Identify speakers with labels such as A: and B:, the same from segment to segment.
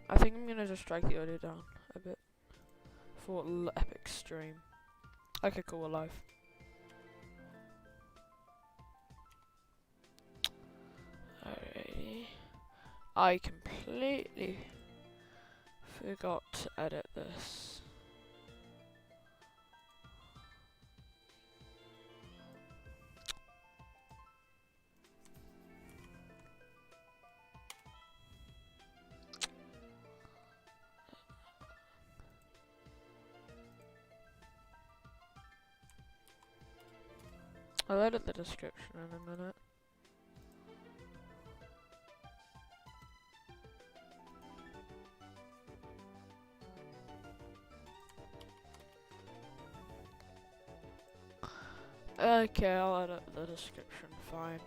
A: I think I'm gonna just drag the audio down a bit for epic stream. Okay, cool, we're live. Alrighty. I completely forgot to edit this. I'll edit the description in a minute. Okay, I'll edit the description, fine.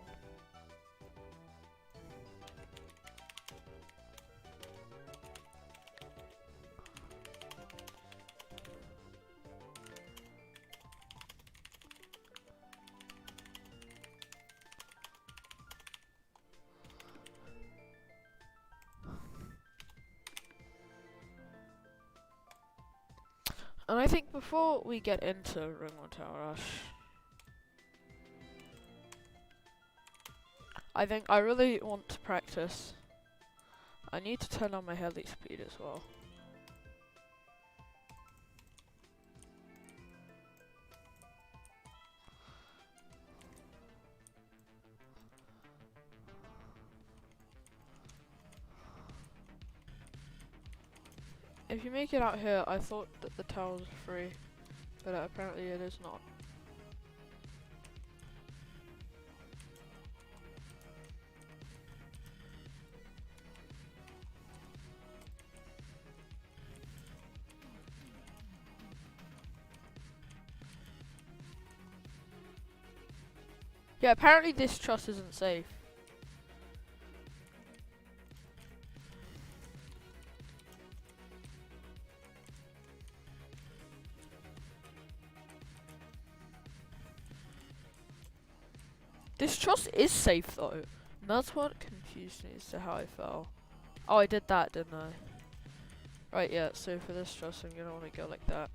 A: And I think before we get into Ring 1 Tower Rush, I think I really want to practice. I need to turn on my heli speed as well. If you make it out here, I thought that the tower was free, but apparently it is not. Yeah, apparently this truss isn't safe. This truss is safe though. And that's what confused me as to how I fell. Oh, I did that, didn't I? Right, yeah, so for this truss I'm gonna want to go like that.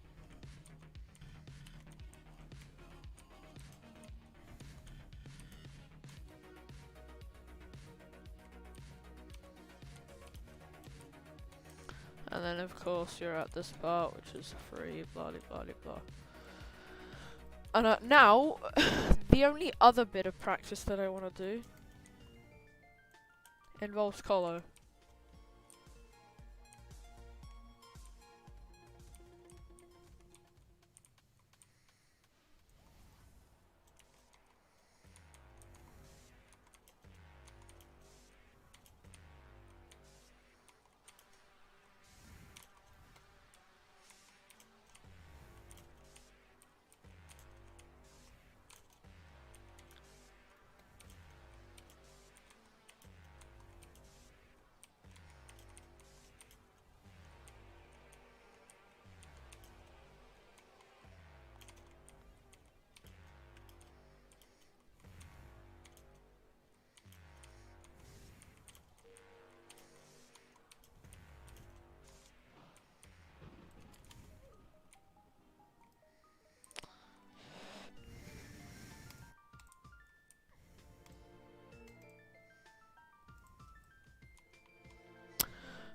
A: And then of course you're at this part, which is free, blah blah blah blah. And now, the only other bit of practice that I want to do involves colo.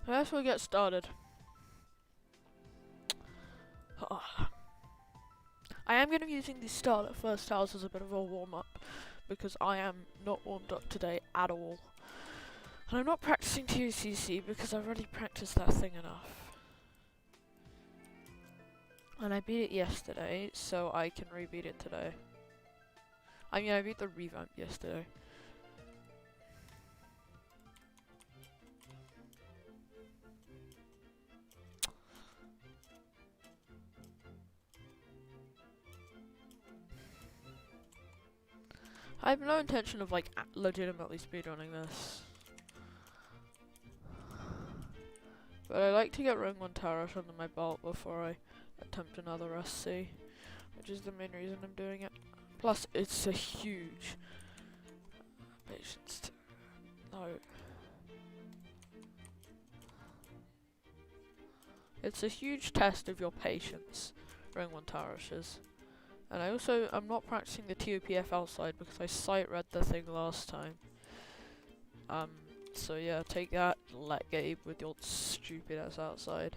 A: Let's we get started. I am going to be using the start at first house as a bit of a warm-up, because I am not warmed up today at all. And I'm not practicing TOCC because I've already practiced that thing enough. And I beat it yesterday, so I can rebeat it today. I mean, I beat the revamp yesterday. I have no intention of like legitimately speedrunning this. But I like to get Ring 1 Tower Rush under my belt before I attempt another SC, which is the main reason I'm doing it. Plus, it's a huge patience. No. It's a huge test of your patience, Ring 1 Tarishes. And I'm not practicing the TOPF outside because I sight read the thing last time. So yeah, take that, let Gabe with your stupid ass outside.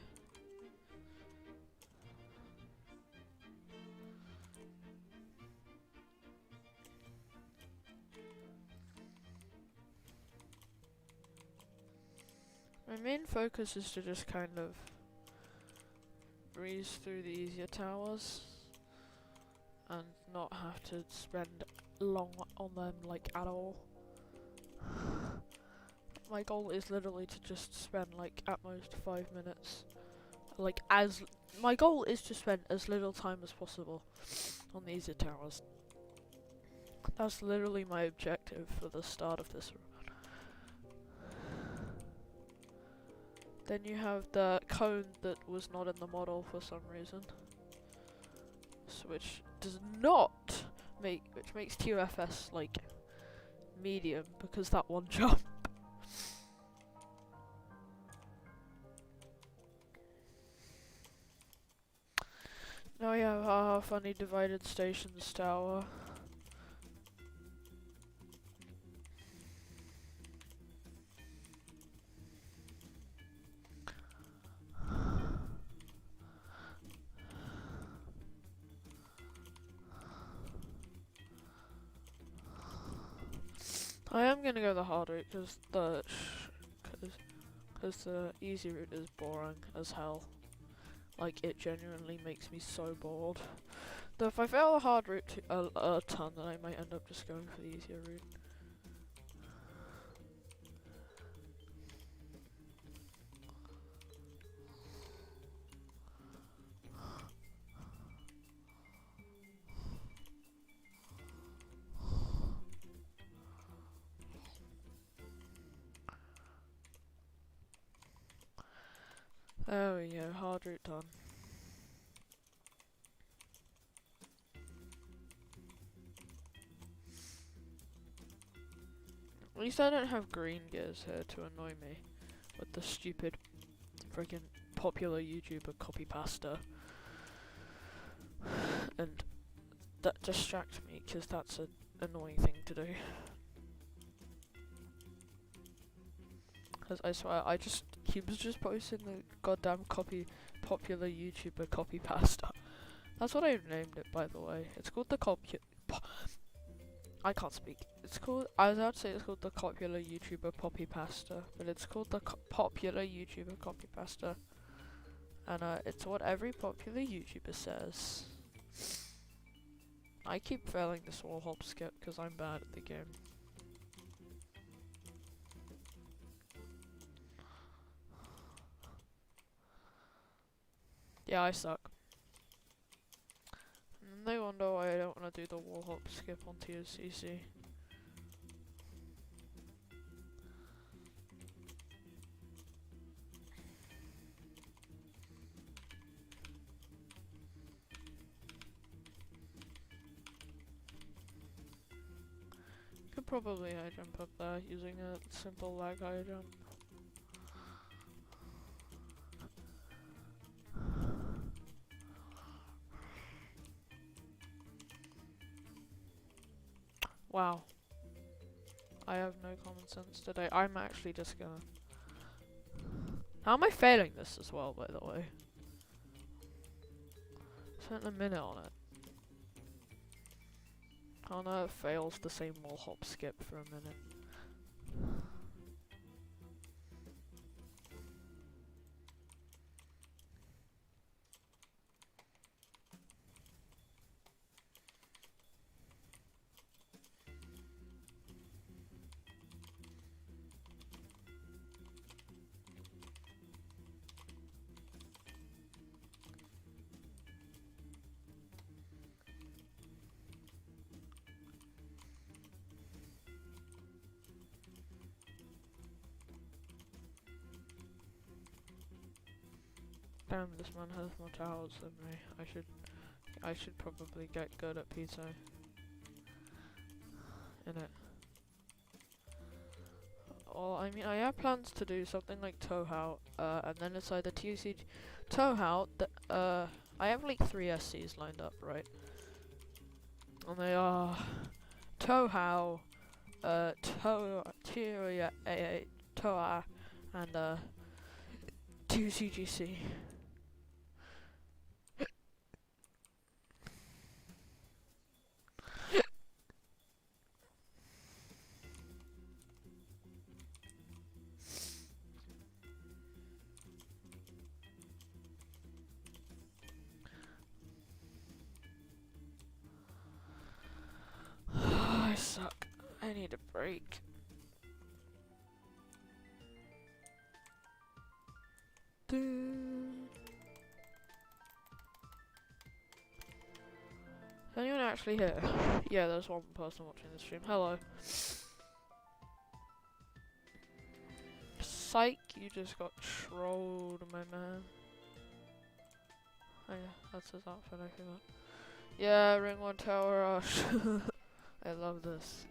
A: My main focus is to just kind of breeze through the easier towers and not have to spend long on them like at all. My goal is literally to just spend like at most 5 minutes. My goal is to spend as little time as possible on the easier towers. That's literally my objective for the start of this run. Then you have the cone that was not in the model for some reason. Which makes TOFS like medium because that one jump. Now we have our funny divided stations tower. I am gonna go the hard route because the easy route is boring as hell. Like, it genuinely makes me so bored. Though if I fail the hard route a ton, then I might end up just going for the easier route. There we go, hard route done. At least I don't have green gears here to annoy me with the stupid friggin' popular YouTuber copy pasta. And that distracts me because that's an annoying thing to do. Because I swear, he was just posting the goddamn popular YouTuber copy pasta. That's what I named it, by the way. It's called the I can't speak. I was about to say it's called the popular YouTuber poppy pasta, but it's called the popular YouTuber copy pasta. And it's what every popular YouTuber says. I keep failing this wall hop skip because I'm bad at the game. Yeah, I suck. And they wonder why I don't want to do the wall hop skip on TOCC. Could probably high jump up there using a simple lag high jump. Wow. I have no common sense today. I'm actually just gonna... How am I failing this as well, by the way? Spent a minute on it. Oh no, it fails the same wall hop skip for a minute. Damn, this man has more towers than me. I should probably get good at PToH. Innit? Well, I mean, I have plans to do something like toja, and then it's either TCG toja. I have like 3 SCs lined up, right? And they are toja, toa, and 2CGC. I suck. I need a break. Is anyone actually here? Yeah, there's one person watching the stream. Hello. Psych, you just got trolled, my man. Oh yeah, that's his outfit, I forgot. Yeah, Ring 1 Tower Rush. I love this.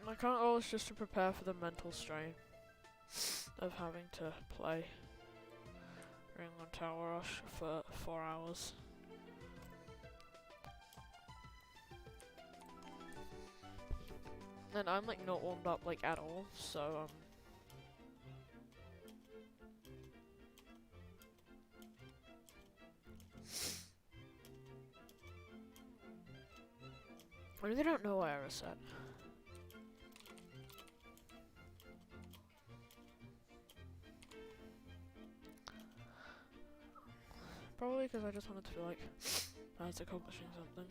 A: My current goal is just to prepare for the mental strain of having to play Ring 1 Tower Rush for 4 hours. And I'm like not warmed up like at all, so I really don't know why I reset. Probably because I just wanted to feel like I was accomplishing something.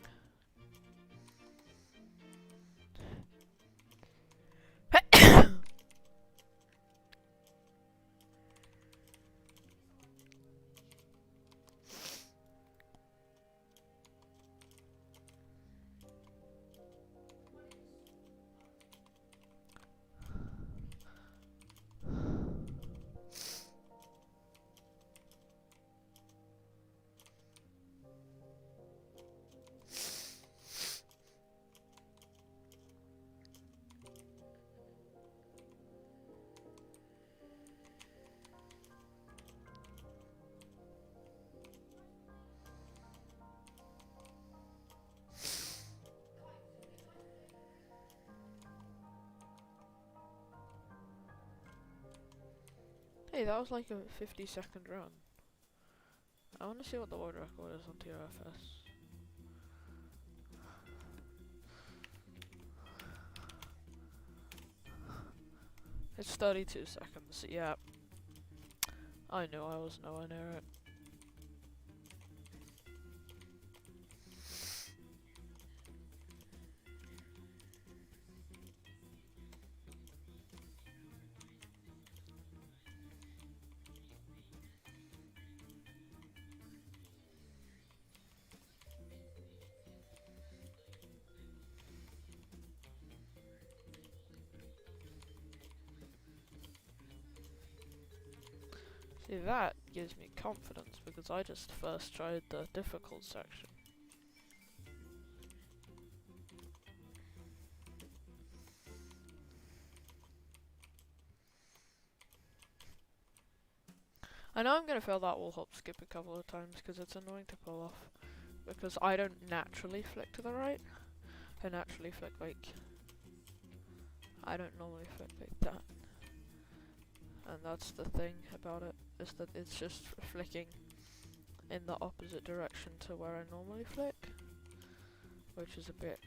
A: Hey, that was like a 50-second run. I want to see what the world record is on TOFS. It's 32 seconds, yeah. I knew I was nowhere near it. See, that gives me confidence because I just first tried the difficult section. I know I'm gonna fail that wall hop skip a couple of times because it's annoying to pull off. Because I don't naturally flick to the right. I naturally flick like... I don't normally flick like that. And that's the thing about it, is that it's just flicking in the opposite direction to where I normally flick. Which is a bit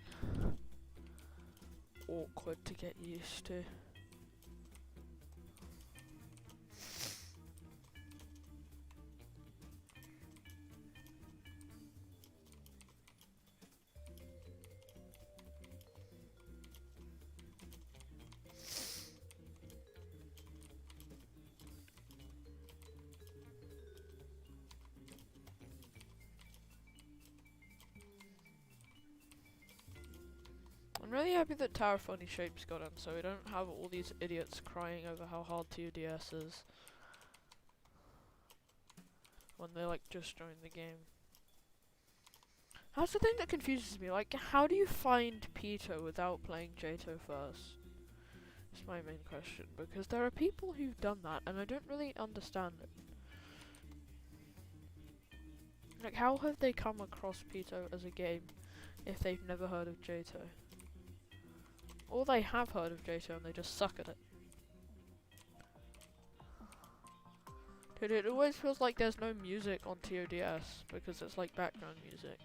A: awkward to get used to. I'm really happy that Tower Funny Shapes got in, so we don't have all these idiots crying over how hard 2DS is when they like just joined the game. That's the thing that confuses me. Like, how do you find PToH without playing JToH first? That's my main question, because there are people who've done that, and I don't really understand it. Like, how have they come across PToH as a game if they've never heard of JToH? Or they have heard of JToH and they just suck at it. Dude, it always feels like there's no music on TODS, because it's like background music.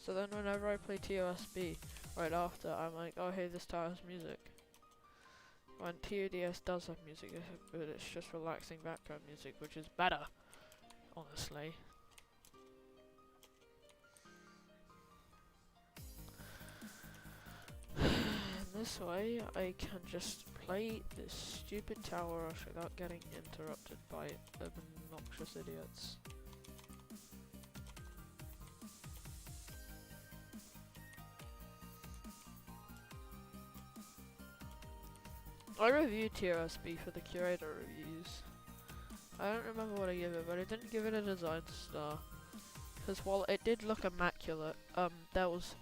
A: So then whenever I play TOSB right after, I'm like, oh hey, this tower has music. When TODS does have music, but it's just relaxing background music, which is better, honestly. This way, I can just play this stupid tower rush without getting interrupted by obnoxious idiots. I reviewed TOSB for the curator reviews. I don't remember what I gave it, but I didn't give it a design star. Because while it did look immaculate, there was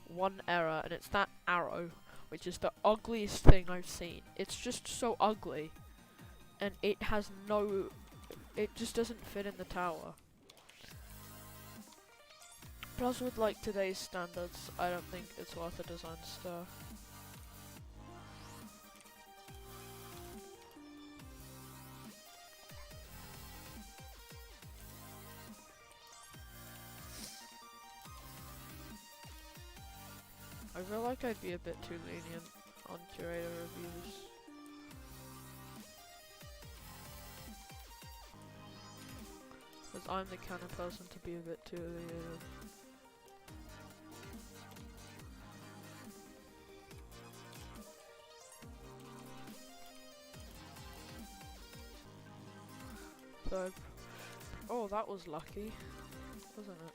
A: one error, and it's that arrow, which is the ugliest thing I've seen. It's just so ugly, and it has no, it just doesn't fit in the tower. Plus with like today's standards, I don't think it's worth a design star. I feel like I'd be a bit too lenient on curator reviews. Because I'm the kind of person to be a bit too lenient. So, oh, that was lucky, wasn't it?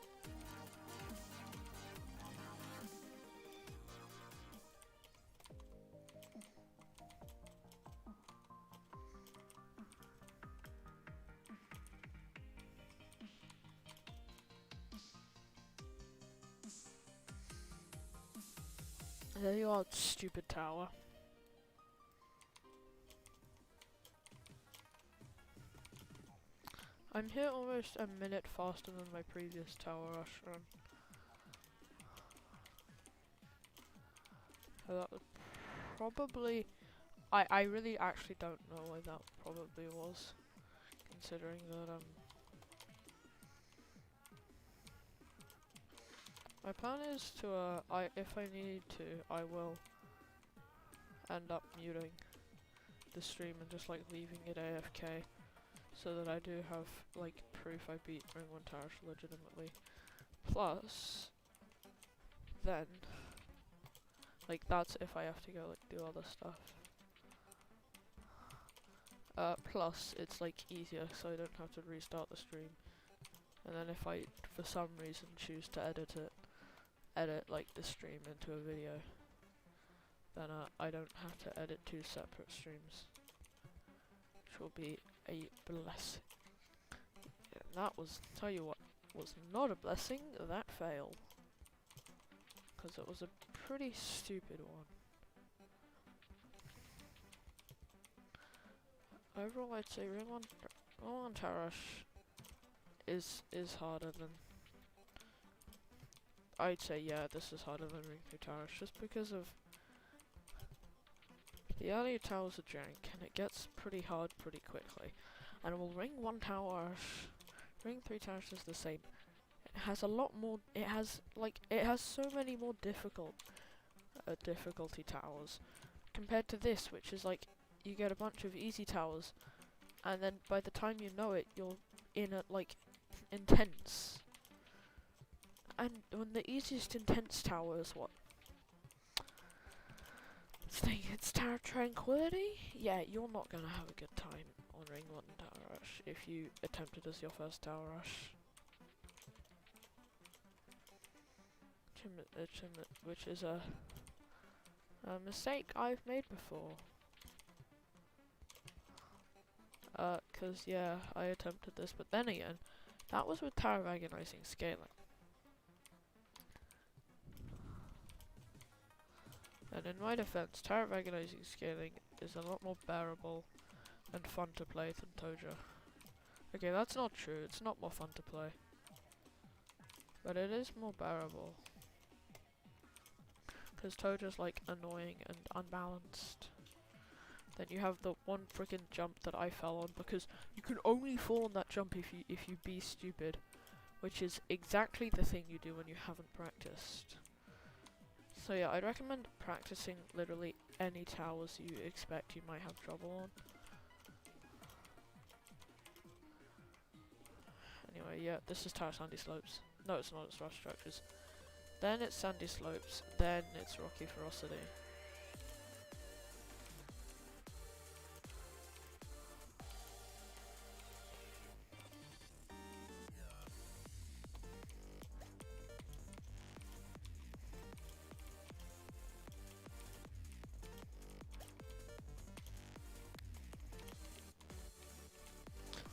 A: There you are, stupid tower. I'm here almost a minute faster than my previous tower rush run. So that was probably... I really actually don't know why that probably was. Considering that, my plan is to, if I need to, I will end up muting the stream and just like leaving it AFK, so that I do have like proof I beat Ring 1 Tarish legitimately. Plus, then, like that's if I have to go like do other stuff. Plus, it's like easier, so I don't have to restart the stream. And then if I, for some reason, choose to edit like the stream into a video, then I don't have to edit two separate streams, which will be a blessing. Yeah, that was, tell you what, was not a blessing, that failed. Because it was a pretty stupid one. Overall, I'd say Ring 1 Tarash is harder than... I'd say, yeah, this is harder than Ring 2 Tarash, just because of... The earlier towers are jank, and it gets pretty hard pretty quickly. And while Ring 1 Tarash, Ring 3 Tarash is the same. It has a lot more, it has so many more difficulty towers, compared to this, which is like, you get a bunch of easy towers, and then by the time you know it, you're in a, like, intense. And when the easiest intense tower is what? It's Tower Tranquility? Yeah, you're not gonna have a good time on Ring 1 Tower Rush if you attempt it as your first Tower Rush. Which is a mistake I've made before. 'Cause yeah, I attempted this, but then again, That was with tower agonizing scaling. And in my defense, tower agonizing scaling is a lot more bearable and fun to play than toja. Okay, that's not true. It's not more fun to play. But it is more bearable. Because toja's like annoying and unbalanced. Then you have the one freaking jump that I fell on because you can only fall on that jump if you be stupid. Which is exactly the thing you do when you haven't practiced. So yeah, I'd recommend practicing literally any towers you expect you might have trouble on. Anyway, yeah, this is tower sandy slopes. No, it's not, it's rough structures. Then it's sandy slopes, then it's rocky ferocity.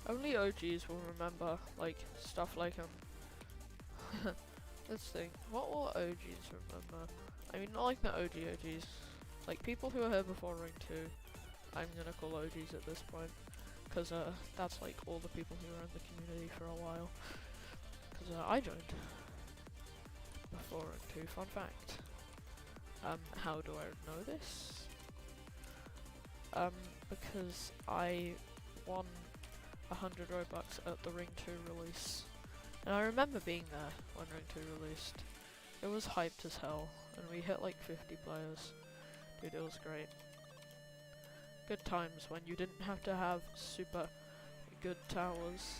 A: Only OGs will remember, like, stuff like, let's think, what will OGs remember? I mean, not like the OGs, like, people who are here before Ring 2, I'm gonna call OGs at this point, because, that's, like, all the people who were in the community for a while, because, I joined before Ring 2, fun fact. How do I know this? Because I won 100 Robux at the Ring 2 release. And I remember being there when Ring 2 released. It was hyped as hell, and we hit like 50 players. Dude, it was great. Good times when you didn't have to have super good towers.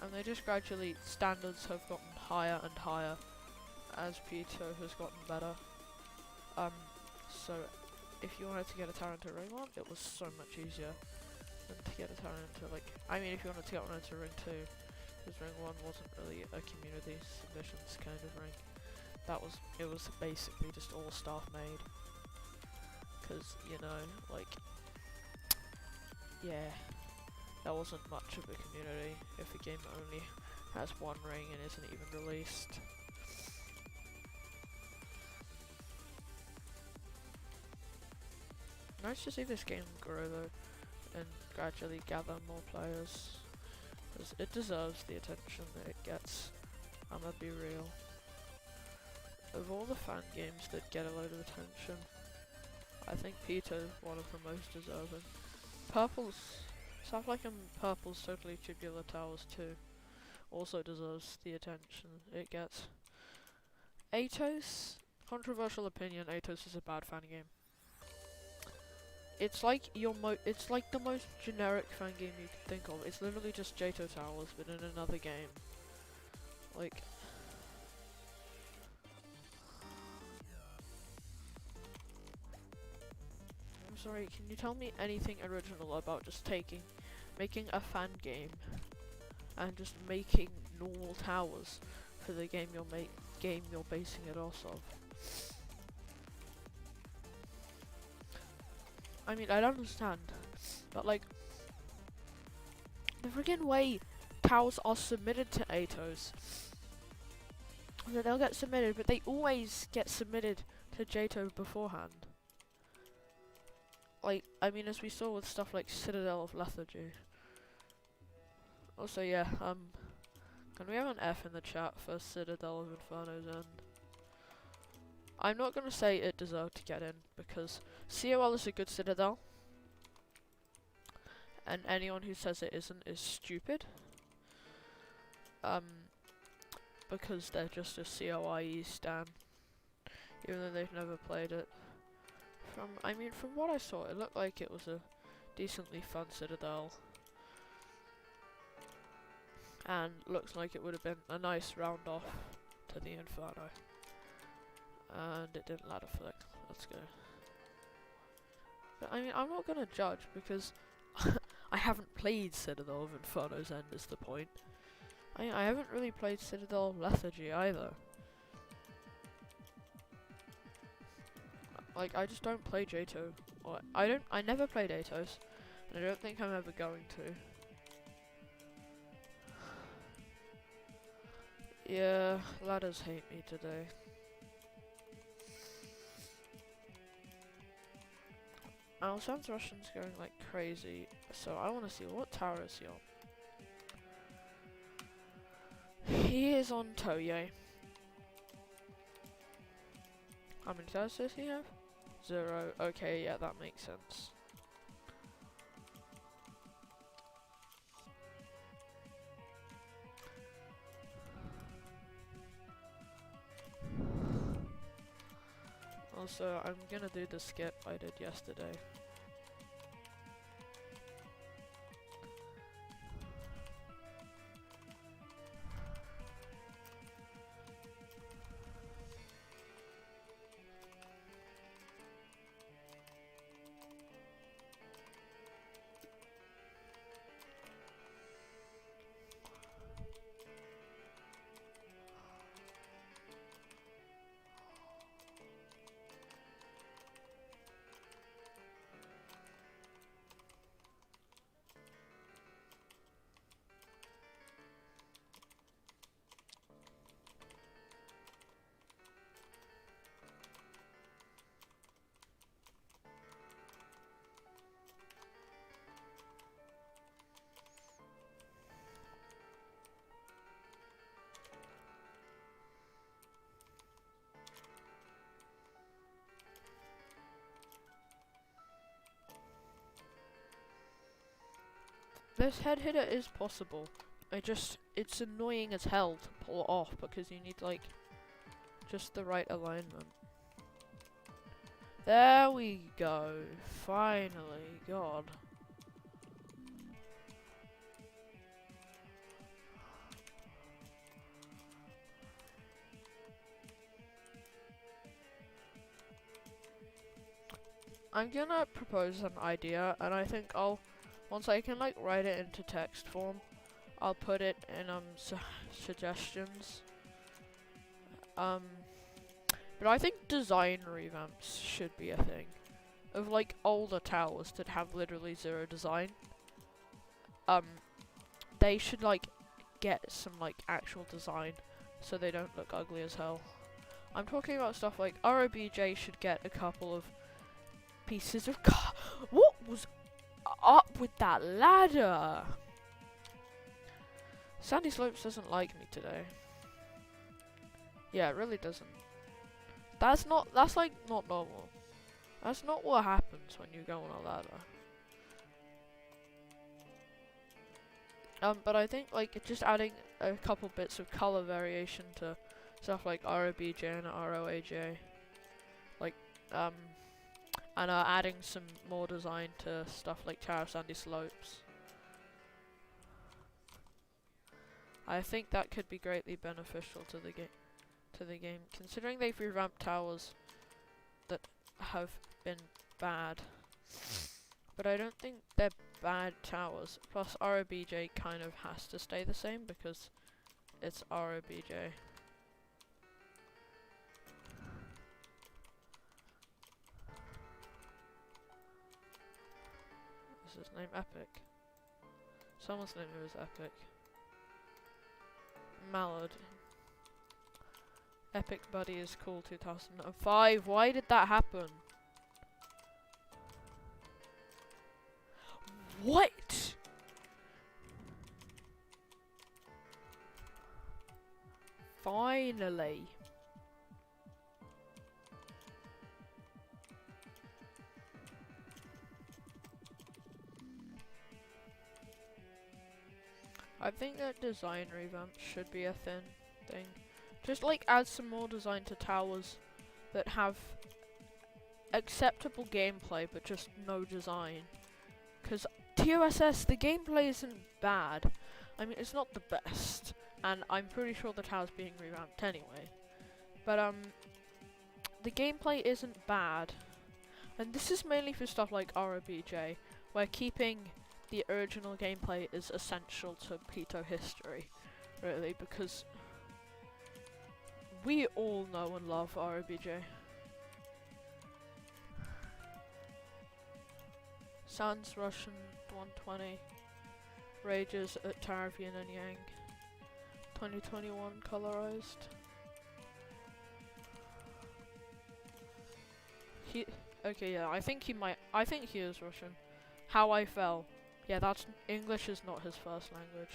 A: And they just gradually, standards have gotten higher and higher as PToH has gotten better. So if you wanted to get a tower into Ring 1, it was so much easier than to get a tower into, like, I mean, if you wanted to get one into Ring 2, because Ring 1 wasn't really a community submissions kind of ring. It was basically just all staff made. Because, you know, like, yeah, there wasn't much of a community if a game only has one ring and isn't even released. Nice to see this game grow though, and gradually gather more players, because it deserves the attention that it gets. I'm gonna be real. Of all the fan games that get a load of attention, I think PToH is one of the most deserving. Stuff like Purple's Totally Tubular Towers 2 also deserves the attention it gets. PToH, controversial opinion, PToH is a bad fan game. It's like it's like the most generic fan game you can think of. It's literally just Jato Towers, but in another game. Like, I'm sorry, can you tell me anything original about just making a fan game and just making normal towers for the game you're basing it off of? I mean, I don't understand, but like, the friggin' way towers are submitted to PToH, that they'll get submitted, but they always get submitted to JToH beforehand. Like, I mean, as we saw with stuff like Citadel of Lethargy. Also, yeah, can we have an F in the chat for Citadel of Inferno's End? I'm not gonna say it deserved to get in, because COL is a good Citadel, and anyone who says it isn't is stupid. Because they're just a COIE stan, even though they've never played it. From what I saw, it looked like it was a decently fun Citadel, and looks like it would have been a nice round off to the Inferno. And it didn't ladder flick. Let's go. But I mean, I'm not gonna judge because I haven't played Citadel of Inferno's End is the point. I haven't really played Citadel of Lethargy either. Like, I just don't play JToH. Or I never played PToH, I don't think I'm ever going to. Yeah, ladders hate me today. Our Sam's Russian's going like crazy, so I want to see what tower is he on. He is on toja. How many towers does he have? 0. Okay, yeah, that makes sense. Also, I'm gonna do the skip I did yesterday. This head hitter is possible. It's annoying as hell to pull it off because you need like just the right alignment. There we go. Finally, God. I'm gonna propose an idea, and I think once I can like write it into text form, I'll put it in suggestions. But I think design revamps should be a thing. Of like older towers that have literally 0 design. They should like get some like actual design so they don't look ugly as hell. I'm talking about stuff like ROBJ should get a couple of pieces of what was up with that ladder? Sandy Slopes doesn't like me today. Yeah, it really doesn't. That's like not normal. That's not what happens when you go on a ladder. But I think like just adding a couple bits of color variation to stuff like ROBJ and ROAJ, like and adding some more design to stuff like Tower of Sandy Slopes. I think that could be greatly beneficial to the game, considering they've revamped towers that have been bad. But I don't think they're bad towers. Plus, ROBJ kind of has to stay the same because it's ROBJ. Is his name Epic? Someone's name was Epic. Mallard. Epic Buddy is cool 2005. Why did that happen? What? Finally. I think that design revamp should be a thing. Just like add some more design to towers that have acceptable gameplay but just no design. Because TOSS, the gameplay isn't bad. I mean, it's not the best, and I'm pretty sure the tower's being revamped anyway. But the gameplay isn't bad, and this is mainly for stuff like ROBJ, where keeping the original gameplay is essential to PToH history, really, because we all know and love ROBJ. Sans Russian 120. Rages at Tariv Yin and Yang. 2021 colorized. Okay, yeah, I think he is Russian. How I Fell. Yeah, that's English is not his first language.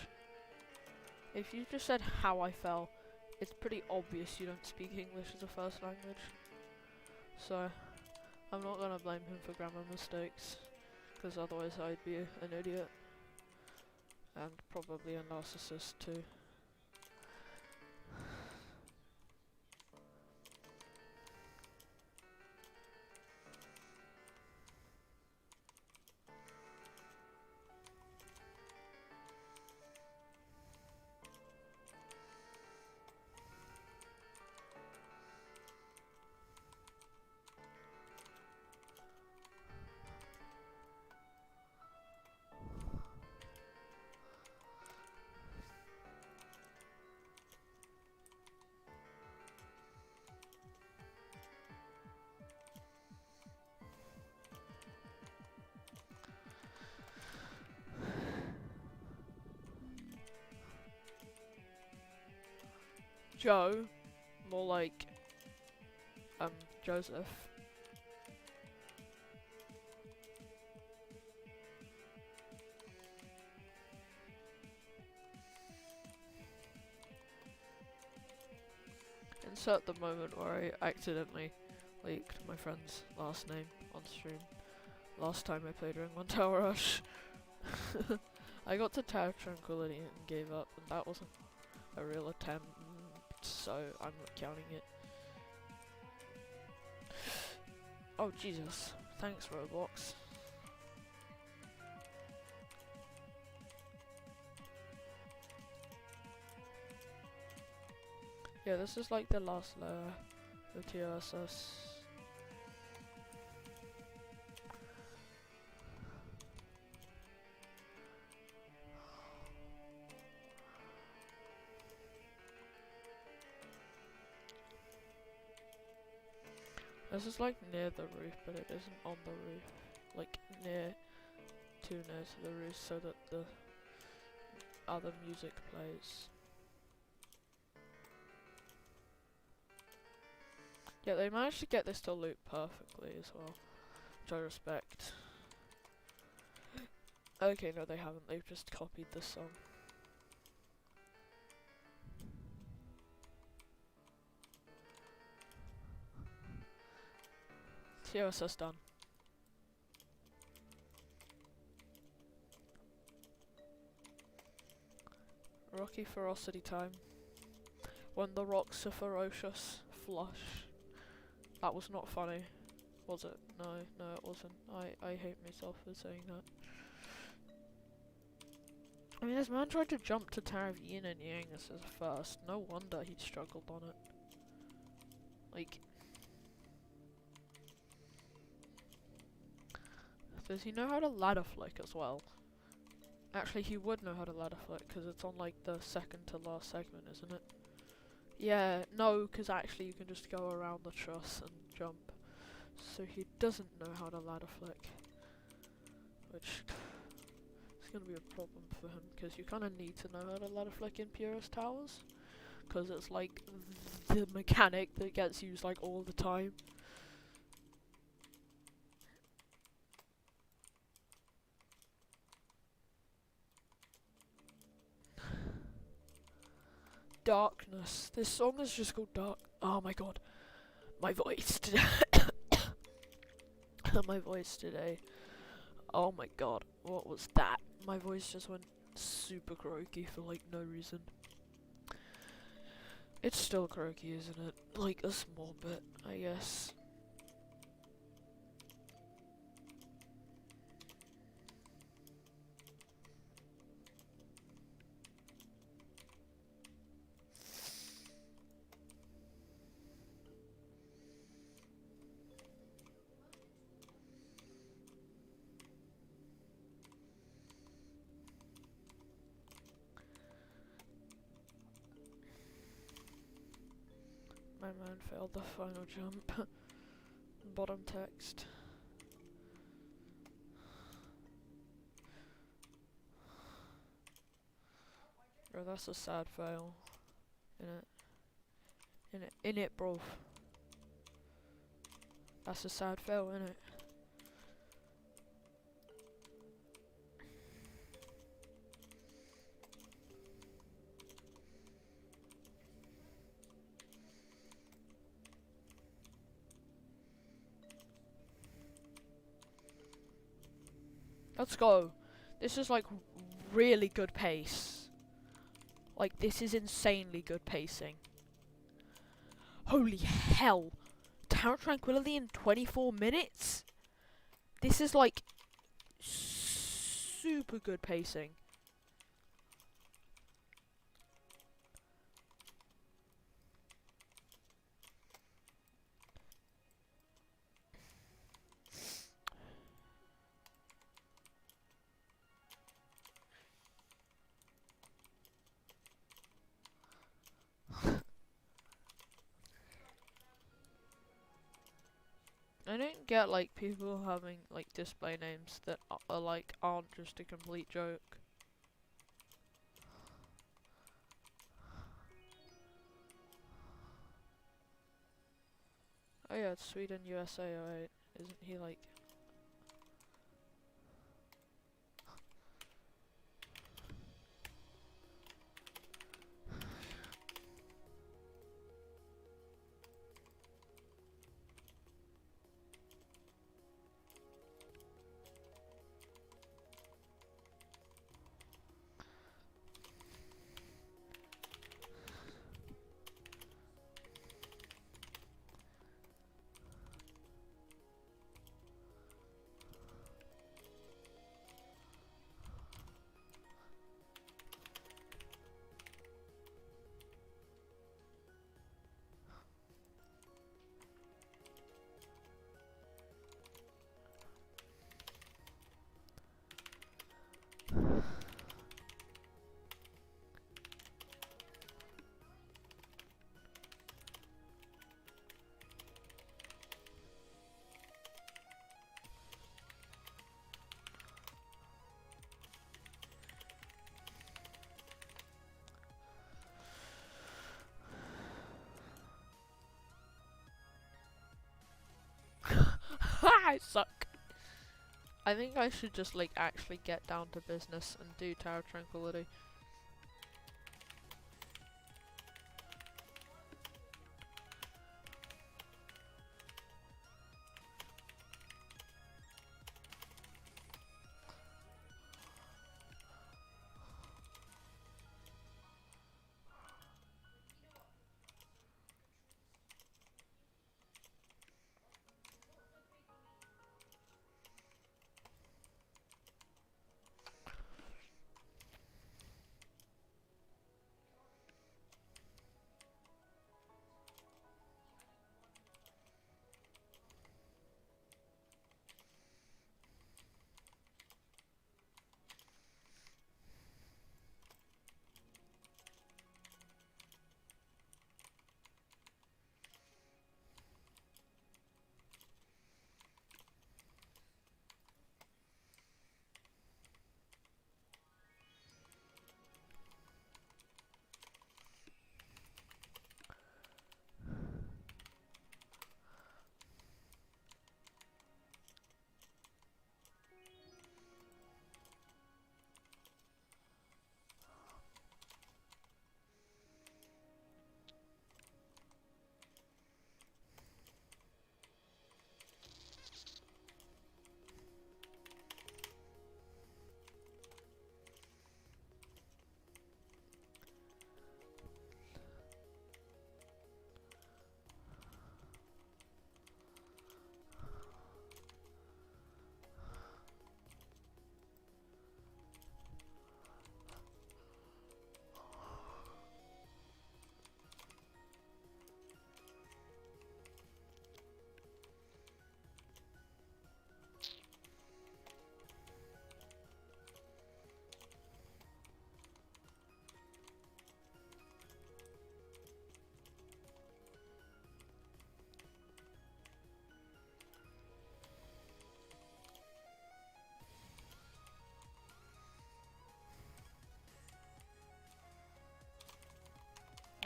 A: If you just said How I Fell, it's pretty obvious you don't speak English as a first language. So, I'm not gonna blame him for grammar mistakes, because otherwise I'd be an idiot. And probably a narcissist too. Joe, more like, Joseph. Insert the moment where I accidentally leaked my friend's last name on stream. Last time I played Ring 1 Tower Rush. I got to Tower Tranquility and gave up, and that wasn't a real attempt, so I'm not counting it. Oh Jesus, thanks Roblox. Yeah, this is like the last layer of TOSS. This is like near the roof, but it isn't on the roof. Like too near to the roof so that the other music plays. Yeah, they managed to get this to loop perfectly as well, which I respect. Okay, no they haven't, they've just copied the song. TOSS done. Rocky ferocity time. When the rocks are ferocious. Flush. That was not funny, was it? No, it wasn't. I hate myself for saying that. I mean, this man tried to jump to Tariv Yin and Yang as his first. No wonder he struggled on it. Like, does he know how to ladder flick as well? Actually, he would know how to ladder flick because it's on like the second to last segment, isn't it? Yeah, no, because actually you can just go around the truss and jump. So he doesn't know how to ladder flick, which is going to be a problem for him because you kind of need to know how to ladder flick in Purist Towers because it's like the mechanic that gets used like all the time. Darkness. This song is just called Dark. Oh my god. My voice today. My voice today. Oh my god. What was that? My voice just went super croaky for like no reason. It's still croaky, isn't it? Like a small bit, I guess. My man failed the final jump. Bottom text. Bro, that's a sad fail. In it, bro. That's a sad fail, innit? Let's go. This is like really good pace. Like, this is insanely good pacing. Holy hell. Tower Tranquility in 24 minutes? This is like super good pacing. I don't get like people having like display names that are like aren't just a complete joke. Oh yeah, it's Sweden, USA, right? Isn't he like... I suck. I think I should just like actually get down to business and do Tower Tranquility.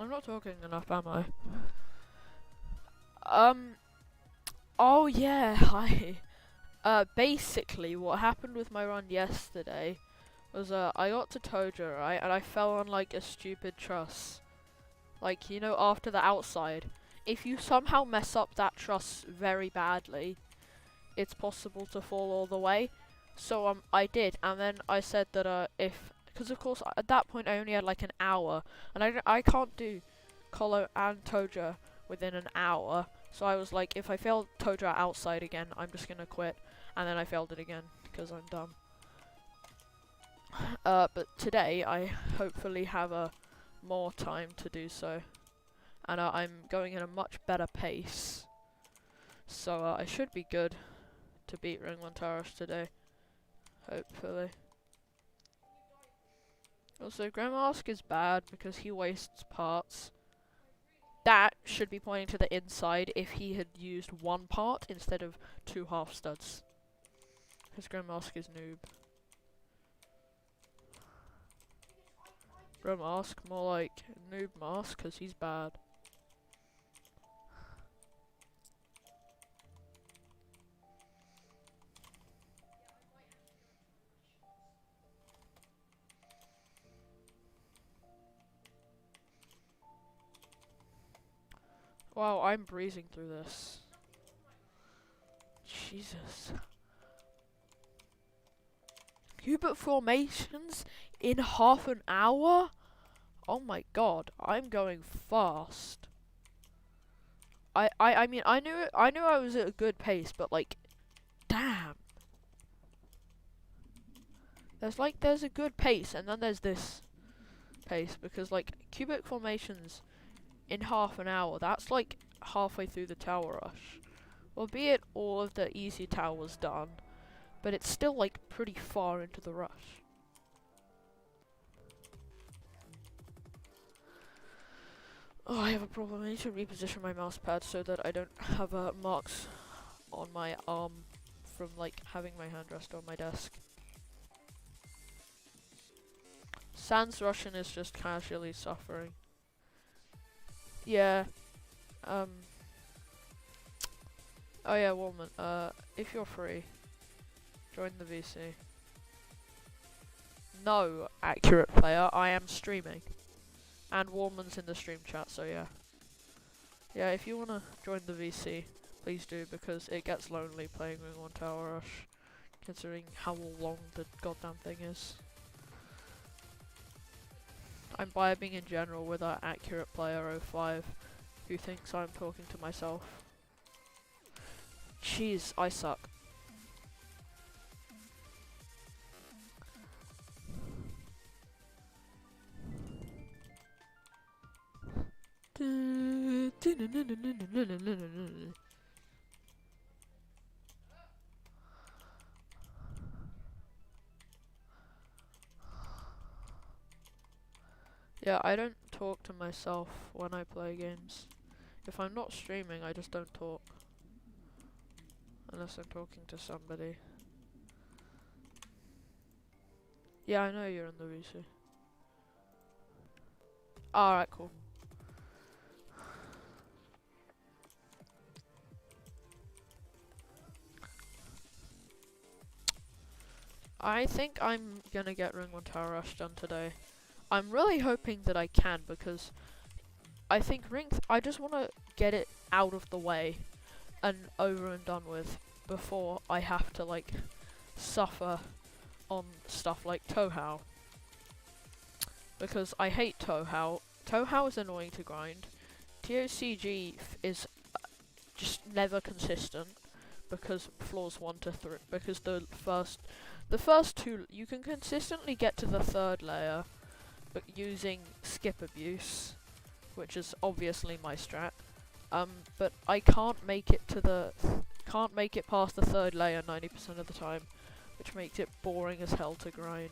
A: I'm not talking enough, am I? Oh yeah, hi. Basically, what happened with my run yesterday was, I got to Toja, right, and I fell on, like, a stupid truss. Like, you know, after the outside. If you somehow mess up that truss very badly, it's possible to fall all the way. So, I did, and then I said that, because of course, at that point I only had, like, an hour, and I can't do Colo and Toja within an hour. So I was like, if I fail Toja outside again, I'm just gonna quit. And then I failed it again, because I'm dumb. But today, I hopefully have more time to do so. And I'm going in a much better pace. So I should be good to beat Ring 1 Towers today. Hopefully. Also, Grandmask is bad because he wastes parts. That should be pointing to the inside if he had used one part instead of 2 half studs. Because Grandmask is noob. Grandmask, more like noob mask, because he's bad. Wow, I'm breezing through this. Jesus. Cubit formations in half an hour? Oh my god, I'm going fast. I mean, I knew I was at a good pace, but like, damn. There's a good pace, and then there's this pace, because like, cubic formations in half an hour, that's like halfway through the tower rush. Albeit all of the easy towers done, but it's still like pretty far into the rush. Oh, I have a problem. I need to reposition my mouse pad so that I don't have marks on my arm from like having my hand rest on my desk. Sans Russian is just casually suffering. Yeah. Oh yeah, woman. If you're free, join the VC. No, accurate player. I am streaming. And Warman's in the stream chat, so yeah. Yeah, if you wanna join the VC, please do, because it gets lonely playing Ring 1 Tower Rush, considering how long the goddamn thing is. I'm vibing in general with our accurate player 05, who thinks I'm talking to myself. Jeez, I suck. Yeah, I don't talk to myself when I play games. If I'm not streaming, I just don't talk. Unless I'm talking to somebody. Yeah, I know you're in the VC. Alright, cool. I think I'm gonna get Ring 1 Tower Rush done today. I'm really hoping that I can, because I think I just want to get it out of the way and over and done with before I have to like suffer on stuff like toja. Because I hate toja. Toja is annoying to grind. TOCG is just never consistent, because floors 1 to 3, because the first two, you can consistently get to the 3rd layer, but using skip abuse, which is obviously my strat. But I can't make it past the 3rd layer 90% of the time, which makes it boring as hell to grind.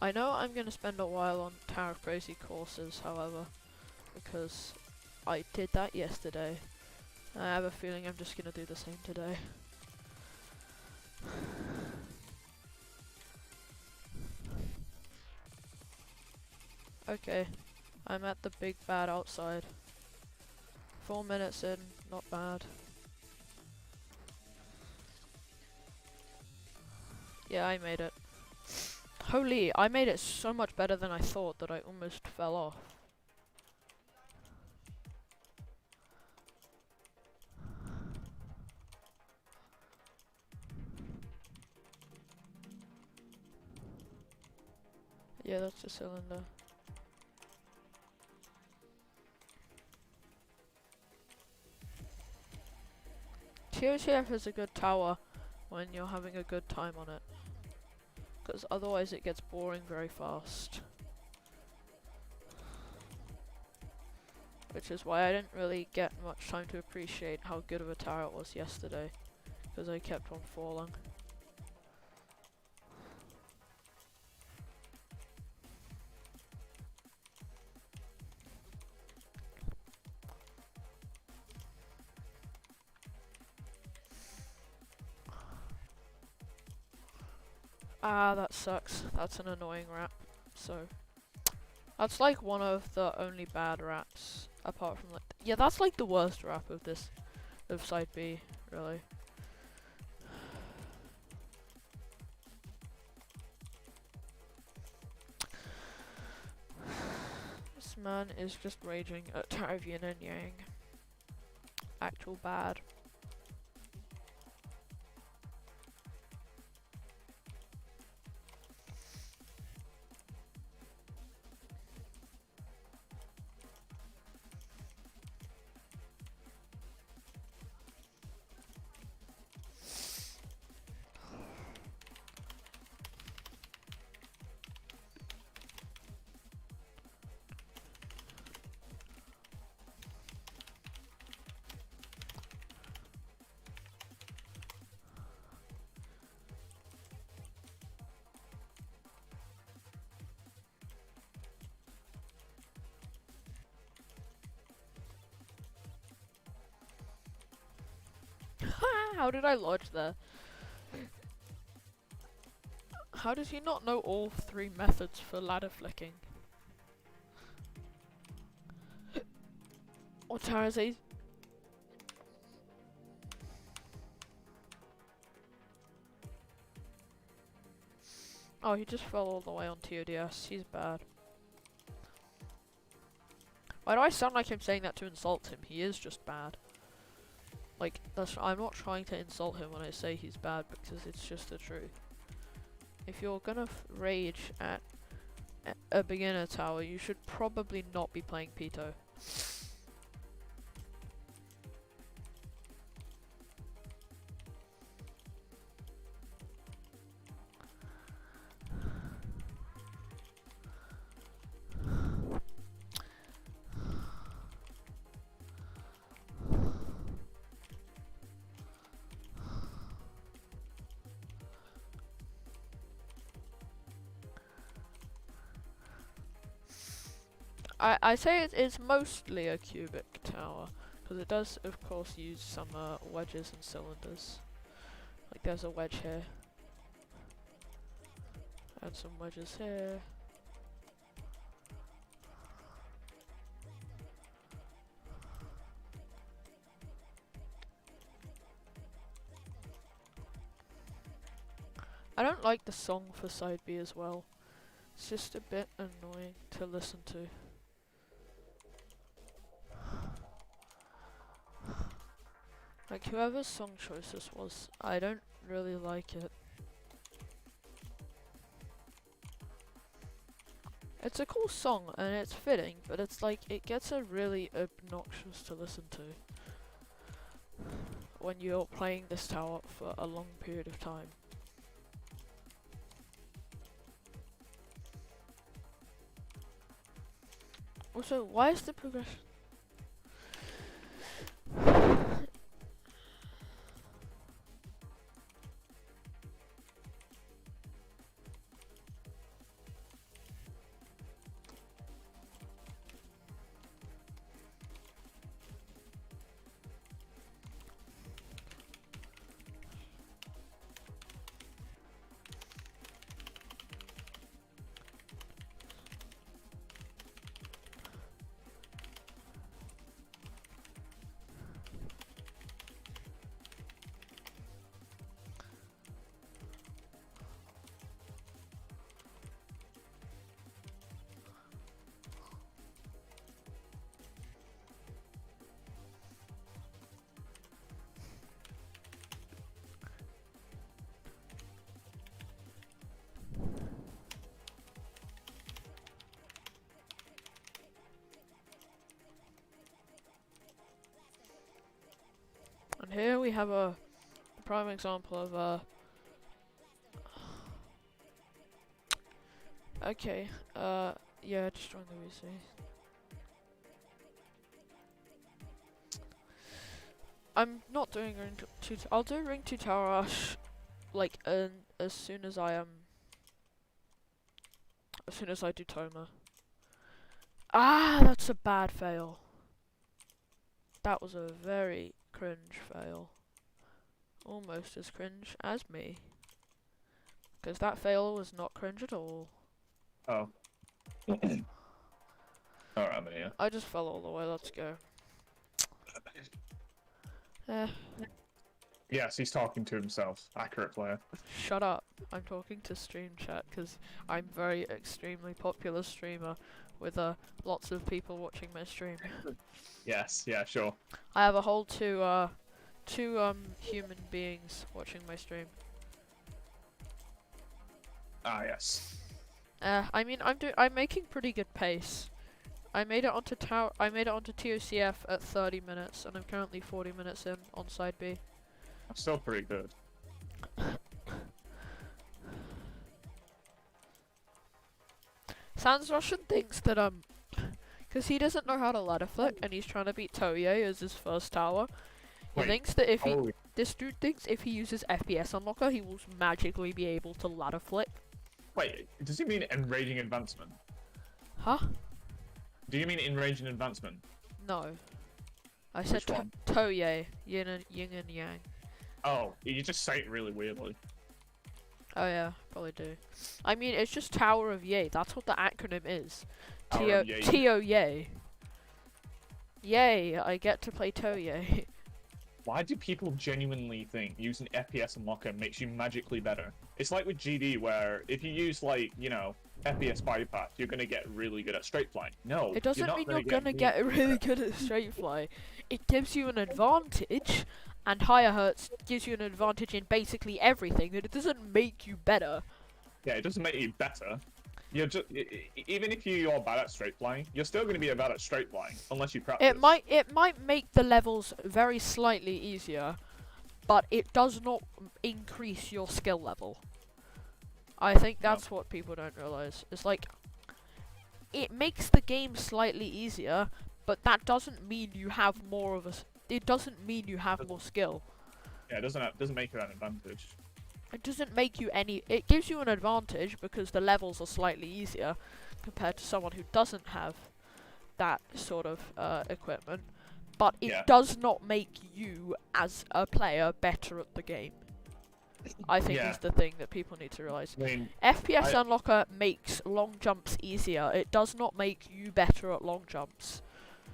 A: I know I'm gonna spend a while on Tower of Crazy courses, however, because I did that yesterday. I have a feeling I'm just gonna do the same today. Okay, I'm at the big bad outside. 4 minutes in, not bad. Yeah, I made it. Holy, I made it so much better than I thought that I almost fell off. Yeah, that's the cylinder. PToH is a good tower when you're having a good time on it, because otherwise it gets boring very fast. Which is why I didn't really get much time to appreciate how good of a tower it was yesterday, because I kept on falling. Ah, that sucks. That's an annoying rap. So, that's like one of the only bad raps, apart from like, yeah, that's like the worst rap of this, of side B, really. This man is just raging at Tower of Yin and Yang. Actual bad. How did I lodge there? How does he not know all 3 methods for ladder flicking? Or Tarazay? Oh, he just fell all the way on TODS. He's bad. Why do I sound like I'm saying that to insult him? He is just bad. Like, I'm not trying to insult him when I say he's bad, because it's just the truth. If you're gonna rage at a beginner tower, you should probably not be playing PToH. I say it's mostly a cubic tower, because it does, of course, use some wedges and cylinders. Like, there's a wedge here. Add some wedges here. I don't like the song for side B as well. It's just a bit annoying to listen to. Like, whoever's song choice this was, I don't really like it. It's a cool song and it's fitting, but it's like, it gets a really obnoxious to listen to when you're playing this tower for a long period of time. Also, why is the progression... here we have a prime example of okay, yeah, just join the VC. I'm not doing ring 2. I'll do ring 2 tower rush, like, as soon as I do Toma. Ah, that's a bad fail. That was a very cringe fail. Almost as cringe as me. Because that fail was not cringe at all.
B: Oh. Alright, I'm in here.
A: I just fell all the way, let's go. Eh,
B: Yes, he's talking to himself. Accurate player.
A: shut up. I'm talking to stream chat because I'm very extremely popular streamer with lots of people watching my stream.
B: Yes, yeah, sure.
A: I have a whole two human beings watching my stream.
B: Ah, yes.
A: I mean, I'm making pretty good pace. I made it onto TOCF at 30 minutes, and I'm currently 40 minutes in on side B.
B: I'm still pretty good.
A: Sans Russian thinks that because he doesn't know how to ladder flick, and he's trying to beat toja as his first tower. He thinks that if this dude thinks if he uses FPS unlocker, he will magically be able to ladder flick.
B: Wait, does he mean enraging advancement?
A: Huh?
B: Do you mean enraging advancement?
A: No. I said toja, yin and yang.
B: Oh, you just say it really weirdly.
A: Oh yeah, probably do. I mean, it's just Tower of Yay. That's what the acronym is.
B: Tower of Yay.
A: T-O-Yay. Yay, I get to play toja.
B: Why do people genuinely think using FPS unlocker makes you magically better? It's like with GD where if you use like, you know, FPS bypass, you're gonna get really good at straight flying. No,
A: it doesn't mean you're gonna get really good at straight fly. It gives you an advantage, and higher hertz gives you an advantage in basically everything. That it doesn't make you better.
B: Yeah, it doesn't make you better. You're just even if you're bad at straight flying, you're still gonna be bad at straight flying unless you practice.
A: It might make the levels very slightly easier, but it does not increase your skill level. I think that's what people don't realize. It's like it makes the game slightly easier, but that doesn't mean you have more of a. It doesn't mean you have more skill.
B: Yeah, it doesn't make you an advantage.
A: It doesn't make you any. It gives you an advantage because the levels are slightly easier compared to someone who doesn't have that sort of equipment. But it does not make you, as a player, better at the game. I think is the thing that people need to realize.
B: I mean,
A: FPS unlocker makes long jumps easier. It does not make you better at long jumps.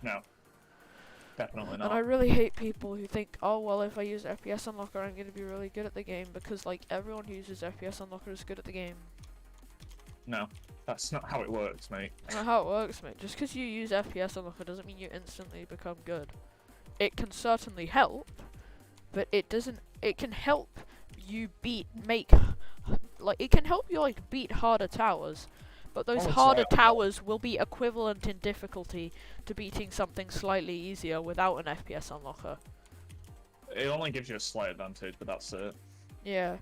B: No. Definitely not.
A: And I really hate people who think, oh well, if I use FPS unlocker, I'm going to be really good at the game, because like everyone who uses FPS unlocker is good at the game.
B: No, that's not how it works, mate.
A: That's not how it works, mate. Just because you use FPS unlocker doesn't mean you instantly become good. It can certainly help, but it doesn't. It can help you beat harder towers. But those harder towers will be equivalent in difficulty to beating something slightly easier without an FPS unlocker.
B: It only gives you a slight advantage, but that's it.
A: Yeah.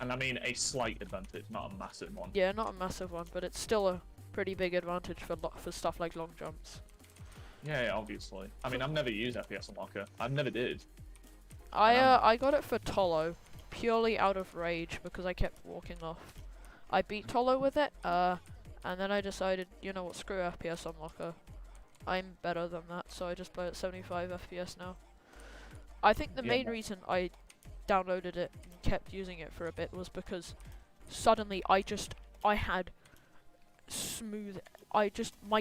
B: And I mean a slight advantage, not a massive one.
A: Yeah, not a massive one, but it's still a pretty big advantage for stuff like long jumps.
B: Yeah, obviously. I mean, I've never used FPS unlocker. I never did.
A: I got it for Tolo, purely out of rage because I kept walking off. I beat Tolo with it, and then I decided, you know what, screw FPS unlocker. I'm better than that, so I just play at 75 FPS now. I think the main reason I downloaded it and kept using it for a bit was because suddenly my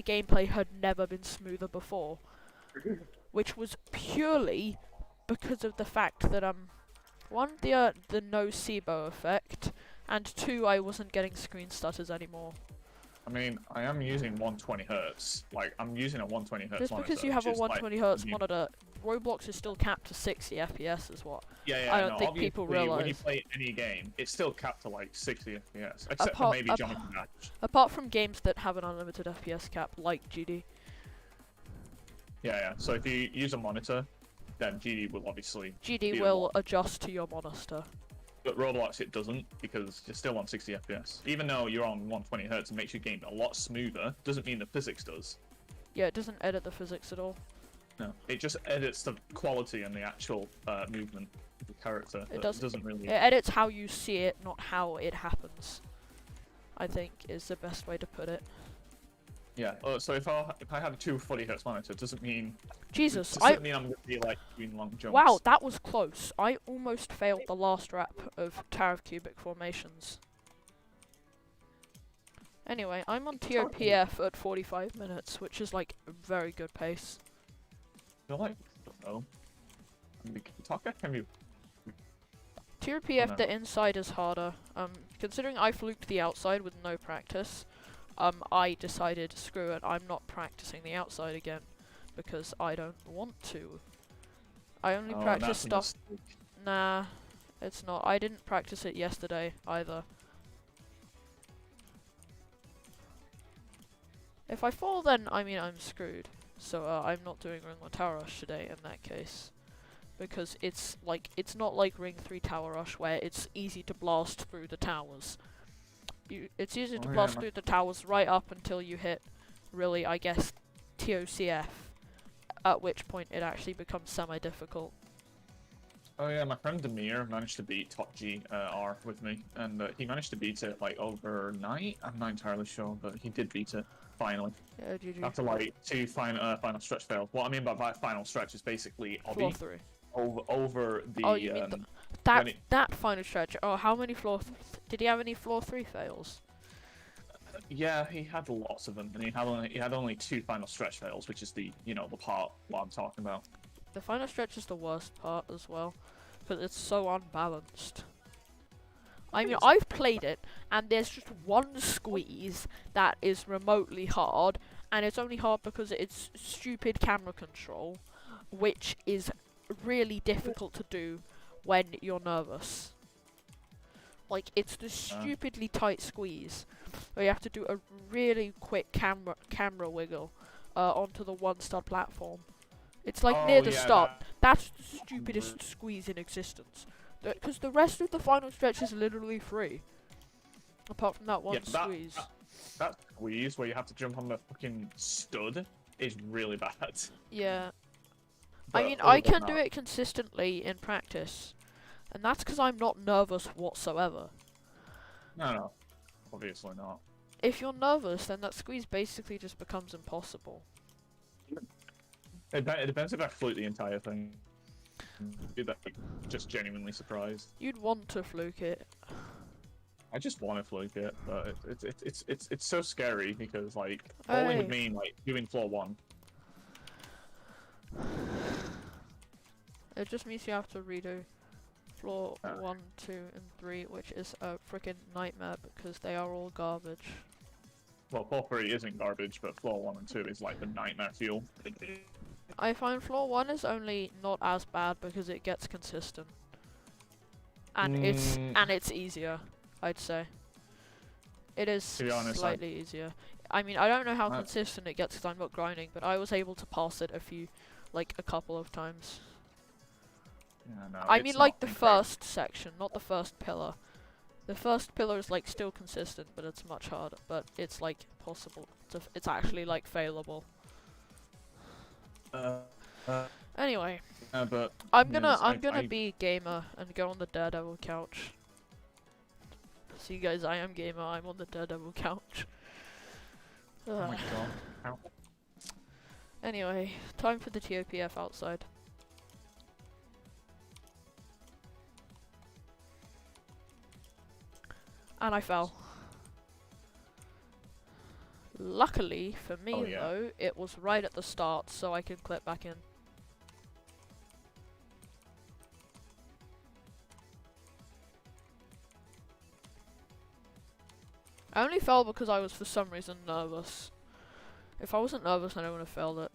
A: gameplay had never been smoother before. Which was purely because of the fact that, one, the no SIBO effect, and two, I wasn't getting screen stutters anymore.
B: I mean, I am using 120 hertz. Like, I'm using a 120 hertz
A: Just
B: monitor.
A: because you have a 120 hertz monitor, Roblox is still capped to 60 FPS is what I don't think people realise.
B: When you play any game, it's still capped to like 60 FPS, except for maybe Jonathan Dash.
A: Apart from games that have an unlimited FPS cap, like GD.
B: Yeah. So if you use a monitor, then GD will obviously
A: GD
B: be a
A: will
B: lot.
A: adjust to your monster.
B: But Roblox it doesn't, because you're still on 60 FPS. Even though you're on 120 Hz, it makes your game a lot smoother. Doesn't mean the physics does.
A: Yeah, it doesn't edit the physics at all.
B: No, it just edits the quality and the actual movement of the character.
A: It
B: doesn't really.
A: It edits how you see it, not how it happens. I think is the best way to put it.
B: Yeah. So if I have a 240 Hz monitor, it doesn't mean.
A: Jesus,
B: It doesn't mean I'm gonna be like doing long jumps.
A: Wow, that was close. I almost failed the last rep of Tower of Cubic Formations. Anyway, I'm on TOPF at 45 minutes, which is like a very good pace.
B: I feel like oh, Taka can be.
A: TOPF,
B: no.
A: the inside is harder. Considering I fluked the outside with no practice, I decided, screw it, I'm not practicing the outside again, because I don't want to. I only practice stuff. Nah, it's not. I didn't practice it yesterday either. If I fall, then I mean I'm screwed. So I'm not doing Ring 1 Tower Rush today in that case, because it's not like Ring 3 Tower Rush where it's easy to blast through the towers. It's easy to blast through the towers right up until you hit, really, I guess, TOCF, at which point it actually becomes semi-difficult.
B: Oh yeah, my friend Demir managed to beat Top G R with me, and he managed to beat it like overnight. I'm not entirely sure, but he did beat it finally.
A: Yeah, GG.
B: After like 2 final stretch fails. What I mean by that final stretch is basically
A: Floor
B: obby
A: 3.
B: over the.
A: Oh, you mean that final stretch? Oh, how many did he have any floor 3 fails?
B: Yeah, he had lots of them, and he had only 2 final stretch fails, which is the the part what I'm talking about.
A: The final stretch is the worst part as well, because it's so unbalanced. I mean, I've played it, and there's just one squeeze that is remotely hard, and it's only hard because it's stupid camera control, which is really difficult to do when you're nervous. Like, it's the stupidly tight squeeze, where you have to do a really quick camera wiggle onto the 1-star platform. It's like near the start. That's the stupidest squeeze in existence. Because the rest of the final stretch is literally free. Apart from that one squeeze.
B: That squeeze where you have to jump on the fucking stud is really bad.
A: Yeah.
B: But
A: I mean, I can do it consistently in practice. And that's because I'm not nervous whatsoever.
B: No. Obviously not.
A: If you're nervous, then that squeeze basically just becomes impossible.
B: It depends if I flute the entire thing. Be that just genuinely surprised.
A: You'd want to fluke it.
B: I just want to fluke it, but it's so scary because like falling would mean like doing floor 1.
A: It just means you have to redo floor 1, 2, and 3, which is a freaking nightmare because they are all garbage.
B: Well, floor 3 isn't garbage, but floor 1 and 2 is like the nightmare fuel.
A: I find floor 1 is only not as bad because it gets consistent. And it's easier, I'd say. It is
B: To be honest,
A: slightly easier. I mean, I don't know how consistent it gets because I'm not grinding, but I was able to pass it a couple of times.
B: Yeah, no,
A: I mean, like the first section, not the first pillar. The first pillar is like still consistent, but it's much harder. But it's like possible. It's actually like failable. Anyway,
B: but
A: I'm gonna be gamer and go on the Daredevil couch. See, guys, I am gamer. I'm on the Daredevil couch.
B: Oh my god.
A: Anyway, time for the TOPF outside. And I fell. Luckily for me, though, it was right at the start, so I can clip back in. I only fell because I was for some reason nervous. If I wasn't nervous, then I wouldn't have failed it.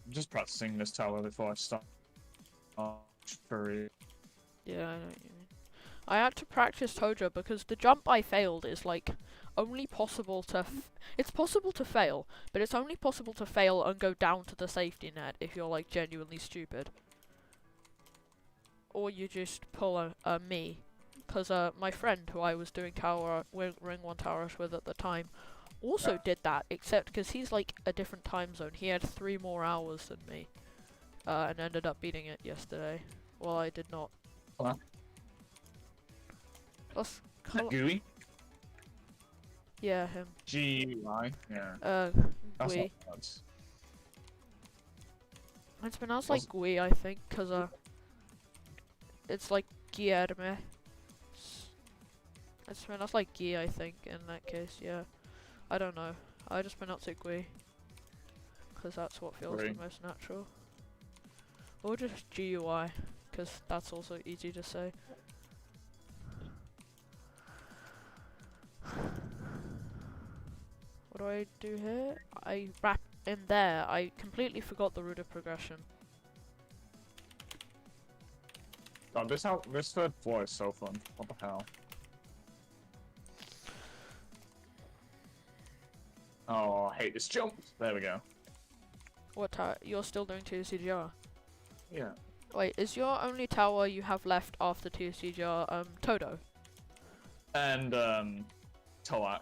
B: I'm just practicing this tower before I start.
A: Yeah, I know what you mean. I had to practice toja because the jump I failed is like only possible to it's possible to fail, but it's only possible to fail and go down to the safety net if you're like genuinely stupid. Or you just pull a me. Because my friend who I was doing Ring 1 Tower Rush with at the time also did that, except because he's like a different time zone. He had 3 more hours than me. And ended up beating it yesterday. Well, I did not.
B: What?
A: Let's
B: Gooey?
A: Yeah, him.
B: G-U-I? Yeah. That's
A: Gui.
B: not bad.
A: It's pronounced like Gui, I think, because it's like Guillerme. It's pronounced like Guy, I think, in that case, yeah. I don't know. I just pronounce it Gui. Because that's what feels the most natural. Or just GUI, because that's also easy to say. What do I do here? I wrap in there. I completely forgot the route of progression.
B: God, this third floor is so fun. What the hell? Oh, I hate this jump. There we go.
A: What tower? You're still doing 2 CGR?
B: Yeah.
A: Wait, is your only tower you have left after 2 CGR, Todo?
B: And, toja.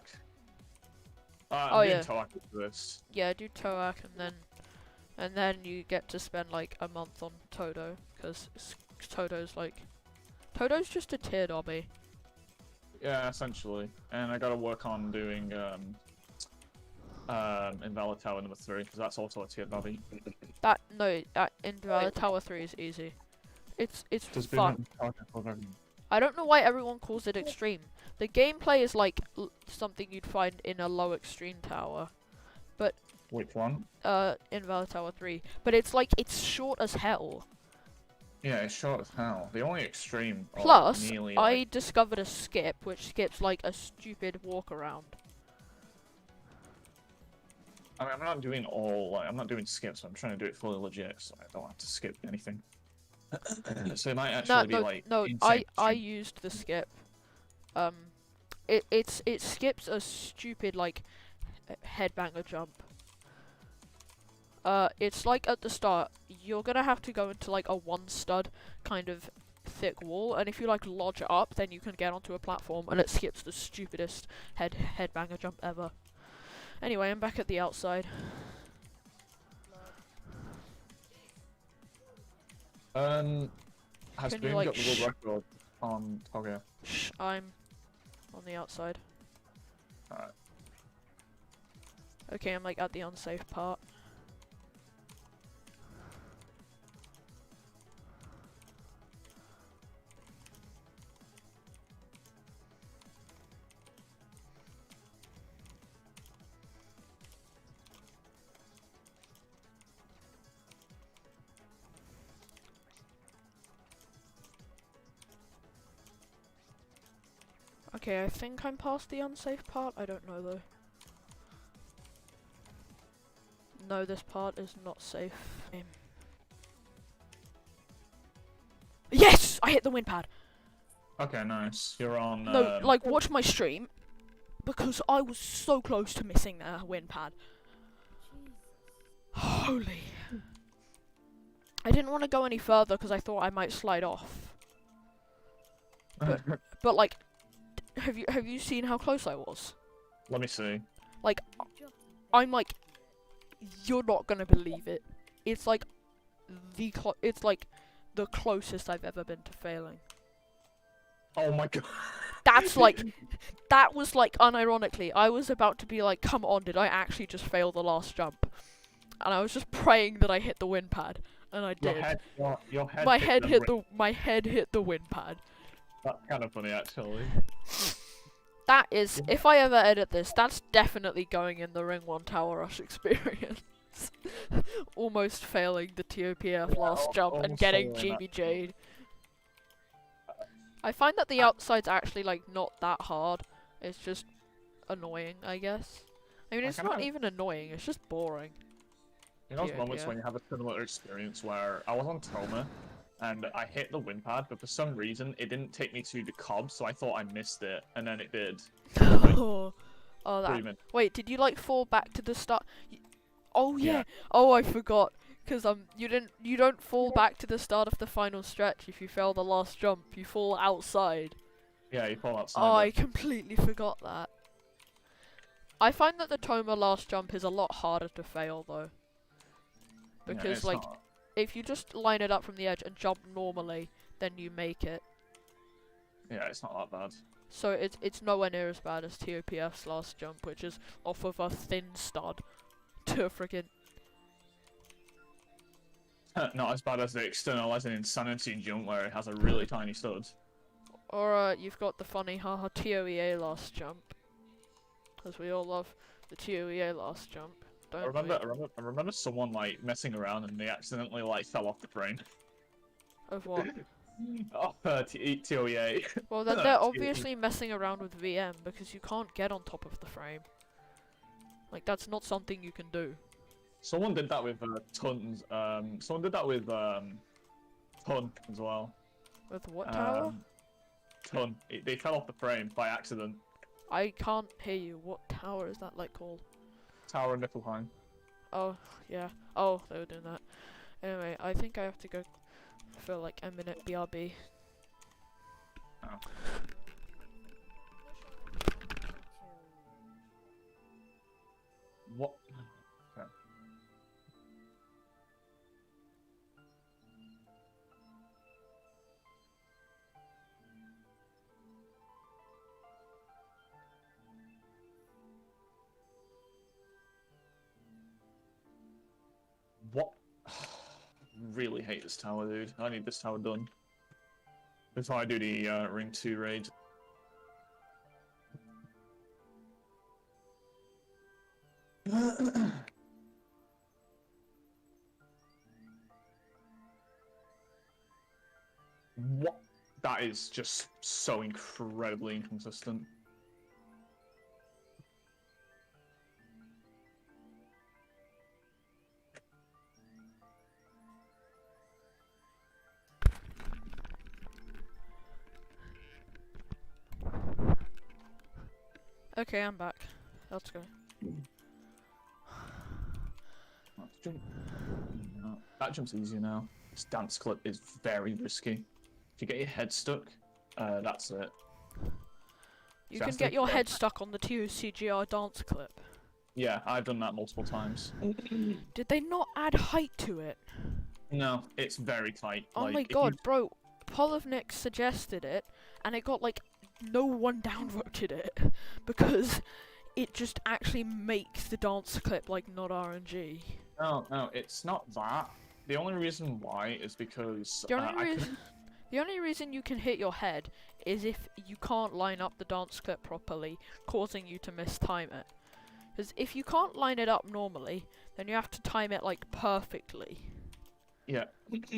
A: Oh,
B: I'm
A: yeah.
B: doing toja for this.
A: Yeah, do toja and then you get to spend like a month on Todo, because Todo's just a tiered obby.
B: Yeah, essentially. And I gotta work on doing, Invalid Tower number 3, because that's also a tiered lobby.
A: Invalid Tower 3 is easy. It's
B: Just
A: fun. I don't know why everyone calls it extreme. The gameplay is like something you'd find in a low extreme tower. But
B: which one?
A: Invalid Tower 3. But it's like it's short as hell.
B: Yeah, it's short as hell. The only extreme.
A: Plus,
B: nearly,
A: I discovered a skip which skips like a stupid walk around.
B: I mean, I'm not doing I'm not doing skips. I'm trying to do it fully legit, so I don't have to skip anything. So it might actually be like.
A: No, I used the skip. It skips a stupid like headbanger jump. It's like at the start, you're gonna have to go into like a 1 stud kind of thick wall, and if you like lodge it up, then you can get onto a platform, and it skips the stupidest headbanger jump ever. Anyway, I'm back at the outside.
B: Has
A: Can
B: Boom
A: you, like,
B: got the world record on toja?
A: Shh, I'm on the outside.
B: Alright.
A: Okay, I'm like at the unsafe part. Okay, I think I'm past the unsafe part. I don't know though. No, this part is not safe. Yes! I hit the wind pad!
B: Okay, nice. You're on.
A: No, like, watch my stream. Because I was so close to missing that wind pad. Holy. I didn't want to go any further because I thought I might slide off. But like, have you seen how close I was?
B: Let me see.
A: Like, I'm like, you're not gonna believe it. It's like it's like the closest I've ever been to failing.
B: Oh my god.
A: That's like, that was like, unironically, I was about to be like, come on, did I actually just fail the last jump? And I was just praying that I hit the wind pad, and I did.
B: Your head
A: my head hit the wind pad.
B: That's kind of funny, actually.
A: That is, if I ever edit this, that's definitely going in the Ring 1 Tower Rush experience. Almost failing the TOPF last jump and getting GBJ'd. I find that the outside's actually like not that hard. It's just annoying, I guess. I mean, it's not even annoying, it's just boring.
B: You know those moments when you have a similar experience where I was on Toma and I hit the wind pad, but for some reason it didn't take me to the cob, so I thought I missed it, and then it did.
A: Oh, that.
B: 3 minutes.
A: Wait, did you like fall back to the start? Oh yeah.
B: Yeah.
A: Oh, I forgot. Cause you don't fall back to the start of the final stretch if you fail the last jump. You fall outside.
B: Yeah, you fall
A: Oh,
B: outside
A: I
B: it.
A: completely forgot that. I find that the Toma last jump is a lot harder to fail though.
B: Yeah,
A: Because
B: it's
A: like,
B: not.
A: if you just line it up from the edge and jump normally, then you make it.
B: Yeah, it's not that bad.
A: So it's nowhere near as bad as TOPF's last jump, which is off of a thin stud to a friggin'
B: Not as bad as the externalizing insanity jump where it has a really tiny stud.
A: Or you've got the funny haha TOEA last jump. Because we all love the TOEA last jump, don't we?
B: I remember someone like messing around and they accidentally like fell off the frame.
A: Of what?
B: Off TOEA.
A: Well then they're obviously messing around with VM because you can't get on top of the frame. Like that's not something you can do.
B: Someone did that with tons. Someone did that with ton as well.
A: With what tower?
B: Ton. They fell off the frame by accident.
A: I can't hear you. What tower is that like called?
B: Tower of Niflheim.
A: Oh, yeah. Oh, they were doing that. Anyway, I think I have to go for like a minute BRB.
B: Oh. What? Okay. What? Really hate this tower, dude. I need this tower done before I do the Ring 2 raid. What? That is just so incredibly inconsistent.
A: Okay, I'm back. Let's go.
B: Let's jump. No, that jump's easier now. This dance clip is very risky. If you get your head stuck, that's it.
A: You
B: So
A: can
B: that's
A: get
B: the-
A: your head stuck on the TOCGR dance clip.
B: Yeah, I've done that multiple times.
A: Did they not add height to it?
B: No, it's very tight.
A: Oh
B: like,
A: my
B: if
A: god,
B: you-
A: bro. Polovnik suggested it, and it got like no one downvoted it because it just actually makes the dance clip like not RNG.
B: No, it's not that. The only reason why is because
A: The only reason you can hit your head is if you can't line up the dance clip properly, causing you to mistime it. Because if you can't line it up normally, then you have to time it like perfectly.
B: Yeah.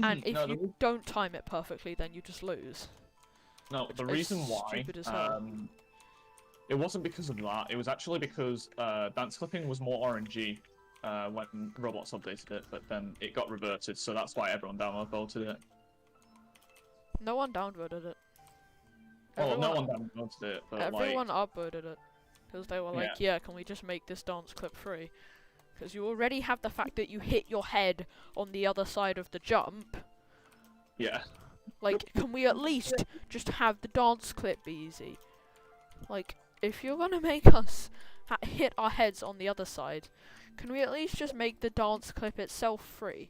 A: And if
B: No,
A: you don't time it perfectly, then you just lose.
B: No, the
A: is
B: reason why
A: stupid as hell.
B: it wasn't because of that. It was actually because dance clipping was more RNG when Roblox updated it, but then it got reverted, so that's why everyone downvoted it.
A: No one downvoted it.
B: Well, no one downvoted it, but
A: Everyone
B: like,
A: upvoted it. Because they were like, yeah, can we just make this dance clip free? Because you already have the fact that you hit your head on the other side of the jump.
B: yeah.
A: Like, can we at least just have the dance clip be easy? Like, if you're gonna make us hit our heads on the other side, can we at least just make the dance clip itself free?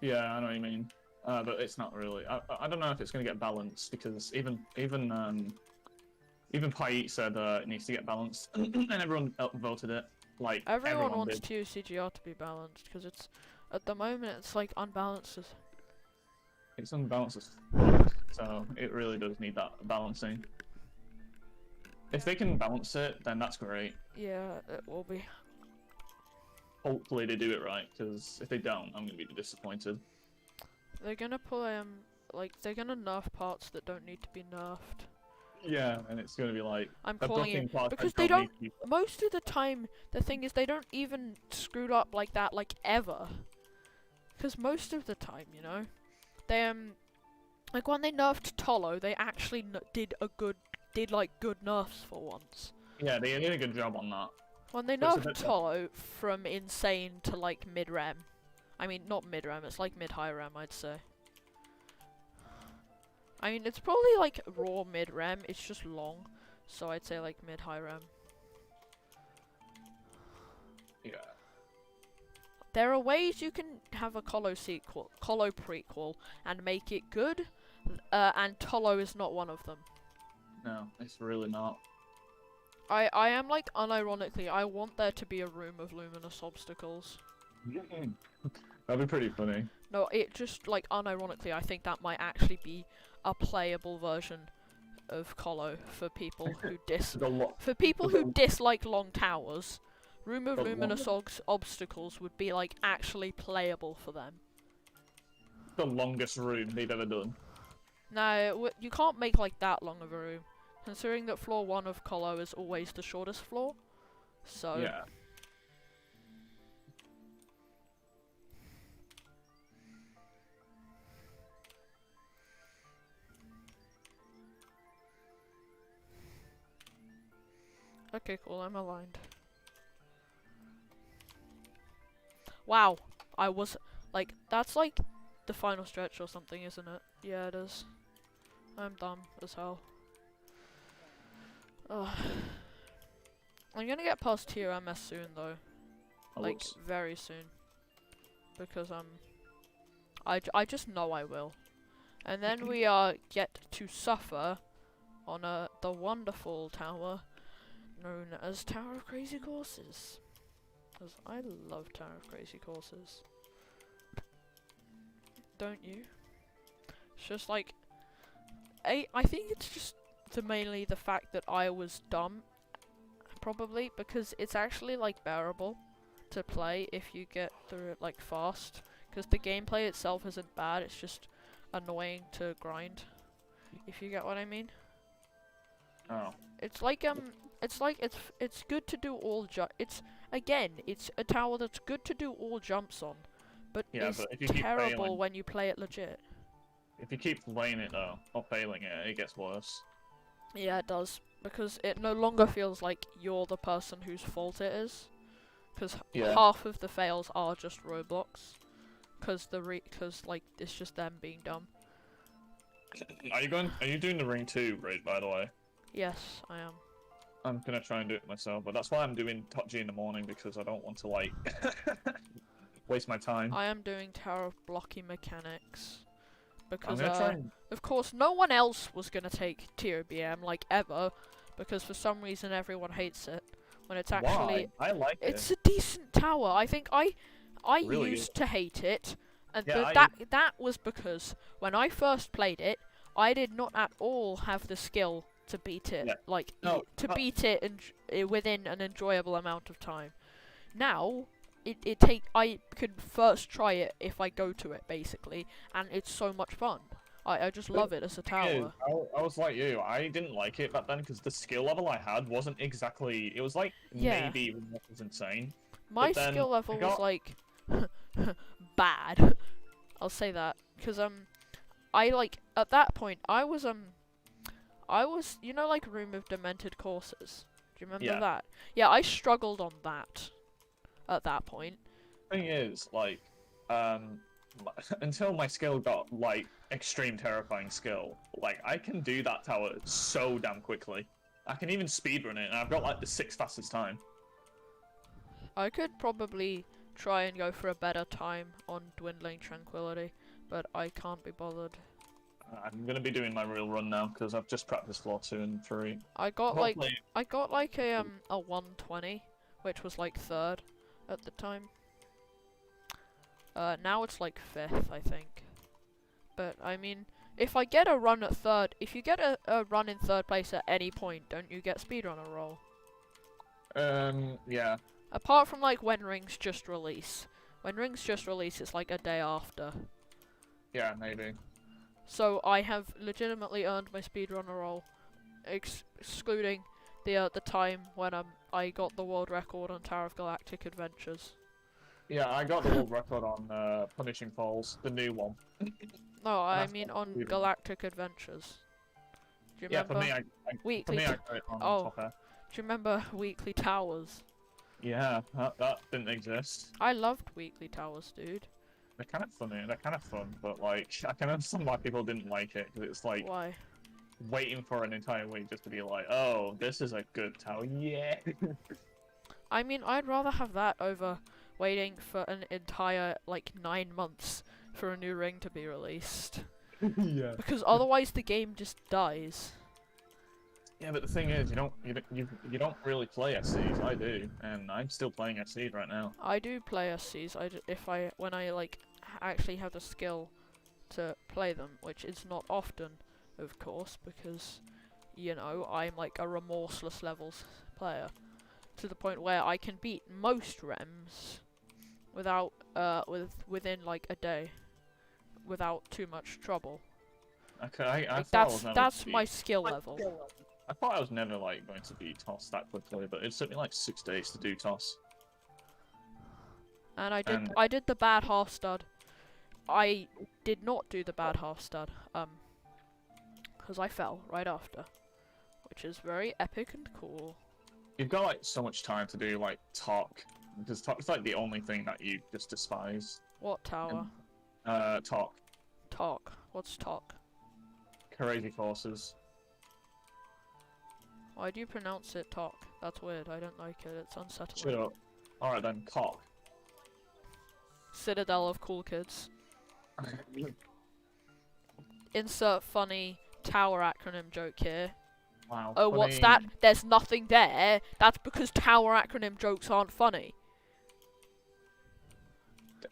B: Yeah, I know what you mean. But it's not really. I don't know if it's gonna get balanced because even Pai said it needs to get balanced, and everyone voted it. Like
A: Everyone wants
B: did.
A: TOCGR to be balanced, because it's, at the moment, it's like unbalanced.
B: It's unbalanced as fuck, so it really does need that balancing. If they can balance it, then that's great.
A: Yeah, it will be.
B: Hopefully they do it right, because if they don't, I'm gonna be disappointed.
A: They're gonna pull like they're gonna nerf parts that don't need to be nerfed.
B: Yeah, and it's gonna be like
A: I'm
B: a
A: calling
B: blocking
A: it
B: part
A: because
B: that
A: they don't.
B: need to be-
A: Most of the time, the thing is they don't even screw up like that, like ever. Because most of the time, you know, they like when they nerfed Tolo, they actually did good nerfs for once.
B: Yeah, they did a good job on that.
A: When they
B: But it's a
A: nerfed
B: bit
A: toja from insane to like mid-rem. I mean, not mid-rem, it's like mid-high rem, I'd say. I mean, it's probably like raw mid-rem, it's just long. So I'd say like mid-high rem.
B: yeah.
A: There are ways you can have a Colo prequel and make it good, and Tolo is not one of them.
B: No, it's really not.
A: I am like, unironically, I want there to be a room of luminous obstacles.
B: That'd be pretty funny.
A: No, it just, like, unironically, I think that might actually be a playable version of Colo for people who dislike long towers. Room of luminous obstacles would be, like, actually playable for them.
B: The longest room they've ever done.
A: No, you can't make, like, that long of a room. Considering that floor 1 of Colo is always the shortest floor. So...
B: Yeah.
A: Okay, cool, I'm aligned. Wow, I was, like, that's like the final stretch or something, isn't it? Yeah, it is. I'm dumb as hell. Ugh. I'm gonna get past tier MS soon, though. Like, very soon. Because, I just know I will. And then we, get to suffer on, the wonderful tower known as Tower of Crazy Courses. Because I love Tower of Crazy Courses. Don't you? It's just like... I think it's just mainly the fact that I was dumb. Probably. Because it's actually, like, bearable to play if you get through it, like, fast. Because the gameplay itself isn't bad. It's just annoying to grind. If you get what I mean.
B: Oh.
A: It's like, it's good to do all it's a tower that's good to do all jumps on, but
B: Yeah,
A: it's
B: but if you keep
A: terrible
B: failing,
A: when you play it legit.
B: if you keep playing it though, or failing it, it gets worse.
A: Yeah, it does, because it no longer feels like you're the person whose fault it is, because half of the fails are just roadblocks, because like it's just them being dumb.
B: Are you doing the ring 2 raid, by the way?
A: Yes, I am.
B: I'm gonna try and do it myself, but that's why I'm doing toja in the morning, because I don't want to, like, waste my time.
A: I am doing Tower of Blocky Mechanics.
B: I'm
A: Because,
B: gonna try and...
A: of course, no one else was gonna take TOBM, like, ever, because for some reason everyone hates it, when it's actually...
B: Why? I like it.
A: It's a decent tower. I think I
B: Really
A: used to hate it, and
B: Yeah,
A: that was because when I first played it, I did not at all have the skill to beat it,
B: Yeah.
A: beat it within an enjoyable amount of time. Now, I could first try it if I go to it, basically, and it's so much fun. I just love it as a tower.
B: I was like you. I didn't like it back then because the skill level I had wasn't exactly... It was like maybe it was insane.
A: My skill level was like bad. I'll say that because I like at that point I was you know like Room of Demented Courses. Do you remember that? Yeah, I struggled on that at that point.
B: Thing is, like, until my skill got like extreme terrifying skill, like I can do that tower so damn quickly. I can even speedrun it, and I've got like the 6th fastest time.
A: I could probably try and go for a better time on Dwindling Tranquility, but I can't be bothered.
B: I'm gonna be doing my real run now because I've just practiced floor 2 and 3.
A: I got like a 120, which was like 3rd at the time. Now it's like 5th, I think. But I mean, if I get a run at 3rd, if you get a run in 3rd place at any point, don't you get speedrunner roll?
B: Yeah.
A: Apart from like when rings just release. When rings just release, it's like a day after.
B: Yeah, maybe.
A: So I have legitimately earned my speedrunner roll, excluding the time when I got the world record on Tower of Galactic Adventures.
B: Yeah, I got the world record on Punishing Falls, the new one.
A: No, I mean on Galactic Adventures. Do you remember?
B: Yeah, for me, I got it on top there.
A: Do you remember weekly towers?
B: Yeah, that didn't exist.
A: I loved weekly towers, dude.
B: They're kind of funny. They're kind of fun, but like I can understand why people didn't like it because it's like
A: Why?
B: waiting for an entire week just to be like, oh, this is a good tower, yeah.
A: I mean, I'd rather have that over waiting for an entire, like, 9 months for a new ring to be released.
B: Yeah.
A: Because otherwise the game just dies.
B: Yeah, but the thing is, you don't really play SCs. I do, and I'm still playing SCs right now.
A: I do play SCs, when I, like, actually have the skill to play them, which is not often, of course, because, you know, I'm, like, a remorseless levels player. To the point where I can beat most rems without within like a day without too much trouble.
B: Okay, I
A: Like,
B: thought I was never
A: that's my skill level.
B: I thought I was never like going to beat ToS that quickly, but it took me like 6 days to do ToS.
A: And I did the bad half stud. I did not do the bad half stud because I fell right after, which is very epic and cool.
B: You've got like so much time to do like talk, because talk's like the only thing that you just despise.
A: What tower?
B: Talk.
A: Talk. What's talk?
B: Crazy forces.
A: Why do you pronounce it talk? That's weird. I don't like it. It's unsettling.
B: Shut up. Alright then, cock.
A: Citadel of cool kids. Insert funny tower acronym joke here.
B: Wow.
A: Oh,
B: funny.
A: what's that? There's nothing there. That's because tower acronym jokes aren't funny.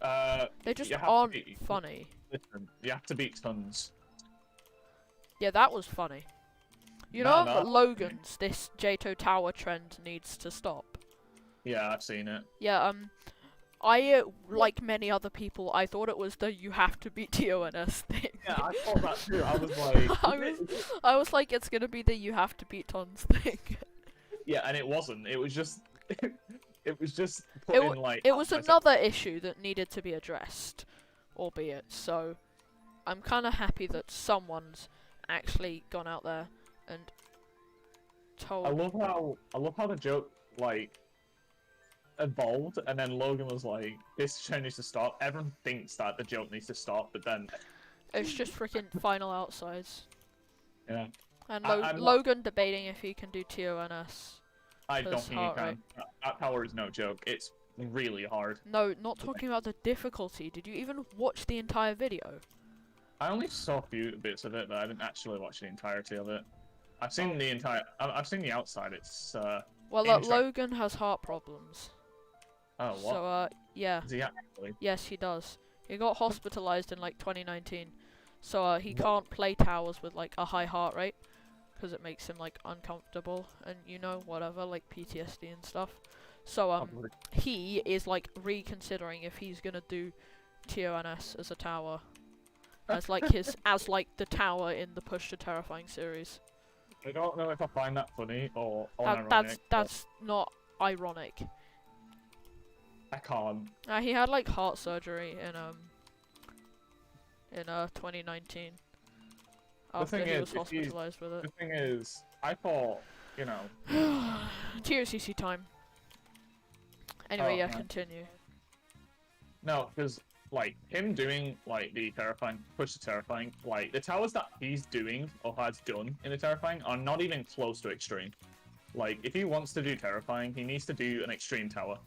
A: They just aren't funny.
B: Listen, you have to beat tons.
A: Yeah, that was funny. You know, Logan's, this Jato tower trend needs to stop.
B: Yeah, I've seen it.
A: Yeah, I, like many other people, I thought it was the you have to beat TONS thing.
B: Yeah, I thought that too. I was like...
A: I was like, it's gonna be the you have to beat tons thing.
B: Yeah, and it wasn't. It was just... it was just put in, like...
A: It was another issue that needed to be addressed, albeit, so... I'm kinda happy that someone's actually gone out there and told...
B: I love how the joke, like... evolved, and then Logan was like, this show needs to stop. Everyone thinks that the joke needs to stop, but then...
A: It's just freaking final outsides.
B: Yeah.
A: And
B: I'm
A: Logan debating if he can do TONS.
B: I don't think he can. That power is no joke. It's really hard.
A: No, not talking about the difficulty. Did you even watch the entire video?
B: I only saw a few bits of it, but I didn't actually watch the entirety of it. I've seen the entire... I've seen the outside. It's,
A: Well, Logan has heart problems.
B: Oh, what?
A: So, yeah.
B: Does he actually?
A: Yes, he does. He got hospitalized in, like, 2019. So, he can't play towers with, like, a high heart rate. Because it makes him, like, uncomfortable. And, you know, whatever, like, PTSD and stuff. So, he is, like, reconsidering if he's gonna do TONS as a tower. As, like, the tower in the Push to Terrifying series.
B: I don't know if I find that funny or
A: That's not ironic.
B: I can't.
A: He had like heart surgery in 2019. After he was hospitalized with it.
B: The thing is, I thought, you know.
A: TOCC time. Anyway, yeah, continue.
B: No, because like him doing like the terrifying push to terrifying, like the towers that he's doing or has done in the terrifying are not even close to extreme. Like if he wants to do terrifying, he needs to do an extreme tower,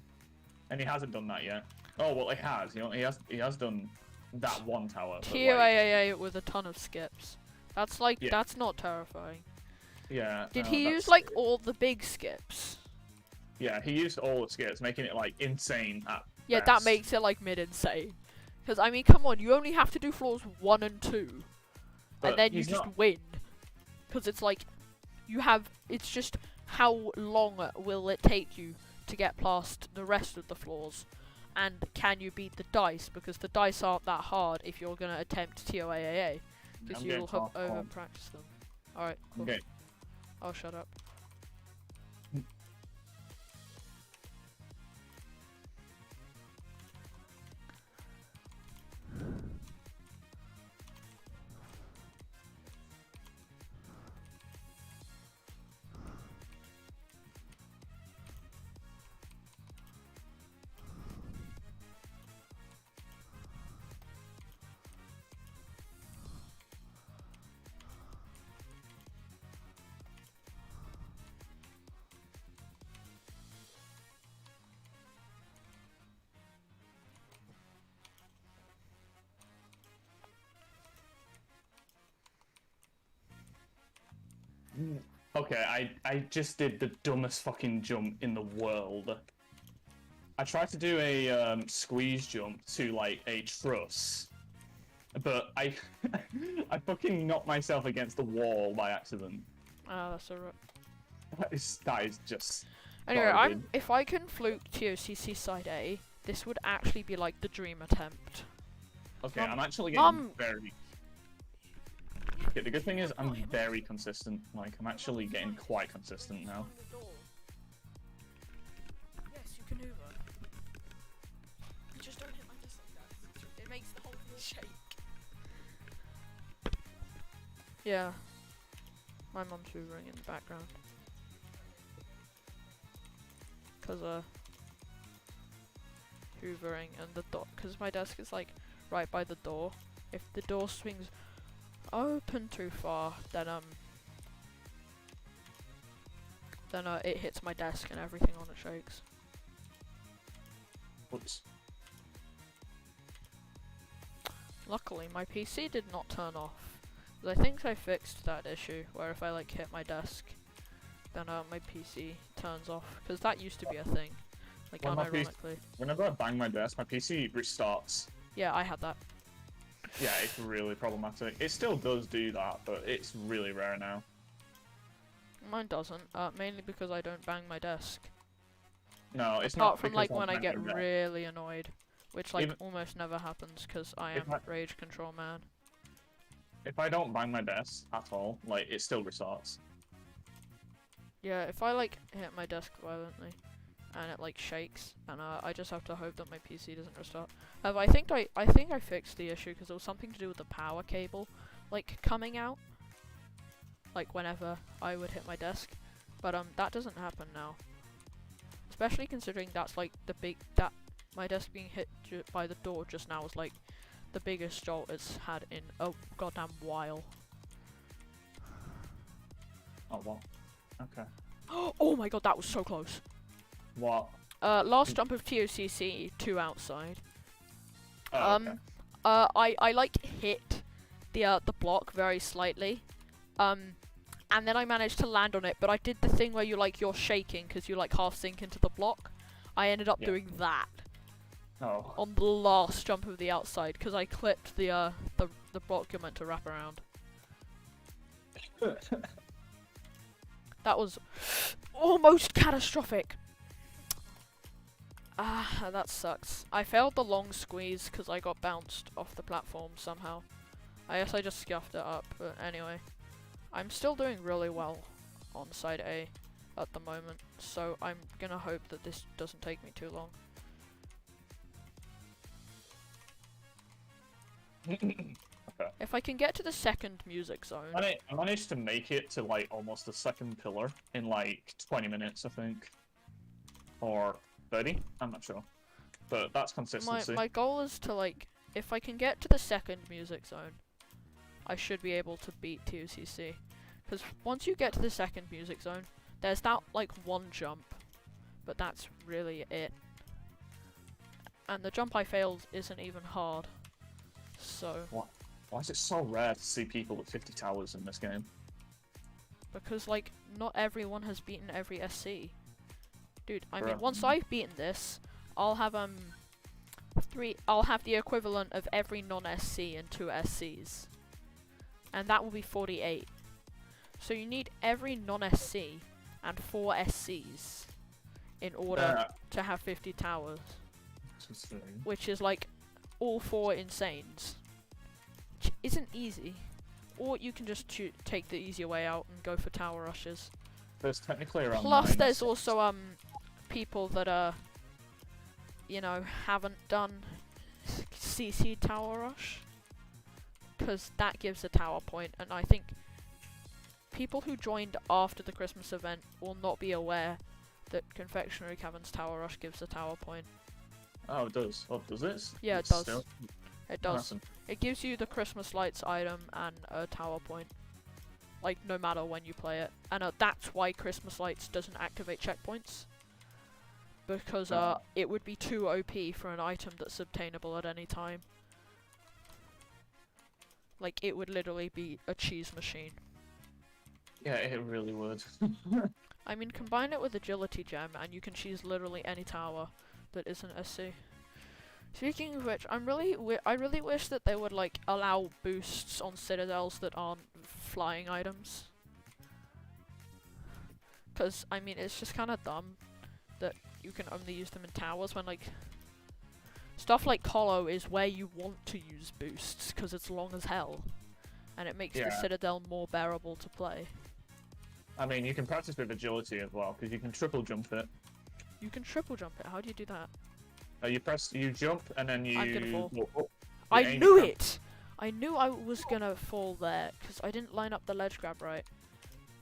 B: and he hasn't done that yet. Oh well, he has. You know, he has done that one tower.
A: TOAA with a ton of skips. That's like that's not terrifying.
B: Yeah.
A: Did he use like all the big skips?
B: Yeah, he used all the skips, making it like insane at
A: yeah,
B: best.
A: that makes it like mid-insane. Because I mean, come on, you only have to do floors 1 and 2,
B: but
A: and then you just win. Because it's like you have. It's just how long will it take you to get past the rest of the floors, and can you beat the dice? Because the dice aren't that hard if you're gonna attempt TOAA, because you'll have over-practiced them. All right, cool.
B: Okay.
A: I'll shut up.
B: Okay, I just did the dumbest fucking jump in the world. I tried to do a squeeze jump to like a truss, but I I fucking knocked myself against the wall by accident.
A: Ah, that's alright.
B: That is just
A: Anyway,
B: garbage.
A: if I can fluke TOCC side A, this would actually be like the dream attempt.
B: Okay,
A: Mum-
B: I'm actually getting
A: Mum!
B: very. Okay, the good thing is I'm very consistent. Like I'm actually getting quite consistent now.
A: Yes, you can Uber. You just don't hit my desk like that. It makes the whole thing shake. Yeah. My mum's hoovering in the background. Cause hoovering and the door, cause my desk is like right by the door. If the door swings open too far, then it hits my desk and everything on it shakes.
B: Whoops.
A: Luckily, my PC did not turn off. 'Cause I think I fixed that issue where if I like hit my desk, then my PC turns off. Because that used to be a thing, like
B: Well,
A: unironically.
B: Whenever I bang my desk, my PC restarts.
A: Yeah, I had that.
B: Yeah, it's really problematic. It still does do that, but it's really rare now.
A: Mine doesn't. Mainly because I don't bang my desk.
B: No, it's
A: Apart
B: not
A: from
B: because
A: like
B: I'm
A: when I get
B: banging my desk.
A: really annoyed, which like
B: Even-
A: almost never happens because I
B: If
A: am
B: I-
A: rage control man.
B: If I don't bang my desk at all, like it still restarts.
A: Yeah, if I like hit my desk violently and it like shakes, and I just have to hope that my PC doesn't restart. I think I fixed the issue because it was something to do with the power cable, like coming out, like whenever I would hit my desk, but that doesn't happen now. Especially considering that's like that my desk being hit by the door just now was like the biggest jolt it's had in a goddamn while.
B: Oh well. Okay.
A: Oh my god, that was so close.
B: What?
A: Last jump of TOCC, 2 outside.
B: Oh, okay.
A: I like hit the block very slightly. And then I managed to land on it, but I did the thing where you're shaking because you like half sink into the block. I ended up
B: Yeah.
A: doing that
B: Oh.
A: on the last jump of the outside because I clipped the block you're meant to wrap around. That was almost catastrophic. Ah, that sucks. I failed the long squeeze because I got bounced off the platform somehow. I guess I just scuffed it up, but anyway. I'm still doing really well on side A at the moment, so I'm gonna hope that this doesn't take me too long.
B: Okay.
A: If I can get to the second music zone...
B: I managed to make it to like almost the second pillar in like 20 minutes, I think. Or 30? I'm not sure. But that's consistency.
A: My goal is to like, if I can get to the second music zone, I should be able to beat TOCC. Because once you get to the second music zone, there's that like one jump, but that's really it. And the jump I failed isn't even hard. So...
B: Why is it so rare to see people with 50 towers in this game?
A: Because like, not everyone has beaten every SC. Dude, I mean,
B: Bruh.
A: once I've beaten this, I'll have I'll have the equivalent of every non-SC and 2 SCs. And that will be 48. So you need every non-SC and 4 SCs in order to have 50 towers. Which is like all 4 insanes. Which isn't easy. Or you can just take the easier way out and go for tower rushes.
B: There's technically around
A: Plus
B: 9
A: there's
B: SCs.
A: also people that haven't done CC tower rush. Because that gives a tower point, and I think people who joined after the Christmas event will not be aware that Confectionery Cavern's tower rush gives a tower point.
B: Oh, it does. Oh, does it?
A: Yeah, it
B: It's
A: does.
B: still-
A: It does.
B: Awesome.
A: It gives you the Christmas lights item and a tower point. Like, no matter when you play it. And that's why Christmas lights doesn't activate checkpoints. Because it would be too OP for an item that's obtainable at any time. Like, it would literally be a cheese machine.
B: Yeah, it really would.
A: I mean, combine it with agility gem, and you can choose literally any tower that isn't SC. Speaking of which, I really wish that they would like allow boosts on citadels that aren't flying items. Cause I mean, it's just kind of dumb that you can only use them in towers when like stuff like Colo is where you want to use boosts because it's long as hell, and it makes the
B: Yeah.
A: citadel more bearable to play.
B: I mean, you can practice with agility as well, because you can triple jump it.
A: You can triple jump it. How do you do that?
B: You jump, and then you...
A: I'm gonna fall.
B: Go up.
A: I
B: aim
A: knew
B: your
A: it! I knew I was gonna fall there, because I didn't line up the ledge grab right.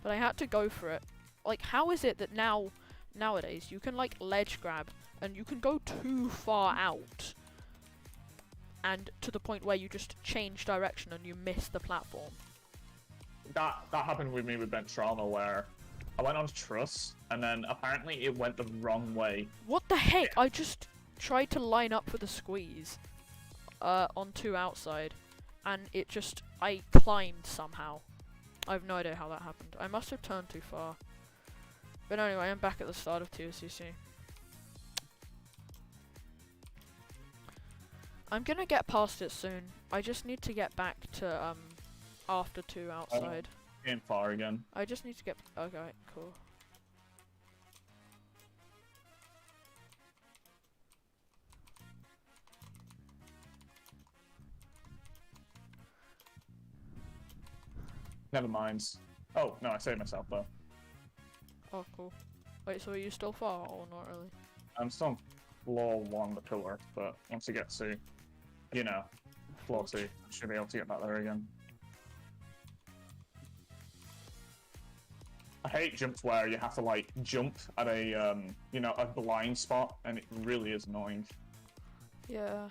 A: But I had to go for it. Like, how is it that nowadays, you can, like, ledge grab, and you can go too far out, and to the point where you just change direction and you miss the platform?
B: That happened with me with Bench Trauma, where I went on truss, and then apparently it went the wrong way.
A: What the heck? I just tried to line up for the squeeze on 2 outside, and it just... I climbed somehow. I have no idea how that happened. I must have turned too far. But anyway, I'm back at the start of TOCC. I'm gonna get past it soon. I just need to get back to after 2 outside.
B: Getting far again.
A: I just need to get... Okay, cool.
B: Never mind. Oh, no, I saved myself though.
A: Oh, cool. Wait, so are you still far or not really?
B: I'm still on floor 1, the pillar, but once you get to, you know, floor 2, I should be able to get back there again. I hate jumps where you have to like jump at a you know, a blind spot, and it really is annoying.
A: Yeah,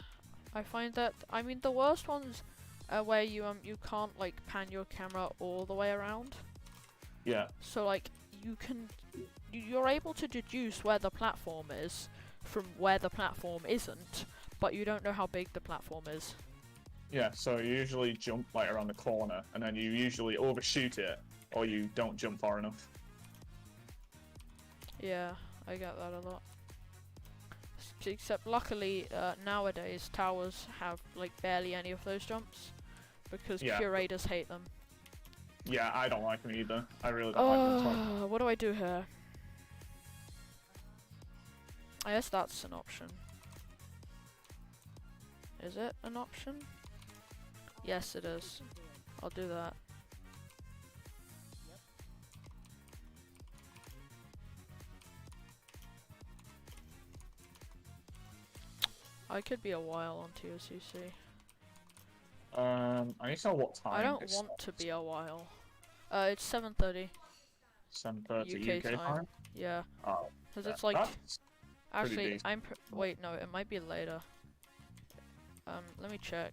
A: I find that, I mean, the worst ones are where you can't like pan your camera all the way around.
B: Yeah.
A: So like you're able to deduce where the platform is from where the platform isn't, but you don't know how big the platform is.
B: Yeah, so you usually jump like around the corner, and then you usually overshoot it, or you don't jump far enough.
A: Yeah, I get that a lot. Except luckily nowadays towers have like barely any of those jumps because curators hate them.
B: Yeah, I don't like them either. I really don't like them at all.
A: What do I do here? I guess that's an option. Is it an option? Yes, it is. I'll do that. I could be a while on TOCC.
B: I need to know what time.
A: I don't want to be a while. It's 7:30.
B: 7:30 UK time?
A: Yeah.
B: Oh.
A: Because it's like... Actually,
B: decent.
A: wait, no, it might be later. Let me check.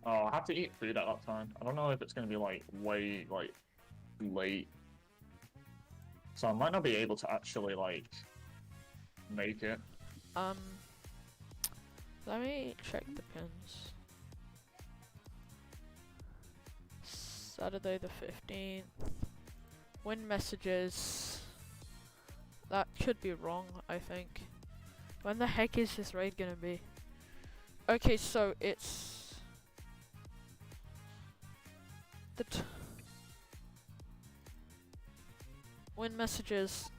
B: Oh, I have to eat food at that time. I don't know if it's gonna be like way like late. So I might not be able to actually like make it.
A: Let me check the pins. Saturday the 15th. Win messages. That could be wrong, I think. When the heck is this raid gonna be? Okay, so it's... Win messages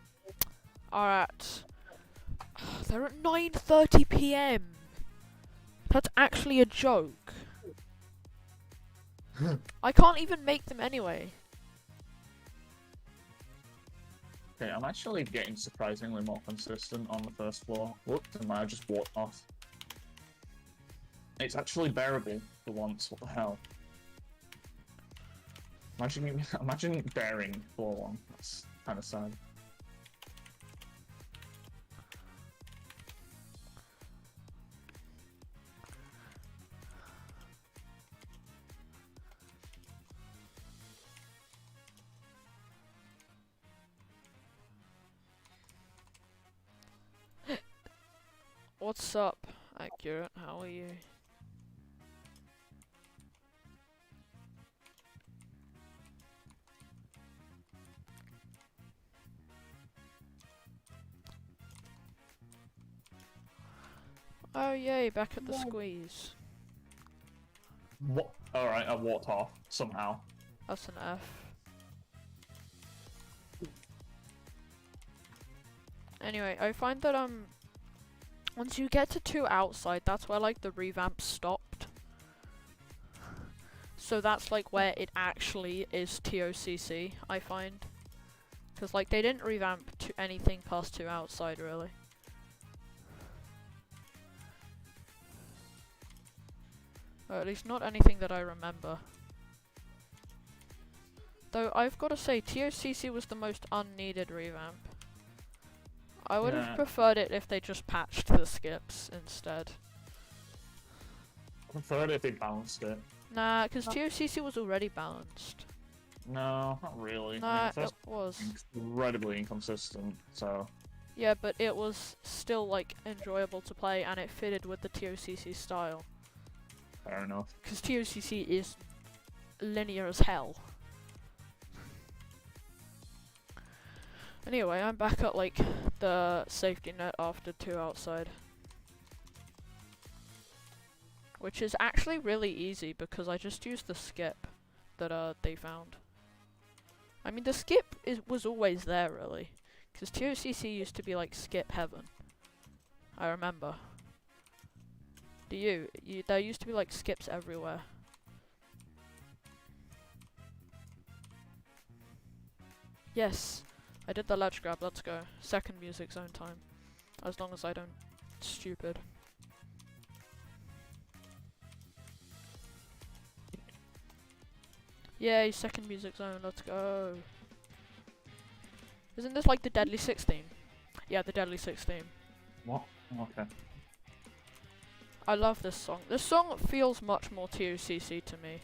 A: are at... They're at 9:30 PM! That's actually a joke. I can't even make them anyway.
B: Okay, I'm actually getting surprisingly more consistent on the first floor. Whoops, and I just walked off. It's actually bearable for once, what the hell? Imagine bearing floor 1, that's kind of sad.
A: What's up, Accurate? How are you? Oh yay, back at the squeeze.
B: What? Alright, I walked off somehow.
A: That's an F. Anyway, I find that once you get to 2 outside, that's where like the revamp stopped. So that's like where it actually is TOCC, I find. Because like they didn't revamp to anything past 2 outside really. Or at least not anything that I remember. Though I've got to say, TOCC was the most unneeded revamp. I would have preferred it if they just patched the skips instead.
B: I preferred it if they balanced it.
A: Nah, because TOCC was already balanced.
B: No, not really.
A: Nah,
B: I mean,
A: it was.
B: Incredibly inconsistent, so...
A: Yeah, but it was still, like, enjoyable to play, and it fitted with the TOCC style.
B: Fair enough.
A: Because TOCC is linear as hell. Anyway, I'm back at, like, the safety net after 2 outside. Which is actually really easy, because I just used the skip that, they found. I mean, the skip was always there, really. Because TOCC used to be, like, skip heaven. I remember. There used to be, like, skips everywhere. Yes, I did the ledge grab, let's go. Second music zone time. As long as I don't... stupid. Yay, second music zone, let's go. Isn't this like the Deadly 6 theme? Yeah, the Deadly 6 theme.
B: What? Okay.
A: I love this song. This song feels much more TOCC to me.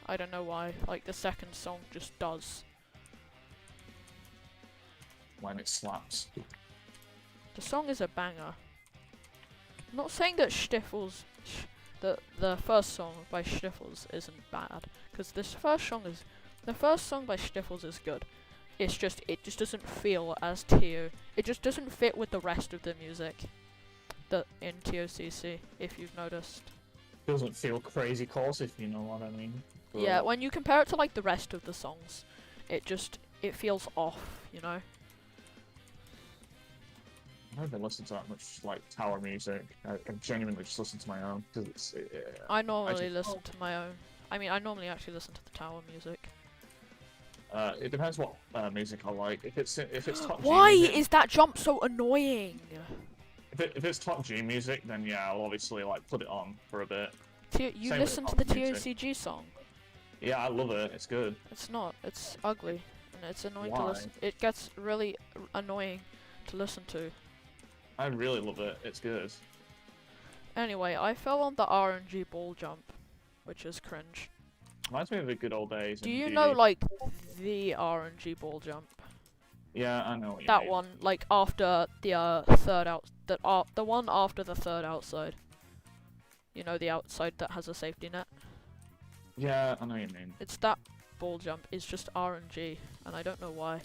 A: I don't know why. Like, the second song just does.
B: When it slaps.
A: The song is a banger. I'm not saying that the first song by Stiffles isn't bad, because the first song by Stiffles is good. It just doesn't feel as TO. It just doesn't fit with the rest of the music in TOCC, if you've noticed.
B: Doesn't feel crazy coarse, if you know what I mean. But
A: Yeah, when you compare it to like the rest of the songs, it feels off, you know?
B: I don't listen to that much like tower music. I genuinely just listen to my own because it's.
A: I normally listen to my own. I mean, I normally actually listen to the tower music.
B: It depends what music I like. If it's top G
A: Why
B: music,
A: is that jump so annoying?
B: if it's top G music, then yeah, I'll obviously like put it on for a bit.
A: You
B: Same
A: listen
B: with
A: to the
B: pop music.
A: TOCG song.
B: Yeah, I love it. It's good.
A: It's not. It's ugly, and it's annoying to
B: Why?
A: listen. It gets really annoying to listen to.
B: I really love it. It's good.
A: Anyway, I fell on the RNG ball jump, which is cringe.
B: Reminds me of the good old days.
A: Do
B: in
A: you
B: DD.
A: know, like, the RNG ball jump?
B: Yeah, I know what you
A: That
B: mean.
A: one, like, after the the one after the third outside. You know, the outside that has a safety net.
B: Yeah, I know what you mean.
A: It's that ball jump. It's just RNG, and I don't know why.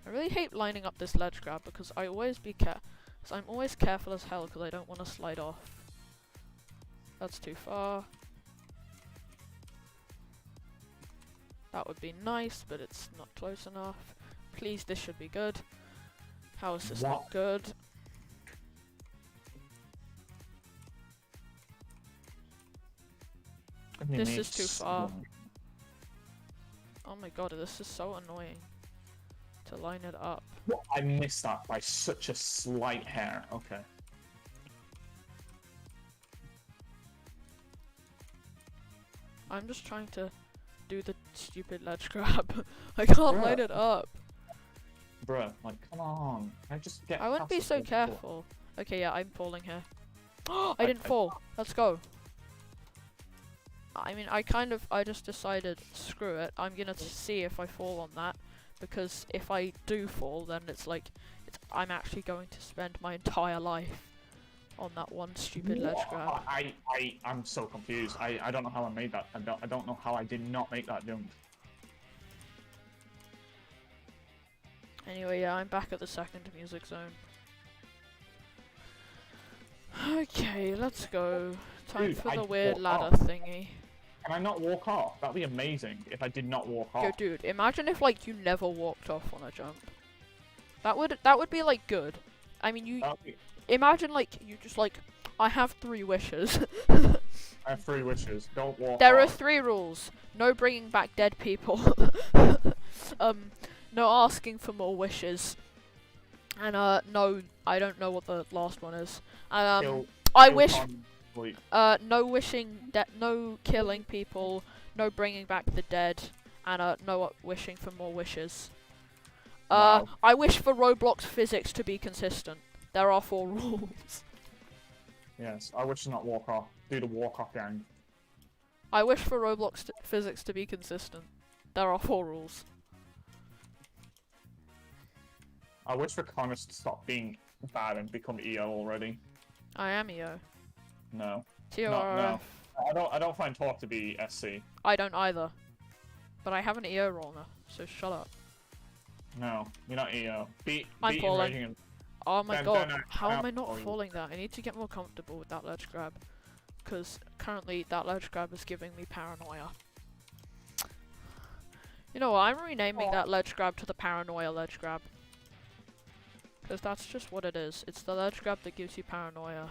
A: I really hate lining up this ledge grab because I'm always careful as hell because I don't want to slide off. That's too far. That would be nice, but it's not close enough. Please, this should be good. How is this not good? This is too far. Oh my god, this is so annoying to line it up.
B: What? I missed that by such a slight hair. Okay.
A: I'm just trying to do the stupid ledge grab. I can't line it up.
B: Bruh, like, come on. I just get.
A: I wouldn't be
B: past
A: so
B: the
A: careful. Okay, yeah, I'm falling here. I didn't fall. Let's go. I mean, I just decided, screw it. I'm gonna see if I fall on that. Because if I do fall, then I'm actually going to spend my entire life on that one stupid ledge grab.
B: I'm so confused. I don't know how I made that. I don't know how I did not make that jump.
A: Anyway, yeah, I'm back at the second music zone. Okay, let's go. Time
B: Dude,
A: for
B: I
A: the weird
B: walked
A: ladder
B: off.
A: thingy.
B: Can I not walk off? That'd be amazing if I did not walk
A: Yo,
B: off.
A: dude, imagine if like you never walked off on a jump. That would be like good. I mean, you
B: That'd be-
A: imagine like you just like I have 3 wishes.
B: I have 3 wishes. Don't walk
A: There are
B: off.
A: 3 rules. No bringing back dead people. No asking for more wishes. And no, I don't know what the last one is.
B: Kill-
A: I
B: kill
A: wish
B: time, sleep.
A: no wishing no killing people, no bringing back the dead, and no wishing for more wishes.
B: Wow.
A: I wish for Roblox physics to be consistent. There are 4 rules.
B: Yes, I wish to not walk off. Do the walk off gang.
A: I wish for Roblox physics to be consistent. There are 4 rules.
B: I wish for Connors to stop being bad and become EO already.
A: I am EO.
B: No.
A: TORF.
B: I don't find Talk to be SC.
A: I don't either. But I have an EO roller, so shut up.
B: No, you're not EO.
A: I'm
B: beat
A: falling.
B: Raging and
A: Oh my
B: Then
A: god,
B: don't
A: how am I
B: out
A: not
B: for you.
A: falling that? I need to get more comfortable with that ledge grab. Because currently that ledge grab is giving me paranoia. You know what, I'm renaming that ledge grab to the paranoia ledge grab. Because that's just what it is. It's the ledge grab that gives you paranoia.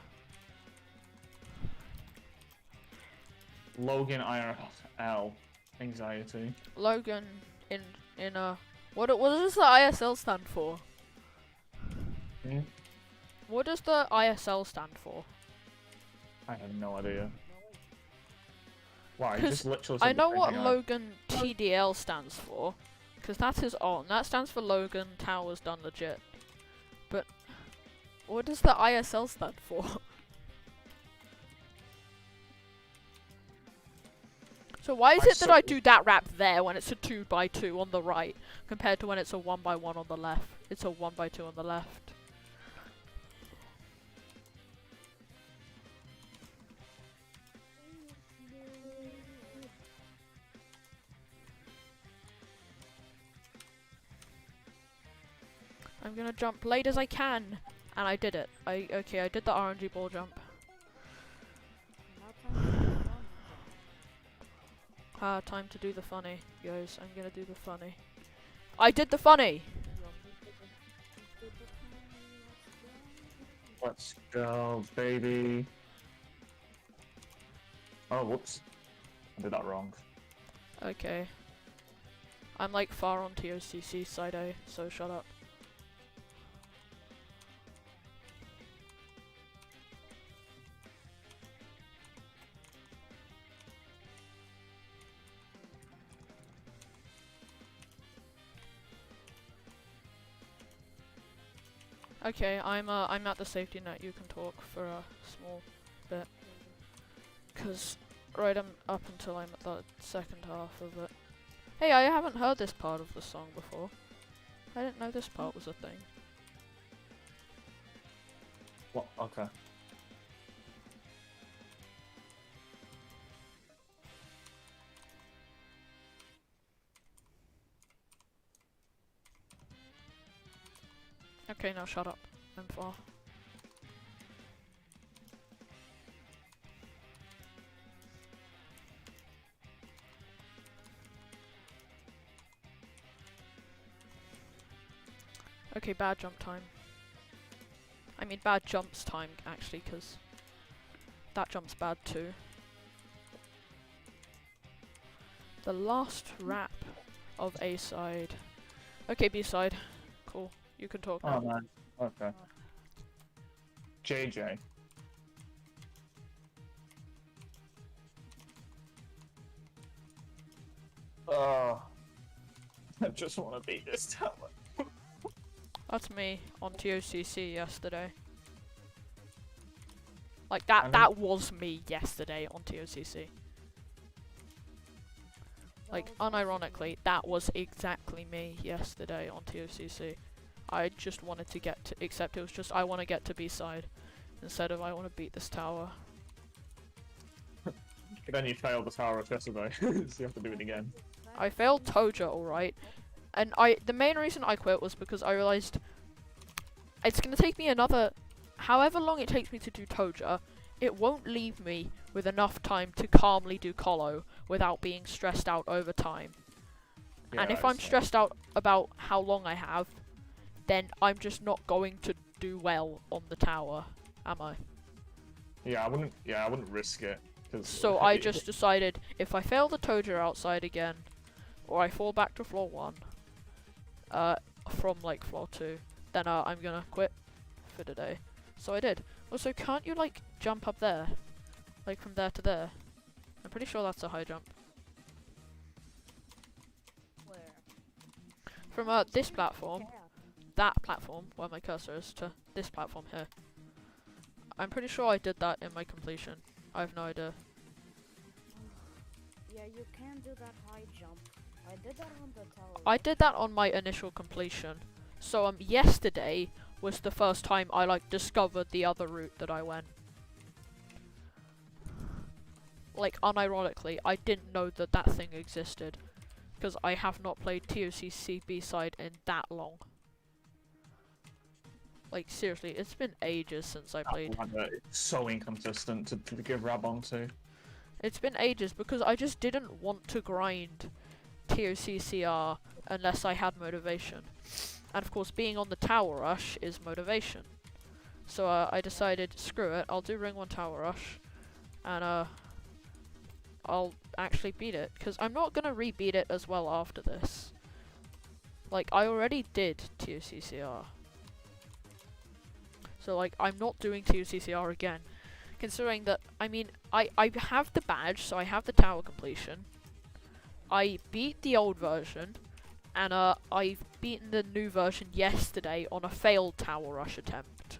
B: Logan IRL anxiety.
A: Logan in a what does the ISL stand for?
B: Hmm?
A: What does the ISL stand for?
B: I have no idea. Why? You
A: 'Cause
B: just literally
A: I
B: said the
A: know
B: same
A: what
B: thing
A: Logan TDL stands for, because that is on. That stands for Logan Towers Done Legit. But what does the ISL stand for? So why is it that I do that rap there when it's a 2x2 on the right, compared to when it's a 1x1 on the left? It's a 1x2 on the left. I'm gonna jump late as I can, and I did it. I did the RNG ball jump. Time to do the funny, guys. I'm gonna do the funny. I did the funny!
B: Let's go, baby. Oh, whoops. I did that wrong.
A: Okay. I'm like far on TOCC side A, so shut up. Okay, I'm at the safety net. You can talk for a small bit. 'Cause right, I'm up until I'm at the second half of it. Hey, I haven't heard this part of the song before. I didn't know this part was a thing.
B: What? Okay.
A: Okay, now shut up. I'm far. Okay, bad jump time. I mean bad jumps time, actually, 'cause that jump's bad too. The last rap of A side. Okay, B side. Cool. You can talk
B: Oh,
A: now.
B: man. Okay. JJ. Oh. I just want to beat this tower.
A: That's me on TOCC yesterday. Like that
B: I know-
A: that was me yesterday on TOCC. Like unironically, that was exactly me yesterday on TOCC. I just wanted to get to, except it was just I want to get to B side instead of I want to beat this tower.
B: Then you failed the tower of yesterday, so you have to do it again.
A: I failed Toja, alright. And the main reason I quit was because I realized it's gonna take me another, however long it takes me to do toja, it won't leave me with enough time to calmly do colo without being stressed out over time.
B: Yeah,
A: And if
B: I
A: I'm
B: see.
A: stressed out about how long I have, then I'm just not going to do well on the tower, am I?
B: Yeah, I wouldn't. Yeah, I wouldn't risk it. Cause
A: So I just decided if I fail the toja outside again, or I fall back to floor 1, from like floor 2, then I'm gonna quit for today. So I did. Also, can't you like jump up there? Like from there to there? I'm pretty sure that's a high jump.
C: Where?
A: From this platform, that platform, where my cursor is, to this platform here. I'm pretty sure I did that in my completion. I have no idea.
C: Yeah, you can do that high jump. I did that on the tower.
A: I did that on my initial completion. So yesterday was the first time I like discovered the other route that I went. Like unironically, I didn't know that that thing existed because I have not played TOCC B-side in that long. Like seriously, it's been ages since I played.
B: It's so inconsistent to give Rab onto.
A: It's been ages because I just didn't want to grind TOCCR unless I had motivation. And of course, being on the tower rush is motivation. So I decided, screw it, I'll do Ring 1 tower rush, and I'll actually beat it, because I'm not gonna re-beat it as well after this. Like, I already did TOCCR. So like, I'm not doing TOCCR again. Considering that, I mean, I have the badge, so I have the tower completion. I beat the old version, and I've beaten the new version yesterday on a failed tower rush attempt.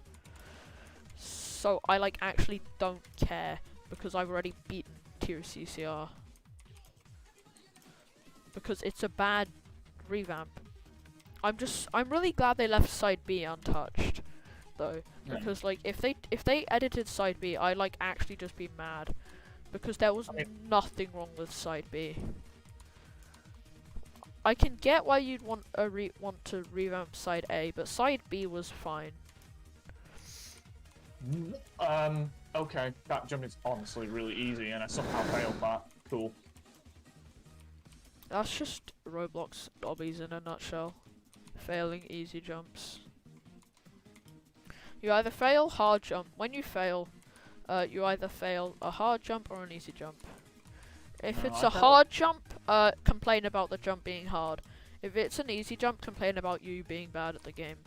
A: So I like actually don't care because I've already beaten tier CCR. Because it's a bad revamp. I'm really glad they left side B untouched though.
B: Yeah.
A: Because like if they edited side B, I'd like actually just be mad. Because there was nothing wrong with side B. I can get why you'd want to revamp side A, but side B was fine.
B: Okay, that jump is honestly really easy, and I somehow failed that. Cool.
A: That's just Roblox obbies in a nutshell. Failing easy jumps. You either fail hard jump. When you fail, you either fail a hard jump or an easy jump. If
B: No,
A: it's
B: I
A: a
B: failed-
A: hard jump, complain about the jump being hard. If it's an easy jump, complain about you being bad at the game.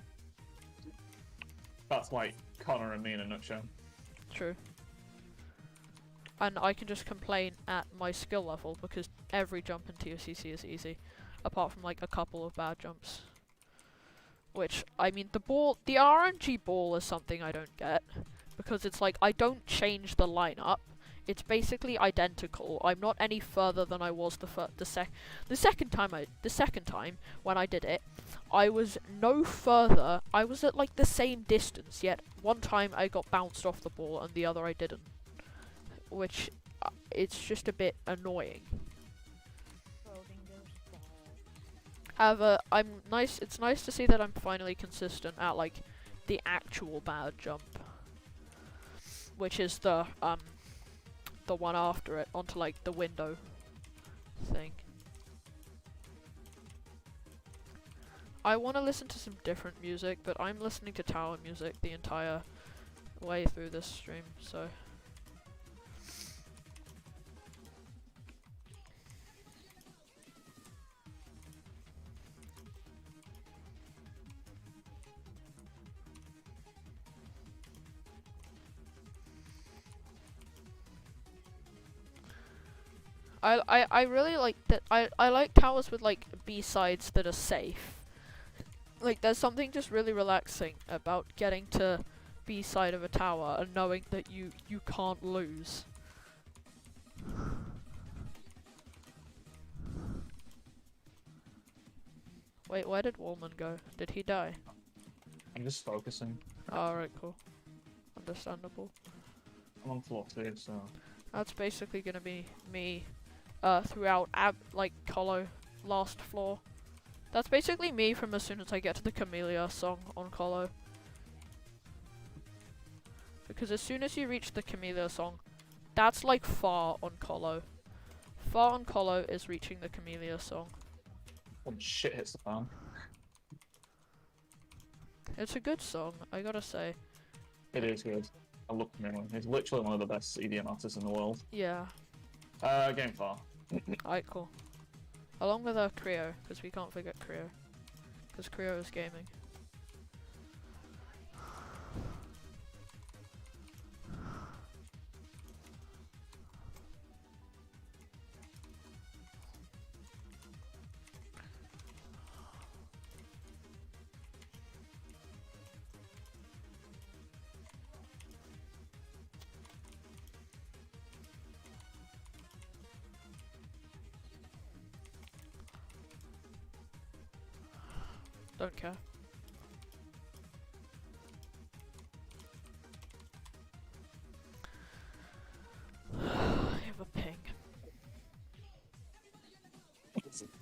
B: That's like Connor and me in a nutshell.
A: True. And I can just complain at my skill level because every jump in TOCC is easy, apart from like a couple of bad jumps. Which, I mean, the RNG ball is something I don't get, because it's like, I don't change the lineup, it's basically identical. I'm not any further than I was the second time when I did it. I was no further, I was at like the same distance, yet one time I got bounced off the ball and the other I didn't. Which, it's just a bit annoying. However, it's nice to see that I'm finally consistent at like the actual bad jump, which is the one after it onto like the window thing. I want to listen to some different music, but I'm listening to tower music the entire way through this stream, so. I really like that. I like towers with like B-sides that are safe. Like there's something just really relaxing about getting to B-side of a tower and knowing that you can't lose. Wait, where did Wallman go? Did he die?
B: I'm just focusing.
A: Alright, cool. Understandable.
B: I'm on floor 2, so.
A: That's basically gonna be me throughout like Colo last floor. That's basically me from as soon as I get to the Camellia song on Colo. Because as soon as you reach the Camellia song, that's like far on Colo. Far on Colo is reaching the Camellia song.
B: When shit hits the fan.
A: It's a good song, I gotta say.
B: It is good. I love Chameleon. He's literally one of the best EDM artists in the world.
A: Yeah.
B: Game far.
A: Alright, cool. Along with Creo, because we can't forget Creo. Because Creo is gaming. Don't care. I have a ping.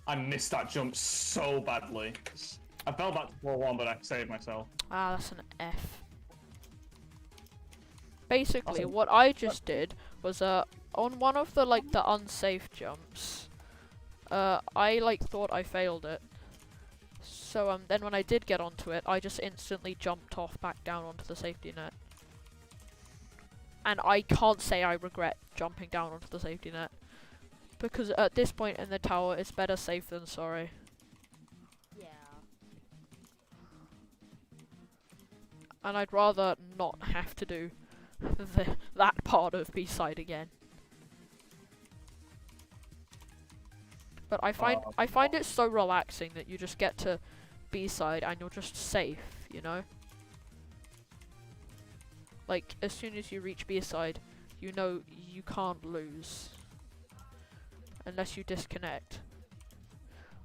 B: I missed that jump so badly. I fell back to 4-1, but I saved myself.
A: Ah, that's an F. Basically,
B: Awesome.
A: what I just did was, on one of the, like, the unsafe jumps, I, like, thought I failed it. So, then when I did get onto it, I just instantly jumped off back down onto the safety net. And I can't say I regret jumping down onto the safety net. Because at this point in the tower, it's better safe than sorry.
C: Yeah.
A: And I'd rather not have to do that part of B-side again. But I find it so relaxing that you just get to B-side and you're just safe, you know? Like, as soon as you reach B-side, you know you can't lose. Unless you disconnect.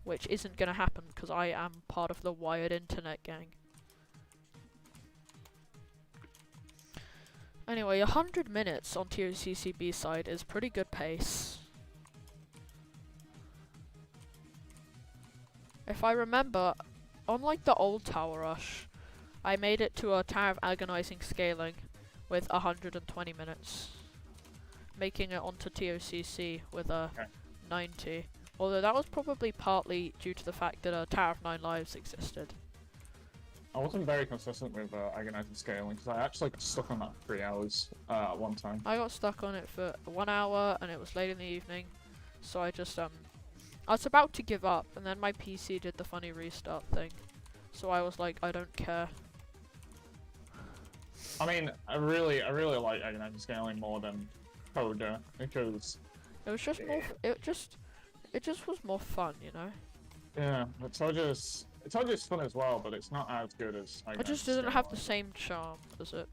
A: Which isn't gonna happen, because I am part of the wired internet gang. Anyway, 100 minutes on TOCC B-side is pretty good pace. If I remember, on like the old Tower Rush, I made it to a Tower of Agonizing Scaling with 120 minutes. Making it onto TOCC with a 90. Although that was probably partly due to the fact that a Tower of 9 Lives existed.
B: I wasn't very consistent with agonizing scaling because I actually got stuck on that for 3 hours at one time.
A: I got stuck on it for 1 hour and it was late in the evening, so I just I was about to give up, and then my PC did the funny restart thing. So I was like, I don't care.
B: I mean, I really like agonizing scaling more than toja because
A: It was just more. It just was more fun, you know.
B: yeah, but toja's fun as well, but it's not as good as
A: It just doesn't have the same charm, does it?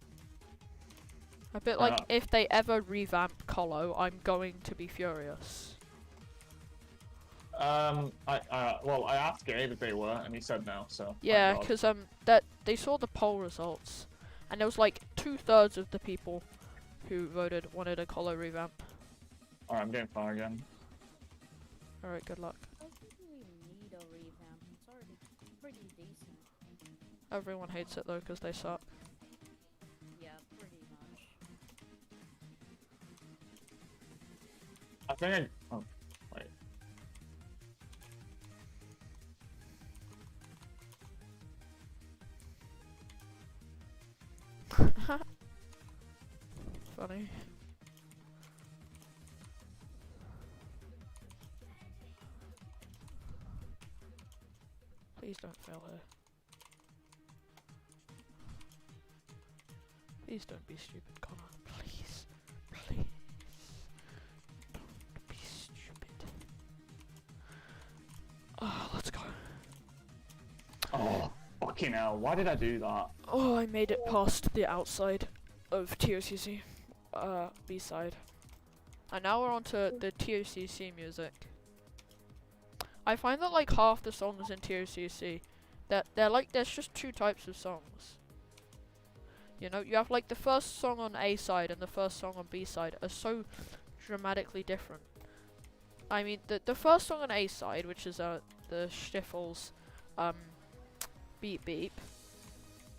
A: A bit like
B: Yeah.
A: if they ever revamp Colo, I'm going to be furious.
B: Well, I asked Gabe if they were, and he said no. So
A: Yeah,
B: thank God.
A: because that they saw the poll results, and there was like 2/3 of the people who voted wanted a Colo revamp.
B: Alright, I'm getting far again.
A: All right, good luck.
C: I don't think we need a revamp. It's already pretty decent.
A: Everyone hates it though because they suck.
C: Yeah, pretty much.
B: I think oh, wait.
A: Funny. Please don't fail here. Please don't be stupid, Connor. Please. Please. Don't be stupid. Oh, let's go.
B: Oh, fucking hell! Why did I do that?
A: Oh, I made it past the outside of TOCC. B-side. And now we're on to the TOCC music. I find that like half the songs in TOCC, that they're like, there's just two types of songs. You know, you have like the first song on A side and the first song on B side are so dramatically different. I mean, the first song on A side, which is the Stifles, Beep Beep,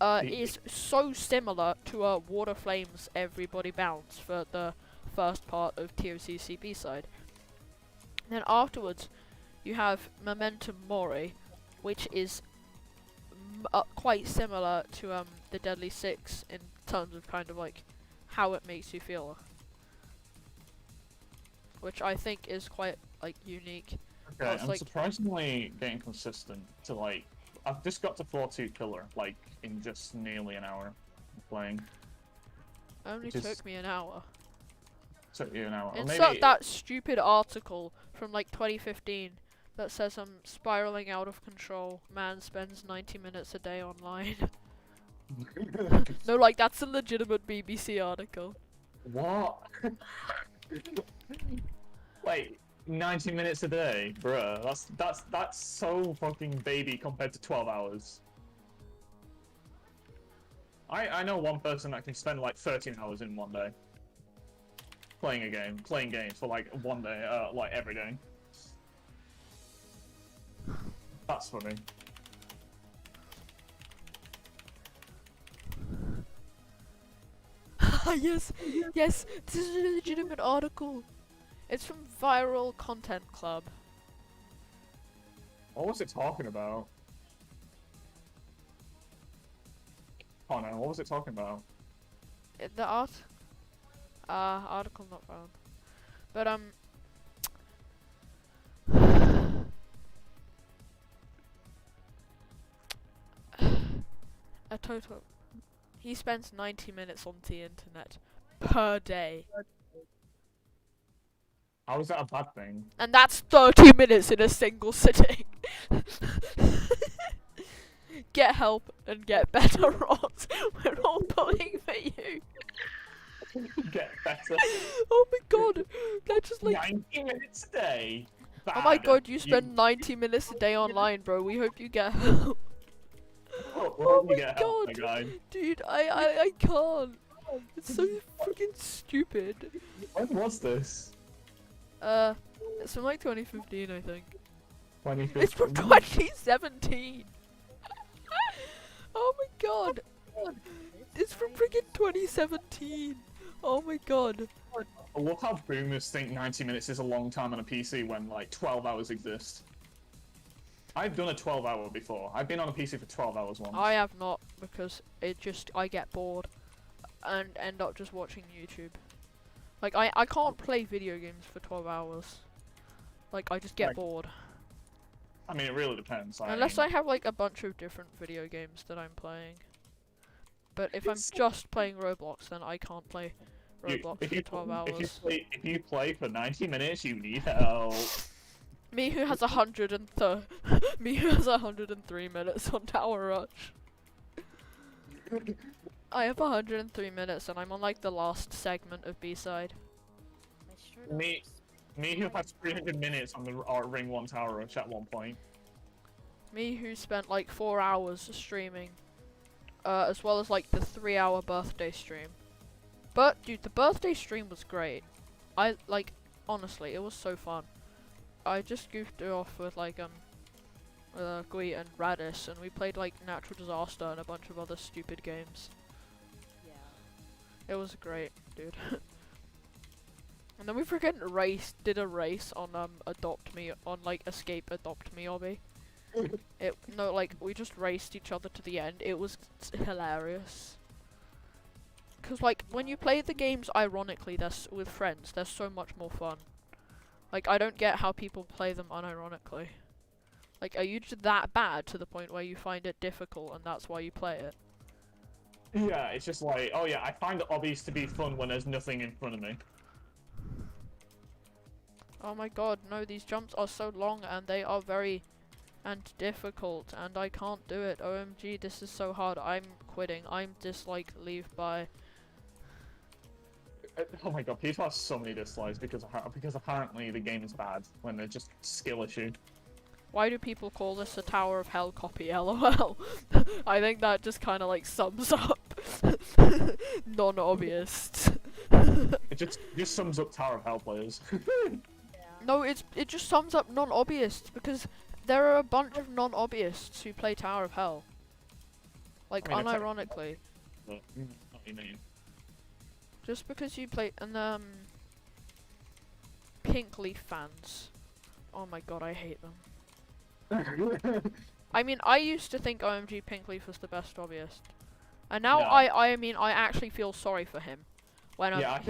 B: Beep
A: is so similar to Water Flames Everybody Bounce for the first part of TOCC B side. Then afterwards, you have Momentum Mori, which is quite similar to the Deadly Six in terms of kind of like how it makes you feel, which I think is quite like unique.
B: Okay,
A: it's
B: I'm
A: like-
B: surprisingly getting consistent to like. I've just got to 4-2 killer like in just nearly an hour of playing.
A: Only
B: Which is-
A: took me an hour.
B: Took you an hour. Or
A: Insert
B: maybe
A: that stupid article from like 2015 that says I'm spiraling out of control. Man spends 90 minutes a day online. No, like that's a legitimate BBC article.
B: What? Wait, 90 minutes a day, bruh. That's so fucking baby compared to 12 hours. I know one person that can spend like 13 hours in one day playing games for like one day, like every day. That's funny.
A: Yes, yes, this is a legitimate article. It's from Viral Content Club.
B: What was it talking about? Oh no, what was it talking about?
A: The article not found. But a total. He spends 90 minutes on the internet per day.
B: How is that a bad thing?
A: And that's 30 minutes in a single sitting. Get help and get better, Ross. We're all pulling for you.
B: Get better.
A: Oh my god. They're just like...
B: 90 minutes a day.
A: Oh my
B: Bad.
A: god, you spend 90 minutes a day online, bro. We hope you get help.
B: Oh
A: my
B: my
A: God.
B: my guy.
A: Dude, I can't. It's so freaking stupid.
B: When was this?
A: It's from like 2015, I think.
B: 2015.
A: It's from 2017. Oh my god. It's from freaking 2017. Oh my god.
B: I love how boomers think 90 minutes is a long time on a PC when like 12 hours exist. I've done a 12-hour before. I've been on a PC for 12 hours once.
A: I have not, because I get bored and end up just watching YouTube. Like, I can't play video games for 12 hours. Like, I just get
B: Like,
A: bored.
B: I mean, it really depends.
A: Unless I have, like, a bunch of different video games that I'm playing. But if I'm just playing Roblox, then I can't play Roblox for 12 hours.
B: If you play for 90 minutes, you need help.
A: Me who has 103 minutes on Tower Rush. I have 103 minutes and I'm on like the last segment of B-side.
C: I straight up
B: Me who has 300 minutes on the Ring 1 Tower Rush at one point.
A: Me who spent like 4 hours streaming. As well as like the 3-hour birthday stream. But dude, the birthday stream was great. Honestly, it was so fun. I just goofed it off with like Gui and Radis, and we played like Natural Disaster and a bunch of other stupid games.
C: Yeah.
A: It was great, dude. And then we freaking did a race on Adopt Me, on like Escape Adopt Me obby. We just raced each other to the end. It was hilarious. Cause like when you play the games ironically, with friends, they're so much more fun. Like, I don't get how people play them unironically. Like, are you just that bad to the point where you find it difficult and that's why you play it?
B: Yeah, it's just like, oh yeah, I find the obbies to be fun when there's nothing in front of me.
A: Oh my god, no, these jumps are so long and they are very difficult and I can't do it. OMG, this is so hard. I'm quitting. I'm dislike, leave, bye.
B: Oh my god, people have so many dislikes because apparently the game is bad when they're just skill issue.
A: Why do people call this a Tower of Hell copy, lol? I think that just kind of like sums up non-obvious.
B: It just sums up Tower of Hell players.
C: Yeah.
A: No, it just sums up non-hobbyists because there are a bunch of non-hobbyists who play Tower of Hell. Like,
B: I mean,
A: unironically.
B: But, what do you mean?
A: Just because you play and Pink Leaf fans. Oh my god, I hate them. I mean, I used to think OMG Pink Leaf was the best hobbyist. And now
B: No.
A: I mean, I actually feel sorry for him. When
B: I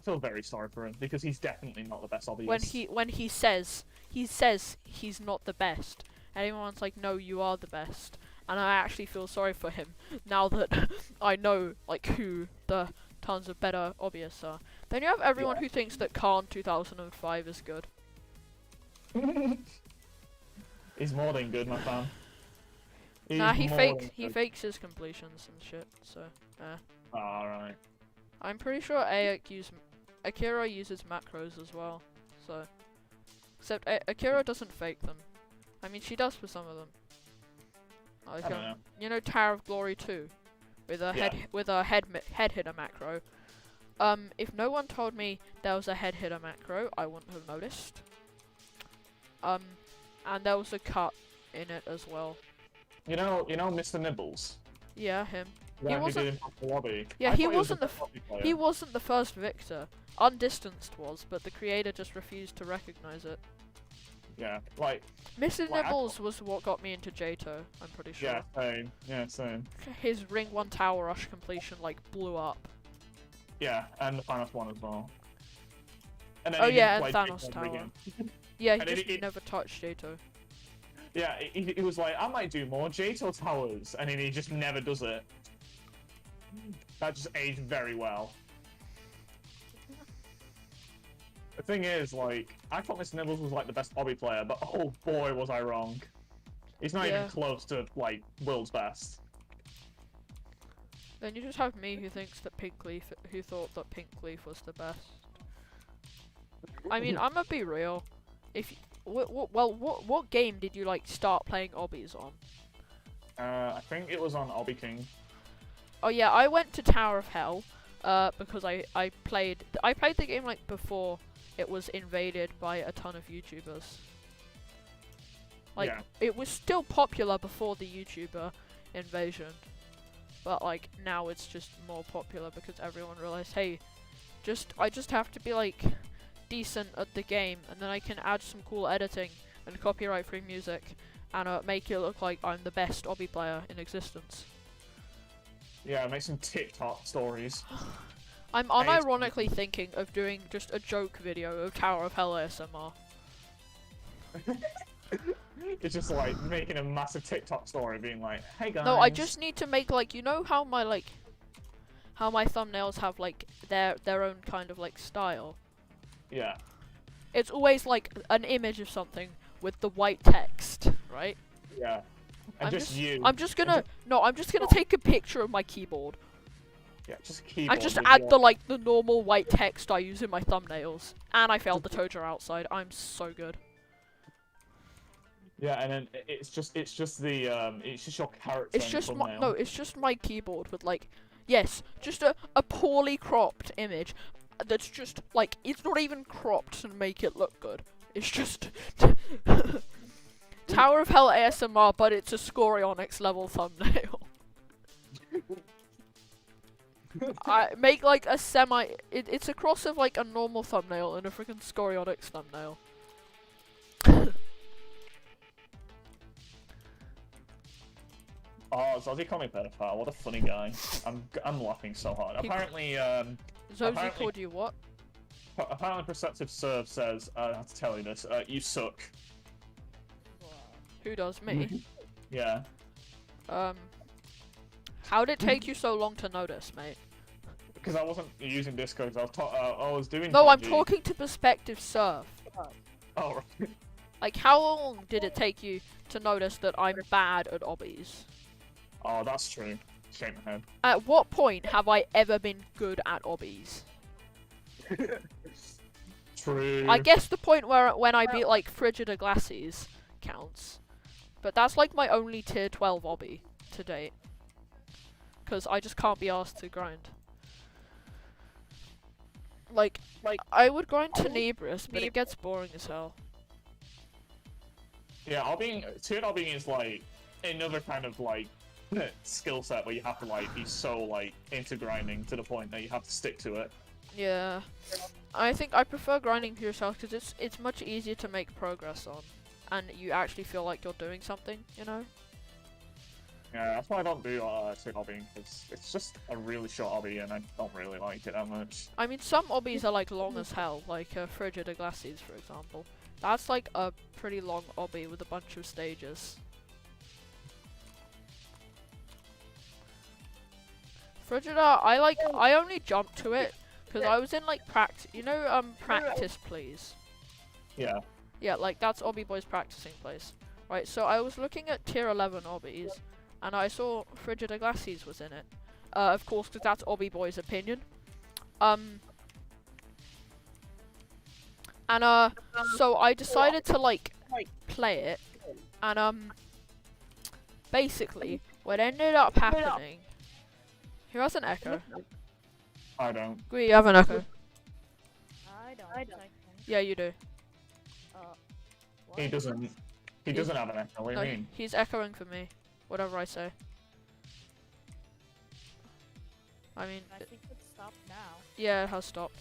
B: feel very sorry for him because he's definitely not the best hobbyist.
A: when he says he's not the best, and everyone's like, no, you are the best. And I actually feel sorry for him now that I know like who the tons of better hobbyists are. Then you have everyone who thinks that Khan 2005 is good.
B: He's more than good, my fan.
A: Nah,
B: He's
A: he
B: more than
A: fakes
B: good.
A: his completions and shit. So,
B: Alright.
A: I'm pretty sure Akira uses macros as well. So, except Akira doesn't fake them. I mean, she does for some of them. Like,
B: I don't know.
A: you know, Tower of Glory 2, with a head hitter macro. If no one told me there was a head hitter macro, I wouldn't have noticed. And there was a cut in it as well.
B: You know Mr. Nibbles?
A: Yeah, him.
B: Yeah,
A: wasn't-
B: He did in the lobby.
A: Yeah,
B: I
A: he
B: thought was
A: wasn't
B: the
A: the
B: best hobby player.
A: He wasn't the first victor. Undistanced was, but the creator just refused to recognize it.
B: Yeah, like,
A: Mr.
B: Like, I
A: Nibbles was what got me into Jato, I'm pretty sure.
B: yeah, same. Yeah, same.
A: His Ring 1 Tower Rush completion, like, blew up.
B: Yeah, and the Thanos one as well. And then
A: Oh
B: he
A: yeah,
B: didn't
A: and
B: play
A: Thanos
B: Jason
A: Tower.
B: again.
A: Yeah, he
B: And then
A: just
B: he-
A: never touched Jato.
B: Yeah, he was like, I might do more Jato towers, and then he just never does it. That just aged very well. The thing is, like, I thought Mr. Nibbles was like the best hobby player, but oh boy was I wrong. He's not
A: Yeah.
B: even close to, like, world's best.
A: Then you just have me who thinks that who thought that Pink Leaf was the best. I mean, I'm gonna be real. If what game did you like start playing obbies on?
B: I think it was on Obby King.
A: Oh yeah, I went to Tower of Hell, because I played the game like before it was invaded by a ton of YouTubers. Like,
B: Yeah.
A: it was still popular before the YouTuber invasion, but like now it's just more popular because everyone realized, hey, I just have to be like decent at the game, and then I can add some cool editing and copyright-free music, and make it look like I'm the best obby player in existence.
B: Yeah, make some TikTok stories.
A: I'm unironically thinking of doing just a joke video of Tower of Hell ASMR.
B: It's just like making a massive TikTok story being like, hey guys.
A: No, I just need to make like, you know how my thumbnails have like their own kind of like style.
B: Yeah.
A: It's always like an image of something with the white text, right?
B: Yeah. And
A: I'm just gonna take a picture of my keyboard.
B: Yeah, just keyboard.
A: And just
B: with
A: add
B: your-
A: the normal white text I use in my thumbnails. And I failed the toja outside. I'm so good.
B: Yeah, and then it's just your character.
A: It's
B: in the
A: just
B: thumbnail.
A: it's just my keyboard with like, yes, just a poorly cropped image that's just like, it's not even cropped to make it look good. It's just Tower of Hell ASMR, but it's a Scorionix level thumbnail. I make like a it's a cross of like a normal thumbnail and a freaking Scorionix thumbnail.
B: Oh, Zozzy called me pedophile. What a funny guy. I'm laughing so hard.
A: He-
B: Apparently,
A: Zozy
B: Apparently-
A: called you what?
B: apparently, Perceptive Serve says, I have to tell you this. You suck.
A: Who does me?
B: Yeah.
A: How'd it take you so long to notice, mate?
B: Because I wasn't using Discord. I was doing.
A: No, I'm
B: PUBG.
A: talking to Perspective Surf.
B: Oh, right.
A: Like, how long did it take you to notice that I'm bad at obbies?
B: Oh, that's true. Shake my head.
A: At what point have I ever been good at obbies?
B: True.
A: I guess the point when I beat like Frigida Glacies counts. But that's like my only tier 12 obby to date. Because I just can't be asked to grind. Like, I would grind Tenebrous, but it gets boring as hell.
B: Yeah, tiered obbying is like another kind of like skill set where you have to like be so like into grinding to the point that you have to stick to it.
A: Yeah. I think I prefer grinding pure cells because it's much easier to make progress on, and you actually feel like you're doing something, you know?
B: Yeah, that's why I don't do tiered obbying, because it's just a really short obby and I don't really like it that much.
A: I mean, some obbies are like long as hell, like Frigida Glacies, for example. That's like a pretty long obby with a bunch of stages. Frigida, I only jumped to it because I was in like practice, practice please.
B: Yeah.
A: Yeah, like that's Obby Boy's practicing place. Right, so I was looking at tier 11 obbies, and I saw Frigida Glacies was in it. Of course, because that's Obby Boy's opinion. So I decided to like play it, and basically what ended up happening. Who has an echo?
B: I don't.
A: Gui, you have an echo.
C: I don't. Think.
A: Yeah, you do.
C: What?
B: He doesn't. He doesn't have an echo. What do you
A: No,
B: mean?
A: he's echoing for me. Whatever I say. I mean,
C: I think it stopped now.
A: yeah, it has stopped.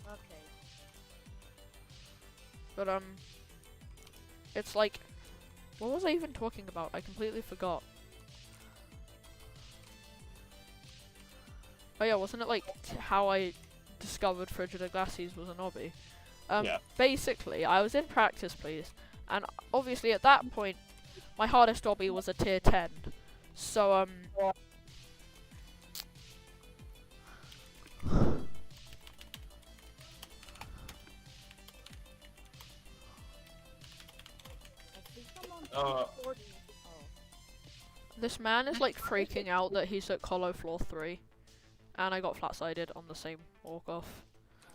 C: Okay.
A: But it's like, what was I even talking about? I completely forgot. Oh yeah, wasn't it like how I discovered Frigida Glacies was an obby?
B: Yeah.
A: Basically, I was in practice, please, and obviously at that point, my hardest obby was a tier 10. So
C: I think I'm on
B: Uh,
C: 40.
A: this man is like freaking out that he's at Colo floor 3, and I got flat-sided on the same walk-off.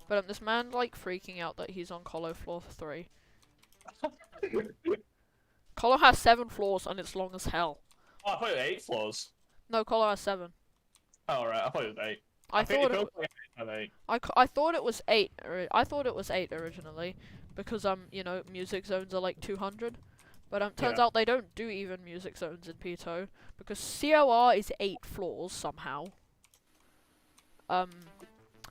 A: But this man's like freaking out that he's on Colo floor 3. Colo has 7 floors and it's long as hell.
B: Oh, I thought it was 8 floors.
A: No, Colo has 7.
B: Oh right, I thought it was 8.
A: I
B: think
A: thought
B: it
A: it.
B: feels like 8.
A: I thought it was 8. I thought it was 8 originally, because music zones are like 200. But turns
B: Yeah.
A: out they don't do even music zones in PToH, because COR is 8 floors somehow.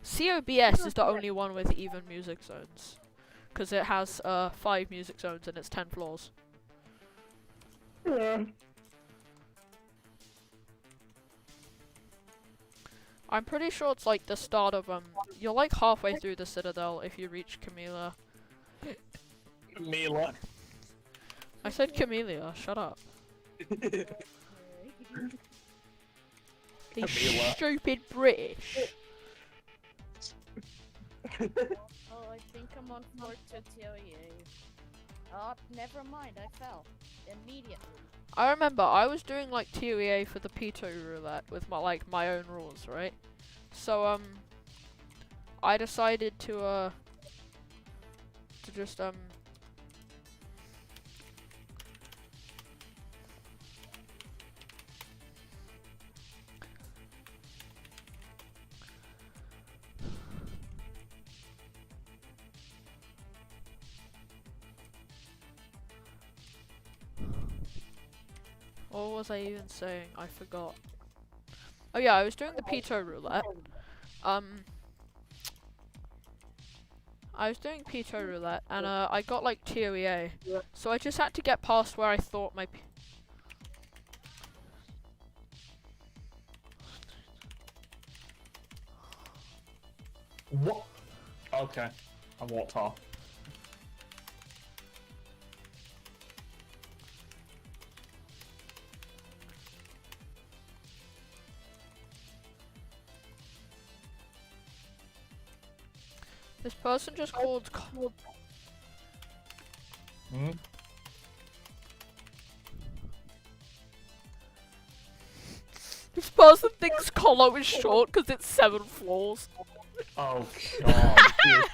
A: COBS is the only one with even music zones, because it has 5 music zones and it's 10 floors.
B: Yeah.
A: I'm pretty sure it's like the start of you're like halfway through the Citadel if you reach Camellia.
B: Mila.
A: I said Camellia, shut up. These
B: Camilla.
A: stupid British.
C: Oh, I think I'm on 4 to TOEA. Oh, never mind, I fell. Immediately.
A: I remember I was doing like TOEA for the PToH roulette with my own rules, right? So I decided to just what was I even saying? I forgot. Oh yeah, I was doing the PToH roulette. I was doing PToH roulette, and I got like TOEA. So I just had to get past where I thought my
B: What? Okay. I walked off.
A: This person just called.
B: Hmm?
A: This person thinks Colo is short because it's 7 floors.
B: Oh god. Dude.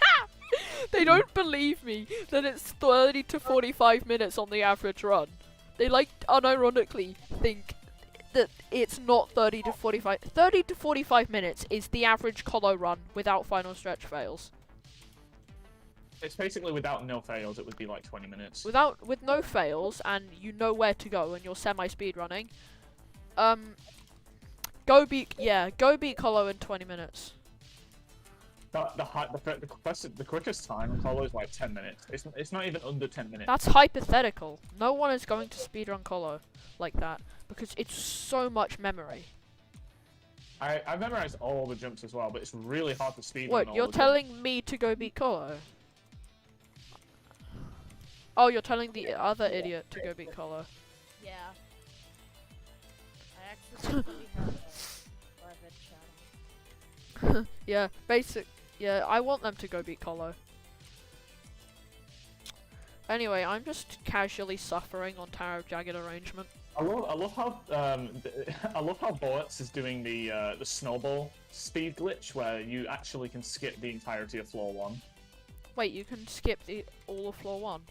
A: They don't believe me that it's 30 to 45 minutes on the average run. They like unironically think that it's not 30 to 45. 30 to 45 minutes is the average Colo run without final stretch fails.
B: It's basically without no fails, it would be like 20 minutes.
A: With no fails, and you know where to go, and you're semi-speed running. Go beat Colo in 20 minutes.
B: The quickest time on Colo is like 10 minutes. It's not even under 10 minutes.
A: That's hypothetical. No one is going to speedrun Colo like that because it's so much memory.
B: I've memorized all the jumps as well, but it's really hard to speedrun.
A: What, you're telling me to go beat Colo? Oh, you're telling the other idiot to go beat Colo.
C: Yeah. I actually really have a private channel.
A: Yeah, I want them to go beat Colo. Anyway, I'm just casually suffering on Tower of Jagged Arrangement.
B: I love how Boats is doing the snowball speed glitch where you actually can skip the entirety of floor 1.
A: Wait, you can skip all of floor 1?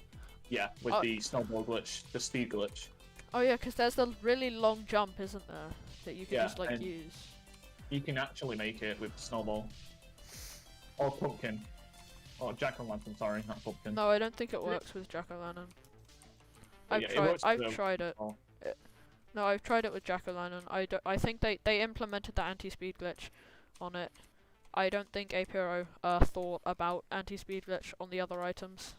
B: Yeah, with the snowball glitch, the speed glitch.
A: Oh yeah, because there's the really long jump, isn't there? That you can just like use.
B: You can actually make it with snowball. Or pumpkin. Or jack-o'-lantern, sorry, not pumpkin.
A: No, I don't think it works with jack-o'-lantern.
B: Yeah,
A: I've tried it. No, I've tried it with jack-o'-lantern. I think they implemented the anti-speed glitch on it. I don't think Apiro thought about anti-speed glitch on the other items.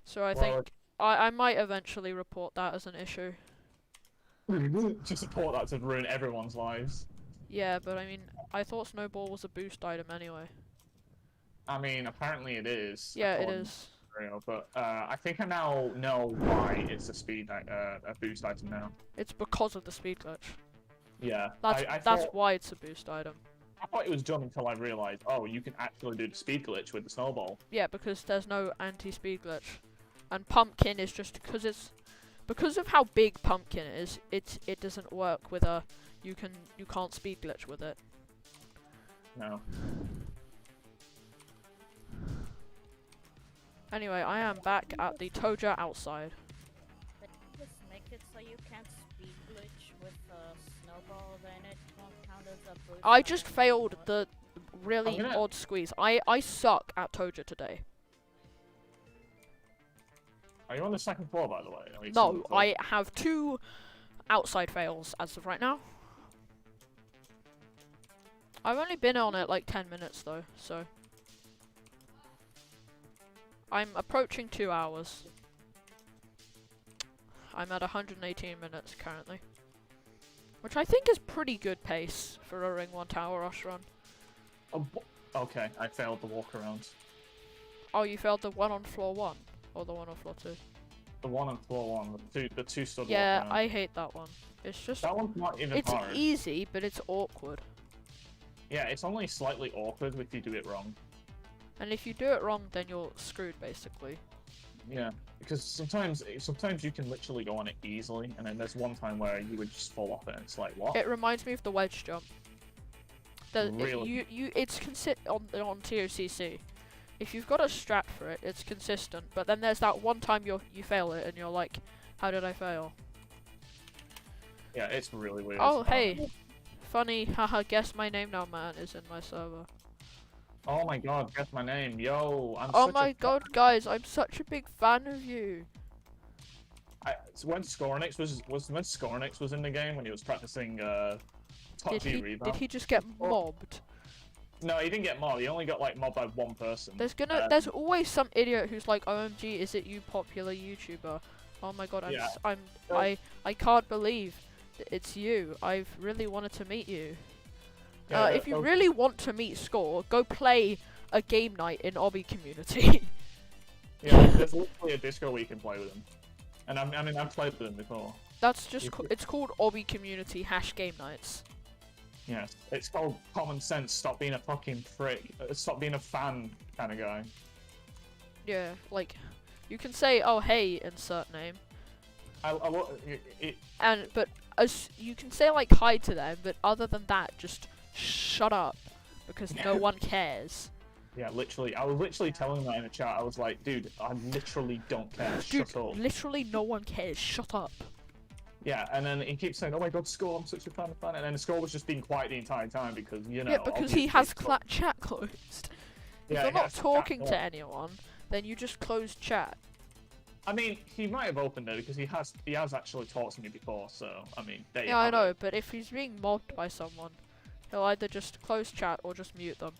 A: So I think I might eventually report that as an issue.
B: To support that to ruin everyone's lives.
A: Yeah, but I mean, I thought Snowball was a boost item anyway.
B: I mean, apparently it is.
A: Yeah, it is.
B: But I think I now know why it's a boost item now.
A: It's because of the speed glitch.
B: Yeah.
A: That's why it's a boost item.
B: I thought it was done until I realized, oh, you can actually do the speed glitch with the snowball.
A: Yeah, because there's no anti-speed glitch. And Pumpkin is just because of how big Pumpkin is, it doesn't work with you can't speed glitch with it.
B: No.
A: Anyway, I am back at the Toja outside.
C: But just make it so you can't speed glitch with snowball, then it won't count as a boost.
A: I just failed the really odd squeeze. I suck at Toja today.
B: Are you on the second floor, by the way?
A: No, I have 2 outside fails as of right now. I've only been on it like 10 minutes though, so I'm approaching 2 hours. I'm at 118 minutes currently, which I think is pretty good pace for a Ring 1 Tower Rush run.
B: Okay, I failed the walk around.
A: Oh, you failed the one on floor 1? Or the one on floor 2?
B: The one on floor 1, the two stood
A: Yeah,
B: walk around.
A: I hate that one. It's just...
B: That one's not even hard.
A: It's easy, but it's awkward.
B: Yeah, it's only slightly awkward if you do it wrong.
A: And if you do it wrong, then you're screwed, basically.
B: Yeah, because sometimes you can literally go on it easily, and then there's one time where you would just fall off it, and it's like, what?
A: It reminds me of the wedge jump.
B: Really?
A: It's on TOCC. If you've got a strat for it, it's consistent. But then there's that one time you fail it, and you're like, how did I fail?
B: Yeah, it's really weird.
A: Oh, hey. Funny, haha, guess my name now, man, is in my server.
B: Oh my god, guess my name. Yo,
A: Oh my god, guys, I'm such a big fan of you.
B: So when Scoronix was in the game, when he was practicing top G rebound.
A: Did he just get mobbed?
B: No, he didn't get mobbed. He only got like mobbed by one person.
A: There's always some idiot who's like, OMG, is it you, popular YouTuber? Oh my god, I can't believe it's you. I've really wanted to meet you.
B: Yeah,
A: if you really want to meet Score, go play a game night in Obby Community.
B: Yeah, there's literally a Discord where you can play with him. And I've played with him before.
A: That's just it's called Obby Community #game nights.
B: Yes, it's called common sense. Stop being a fucking prick. Stop being a fan kind of guy.
A: Yeah, like you can say, "Oh hey," insert name. But as you can say like hi to them, but other than that, just shut up because no one cares.
B: Yeah, literally. I was literally telling that in the chat. I was like, dude, I literally don't care.
A: Dude,
B: shut up.
A: Literally no one cares. Shut up.
B: Yeah, and then he keeps saying, "Oh my God, Skull, I'm such a fan, and then Skull was just being quiet the entire time because you know.
A: Yeah, because he has
B: obviously,
A: chat closed. If
B: Yeah,
A: you're
B: he
A: not
B: has chat
A: talking to
B: closed.
A: anyone, then you just close chat.
B: I mean, he might have opened it because he has actually talked to me before. So I mean, there you
A: Yeah, I
B: have
A: know,
B: it.
A: but if he's being mobbed by someone, he'll either just close chat or just mute them.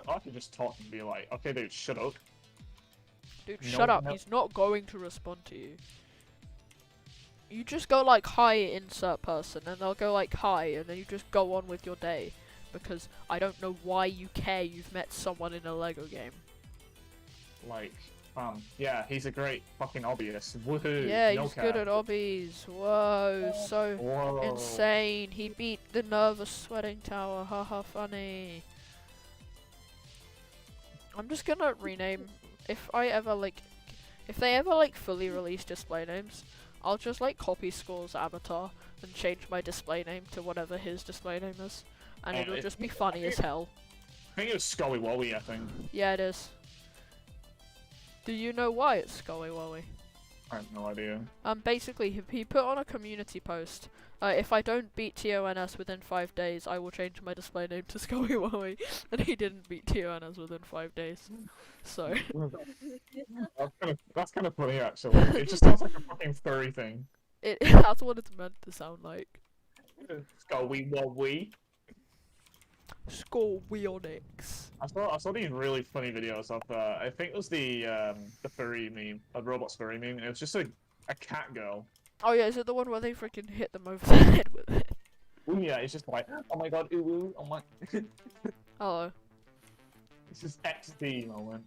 B: I could just talk and be like, "Okay, dude, shut up."
A: Dude,
B: No,
A: shut up.
B: no.
A: He's not going to respond to you. You just go like, hi, insert person, and they'll go like, hi, and then you just go on with your day. Because I don't know why you care you've met someone in a Lego game.
B: Like, yeah, he's a great fucking hobbyist. Woohoo!
A: Yeah,
B: no
A: he's
B: cap.
A: good at hobbies. Whoa, so
B: Whoa.
A: insane. He beat the nervous sweating tower. Haha, funny. I'm just gonna rename, if they ever like fully release display names, I'll just like copy Skull's avatar and change my display name to whatever his display name is. And it'll just be funny as hell.
B: I think it was Scully Wowie, I think.
A: Yeah, it is. Do you know why it's Scully Wowie?
B: I have no idea.
A: Basically, he put on a community post, if I don't beat TONS within 5 days, I will change my display name to Scully Wowie, and he didn't beat TONS within 5 days. So,
B: That's kind of funny, actually. It just sounds like a fucking furry thing.
A: that's what it's meant to sound like.
B: Scully Wowie.
A: Skull Weonix.
B: I saw these really funny videos of I think it was the furry meme, a robot's furry meme, and it was just a cat girl.
A: Oh yeah, is it the one where they freaking hit them over the head with it?
B: Ooh, yeah, it's just like, oh my God, ooh, ooh, oh my.
A: Hello.
B: It's just XD moment.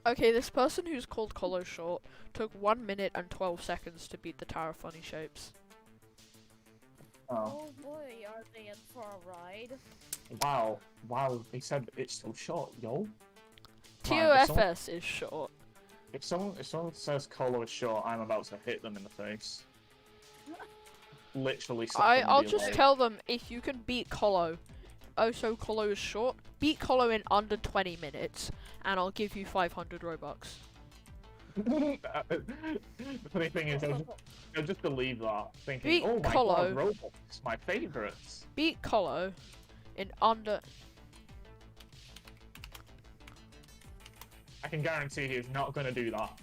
A: Okay, this person who's called Colo Short took 1 minute and 12 seconds to beat the Tower of Funny Shapes.
B: Oh.
C: Oh boy, are they in for a ride?
B: Wow, wow, they said it's so short, yo.
A: TOFS is short.
B: If someone says Colo is short, I'm about to hit them in the face. Literally.
A: I'll just tell them, if you can beat Colo, so Colo is short, beat Colo in under 20 minutes, and I'll give you 500 Robux.
B: The funny thing is, they'll just believe that, thinking,
A: Beat
B: oh my
A: Colo.
B: God, Roblox, my favourites.
A: Beat Colo in under...
B: I can guarantee he is not going to do that.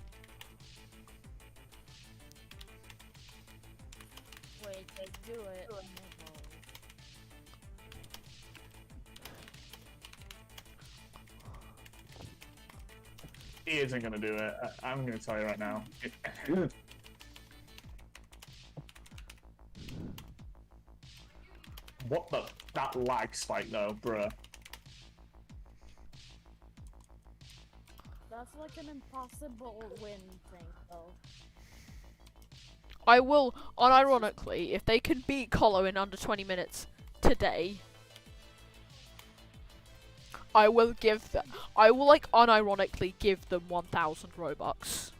C: Wait, they do it. Oh my God.
B: He isn't going to do it. I'm going to tell you right now. What the? That lag spike though, bruh.
C: That's like an impossible win thing, though.
A: I will, unironically, if they can beat Colo in under 20 minutes today, I will like unironically give them 1,000 Robux.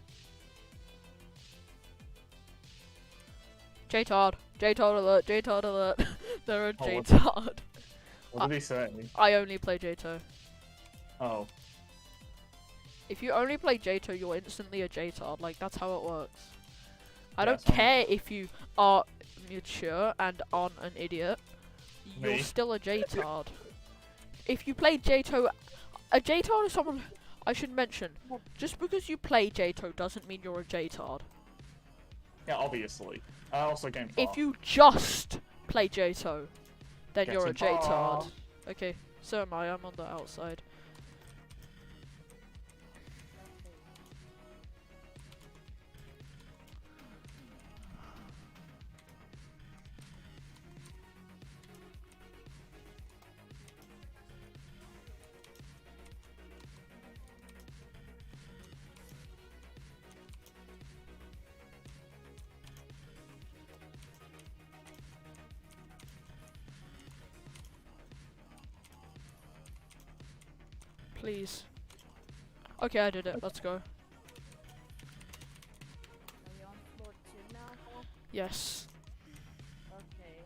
A: JTard alert, JTard alert. They're a
B: Oh, what-
A: JTard.
B: What did he say?
A: I only play JTO.
B: Oh.
A: If you only play JTO, you're instantly a JTard. Like, that's how it works. I
B: Yeah,
A: don't
B: sounds-
A: care if you are mature and aren't an idiot. You're
B: Me?
A: still a JTard. If you play JTO, a JTard is someone I should mention. Just because you play JTO doesn't mean you're a JTard.
B: Yeah, obviously. I also game
A: If you just play JTO, then
B: Get
A: you're a
B: in bar.
A: JTard. Okay, so am I. I'm on the outside. Please. Okay, I did it. Let's go.
C: Are you on floor 2 now?
A: Yes.
C: Okay.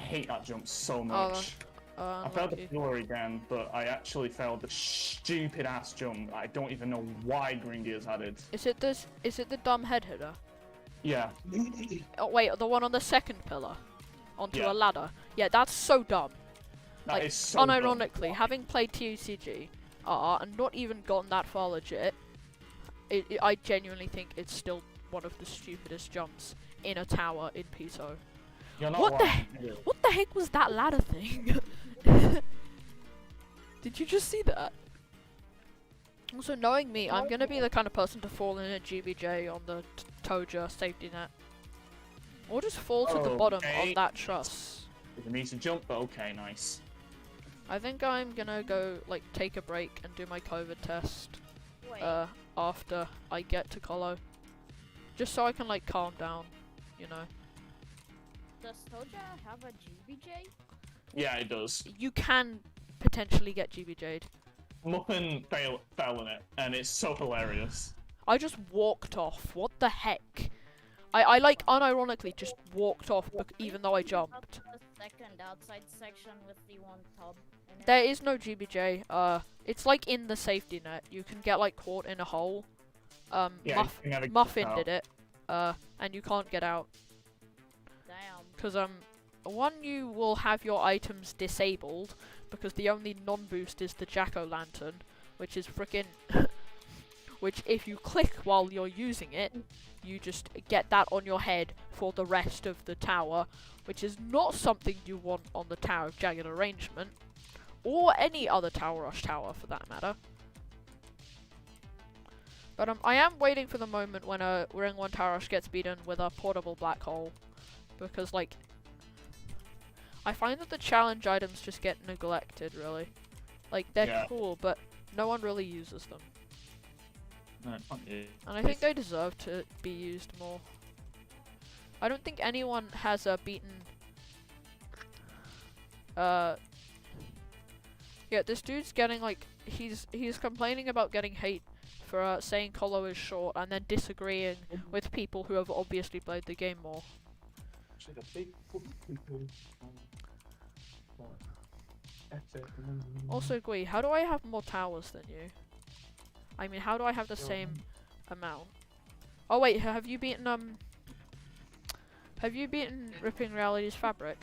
B: hate that jump so
A: Oh,
B: much. I failed the
A: unlucky.
B: pillar again, but I actually failed the stupid ass jump. I don't even know why Green Gear's added.
A: Is it this? Is it the dumb head hitter?
B: Yeah.
A: Oh wait, the one on the second pillar, onto
B: Yeah.
A: a ladder. Yeah, that's so dumb.
B: That is
A: Like,
B: so dumb.
A: unironically, having played TCG and not even gotten that far legit, I genuinely think it's still one of the stupidest jumps in a tower in PToH.
B: You're not
A: What the
B: lying.
A: What the heck was that ladder thing? Did you just see that? Also, knowing me, I'm gonna be the kind of person to fall in a GBJ on the toja safety net. Or just fall to the bottom on
B: Okay.
A: that truss.
B: It needs to jump, but okay, nice.
A: I think I'm gonna go, like, take a break and do my COVID test
C: Wait,
A: after I get to Colo. Just so I can, like, calm down, you know.
C: does Toja have a GBJ?
B: Yeah, it does.
A: You can potentially get GBJ'd.
B: Muffin fell in it, and it's so hilarious.
A: I just walked off. What the heck? I like, unironically just walked off even though I jumped.
C: Out the second outside section with the one tub in it.
A: There is no GBJ. It's like in the safety net. You can get, like, caught in a hole.
B: Yeah, you can never get
A: Muffin
B: out.
A: did it. And you can't get out.
C: Damn.
A: Because, one, you will have your items disabled, because the only non-boost is the jack-o'-lantern, which is frickin' which if you click while you're using it, you just get that on your head for the rest of the tower, which is not something you want on the Tower of Jagged Arrangement, or any other Tower Rush tower for that matter. But I am waiting for the moment when Ring 1 Tower Rush gets beaten with a portable black hole, because, like, I find that the challenge items just get neglected, really. Like, they're
B: Yeah.
A: cool, but no one really uses them.
B: No, it's not you.
A: And I think they deserve to be used more. I don't think anyone has beaten... Yeah, this dude's getting, like... He's complaining about getting hate for saying Colo is short, and then disagreeing with people who have obviously played the game more. Also, Gui, how do I have more towers than you? I mean, how do I have the same amount? Oh wait, have you beaten Ripping Reality's Fabric?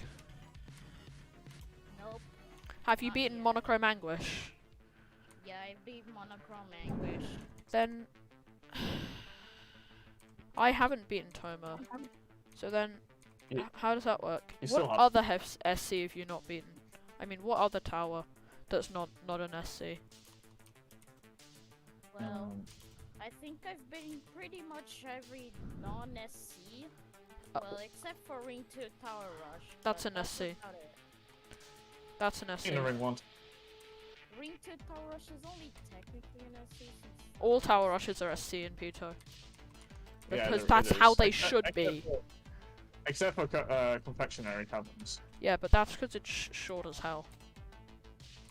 C: Nope.
A: Have you
C: Not
A: beaten
C: yet.
A: Monochrome Anguish?
C: Yeah, I beat Monochrome Anguish.
A: Then I haven't beaten Toma. So then,
B: Yeah.
A: how does that work?
B: You
A: What
B: still have-
A: other SC have you not beaten? I mean, what other tower that's not an SC?
C: Well, I think I've been pretty much every non-SC.
A: Uh,
C: Well, except for Ring 2 Tower Rush.
A: That's
C: but
A: an SC.
C: about it.
A: That's an SC.
B: In the ring one.
C: Ring 2 Tower Rush is only technically an SC. since-
A: All tower rushes are SC in PToH.
B: Yeah,
A: Because
B: it
A: that's
B: is.
A: how they
B: Except-
A: should be.
B: Except for confectionery taverns.
A: Yeah, but that's because it's short as hell.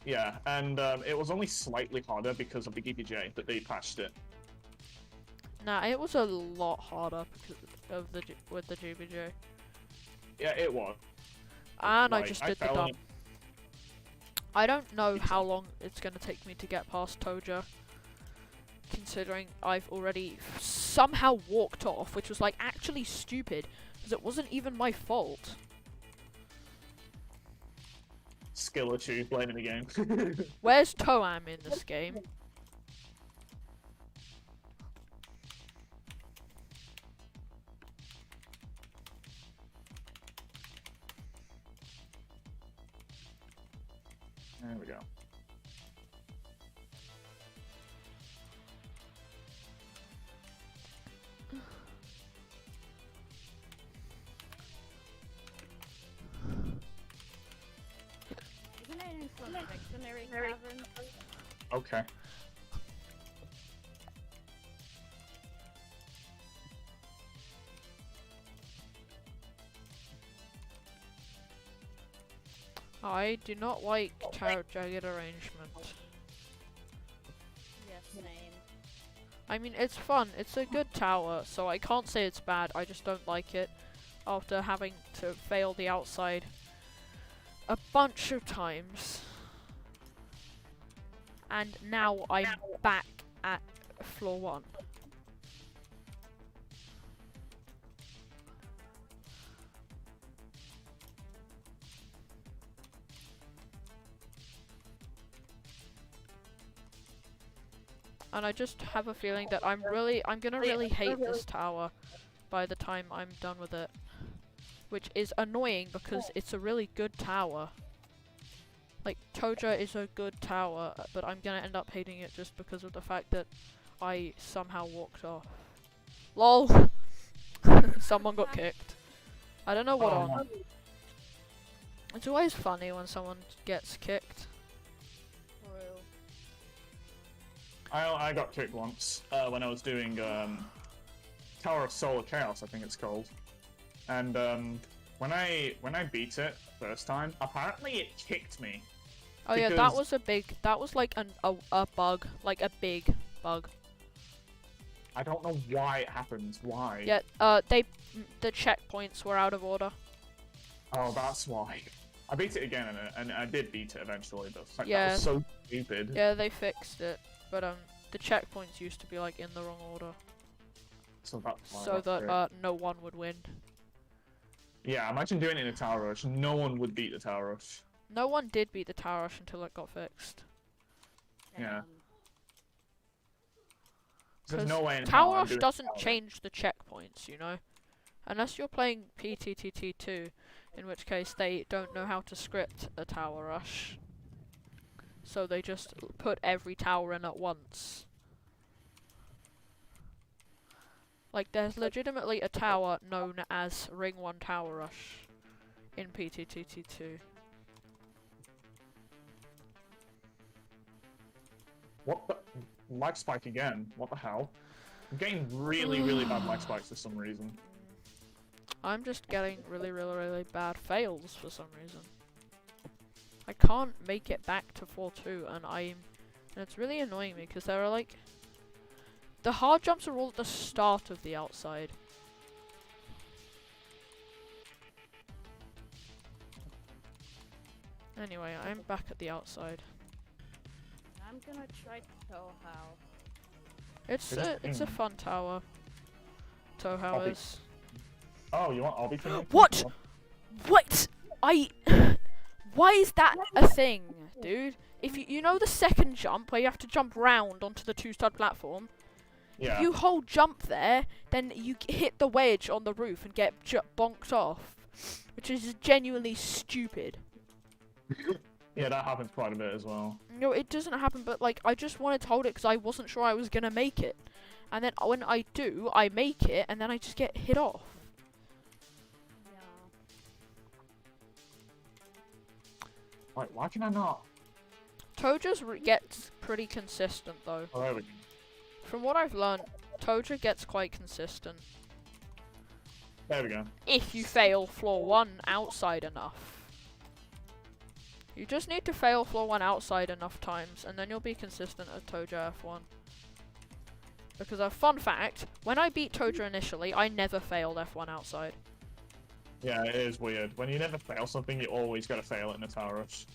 B: Yeah, and it was only slightly harder because of the GPJ that they patched it.
A: Nah, it was a lot harder because of with the GBJ.
B: Yeah, it was.
A: And I
B: Like,
A: just
B: I
A: did the
B: fell
A: dump.
B: in-
A: I don't know how long it's gonna take me to get past Toja, considering I've already somehow walked off, which was, like, actually stupid, because it wasn't even my fault.
B: Skill issue playing in the game.
A: Where's Toam in this game?
B: There we go.
C: Isn't it in confectionery tavern?
B: Okay.
A: I do not like Tarot Jagged Arrangement.
C: Yes, same.
A: I mean, it's fun. It's a good tower, so I can't say it's bad. I just don't like it after having to fail the outside a bunch of times. And now I'm back at floor 1. And I just have a feeling that I'm gonna really hate this tower by the time I'm done with it. Which is annoying because it's a really good tower. Like, Toja is a good tower, but I'm gonna end up hating it just because of the fact that I somehow walked off. LOL! Someone got kicked. I don't know what on. It's always funny when someone gets kicked.
C: True.
B: I got kicked once when I was doing Tower of Solar Chaos, I think it's called. And when I beat it first time, apparently it kicked me.
A: Oh yeah, that was like a bug, like a big bug.
B: I don't know why it happens. Why?
A: Yeah, the checkpoints were out of order.
B: Oh, that's why. I beat it again, and I did beat it eventually, but like,
A: Yeah.
B: that was so stupid.
A: Yeah, they fixed it, but the checkpoints used to be like in the wrong order,
B: So that's why.
A: so that no one would win.
B: Yeah, imagine doing it in a Tower Rush. No one would beat the Tower Rush.
A: No one did beat the Tower Rush until it got fixed.
B: Yeah.
C: Um,
B: There's no way in hell
A: Tower
B: I'm
A: Rush
B: doing
A: doesn't
B: Tower Rush.
A: change the checkpoints, you know? Unless you're playing PTTT2, in which case they don't know how to script a Tower Rush. So they just put every tower in at once. Like, there's legitimately a tower known as Ring 1 Tower Rush in PTTT2.
B: What the? Lag spike again? What the hell? I'm getting really, really bad lag spikes for some reason.
A: I'm just getting really bad fails for some reason. I can't make it back to 4-2, and it's really annoying me because there are like the hard jumps are all at the start of the outside. Anyway, I'm back at the outside.
C: I'm gonna try toja.
A: It's a fun tower. Toha
B: Obby.
A: is.
B: Oh, you want Obby to
A: What? What? Why is that a thing, dude? If you know the second jump where you have to jump round onto the 2-stud platform,
B: Yeah.
A: if you hold jump there, then you hit the wedge on the roof and get bonked off, which is genuinely stupid.
B: Yeah, that happens quite a bit as well.
A: No, it doesn't happen, but like I just wanted to hold it because I wasn't sure I was gonna make it, and then when I do, I make it, and then I just get hit off.
C: Yeah.
B: Like, why can I not?
A: Toja's gets pretty consistent though.
B: Oh, there we go.
A: From what I've learned, Toja gets quite consistent.
B: There we go.
A: If you fail floor 1 outside enough. You just need to fail floor 1 outside enough times, and then you'll be consistent at Toja F1. Because a fun fact, when I beat Toja initially, I never failed F1 outside.
B: Yeah, it is weird. When you never fail something, you always gotta fail it in a Tower Rush.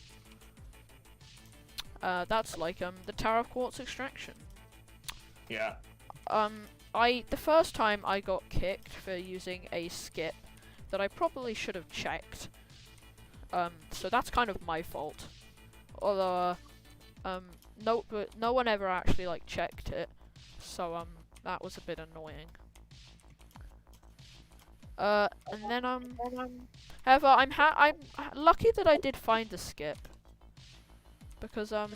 A: That's like the Tower of Quartz extraction.
B: Yeah.
A: The first time I got kicked for using a skip that I probably should have checked. So that's kind of my fault. Although, no one ever actually like checked it. So that was a bit annoying. And then however, I'm lucky that I did find the skip because on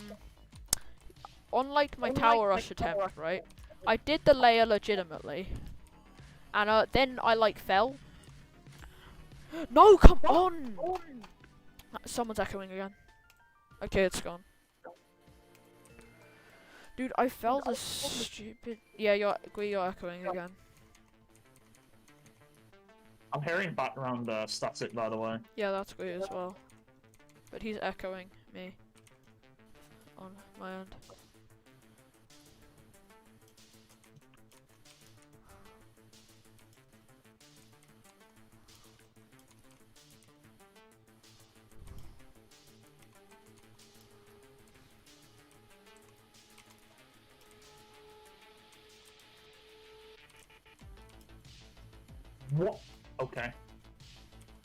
A: like my Tower Rush attempt, right? I did the layer legitimately, and then I like fell. No, come on! Someone's echoing again. Okay, it's gone. Dude, I fell this stupid. Yeah, you're echoing again.
B: I'm hearing background static, by the way.
A: Yeah, that's weird as well. But he's echoing me on my end.
B: What? Okay.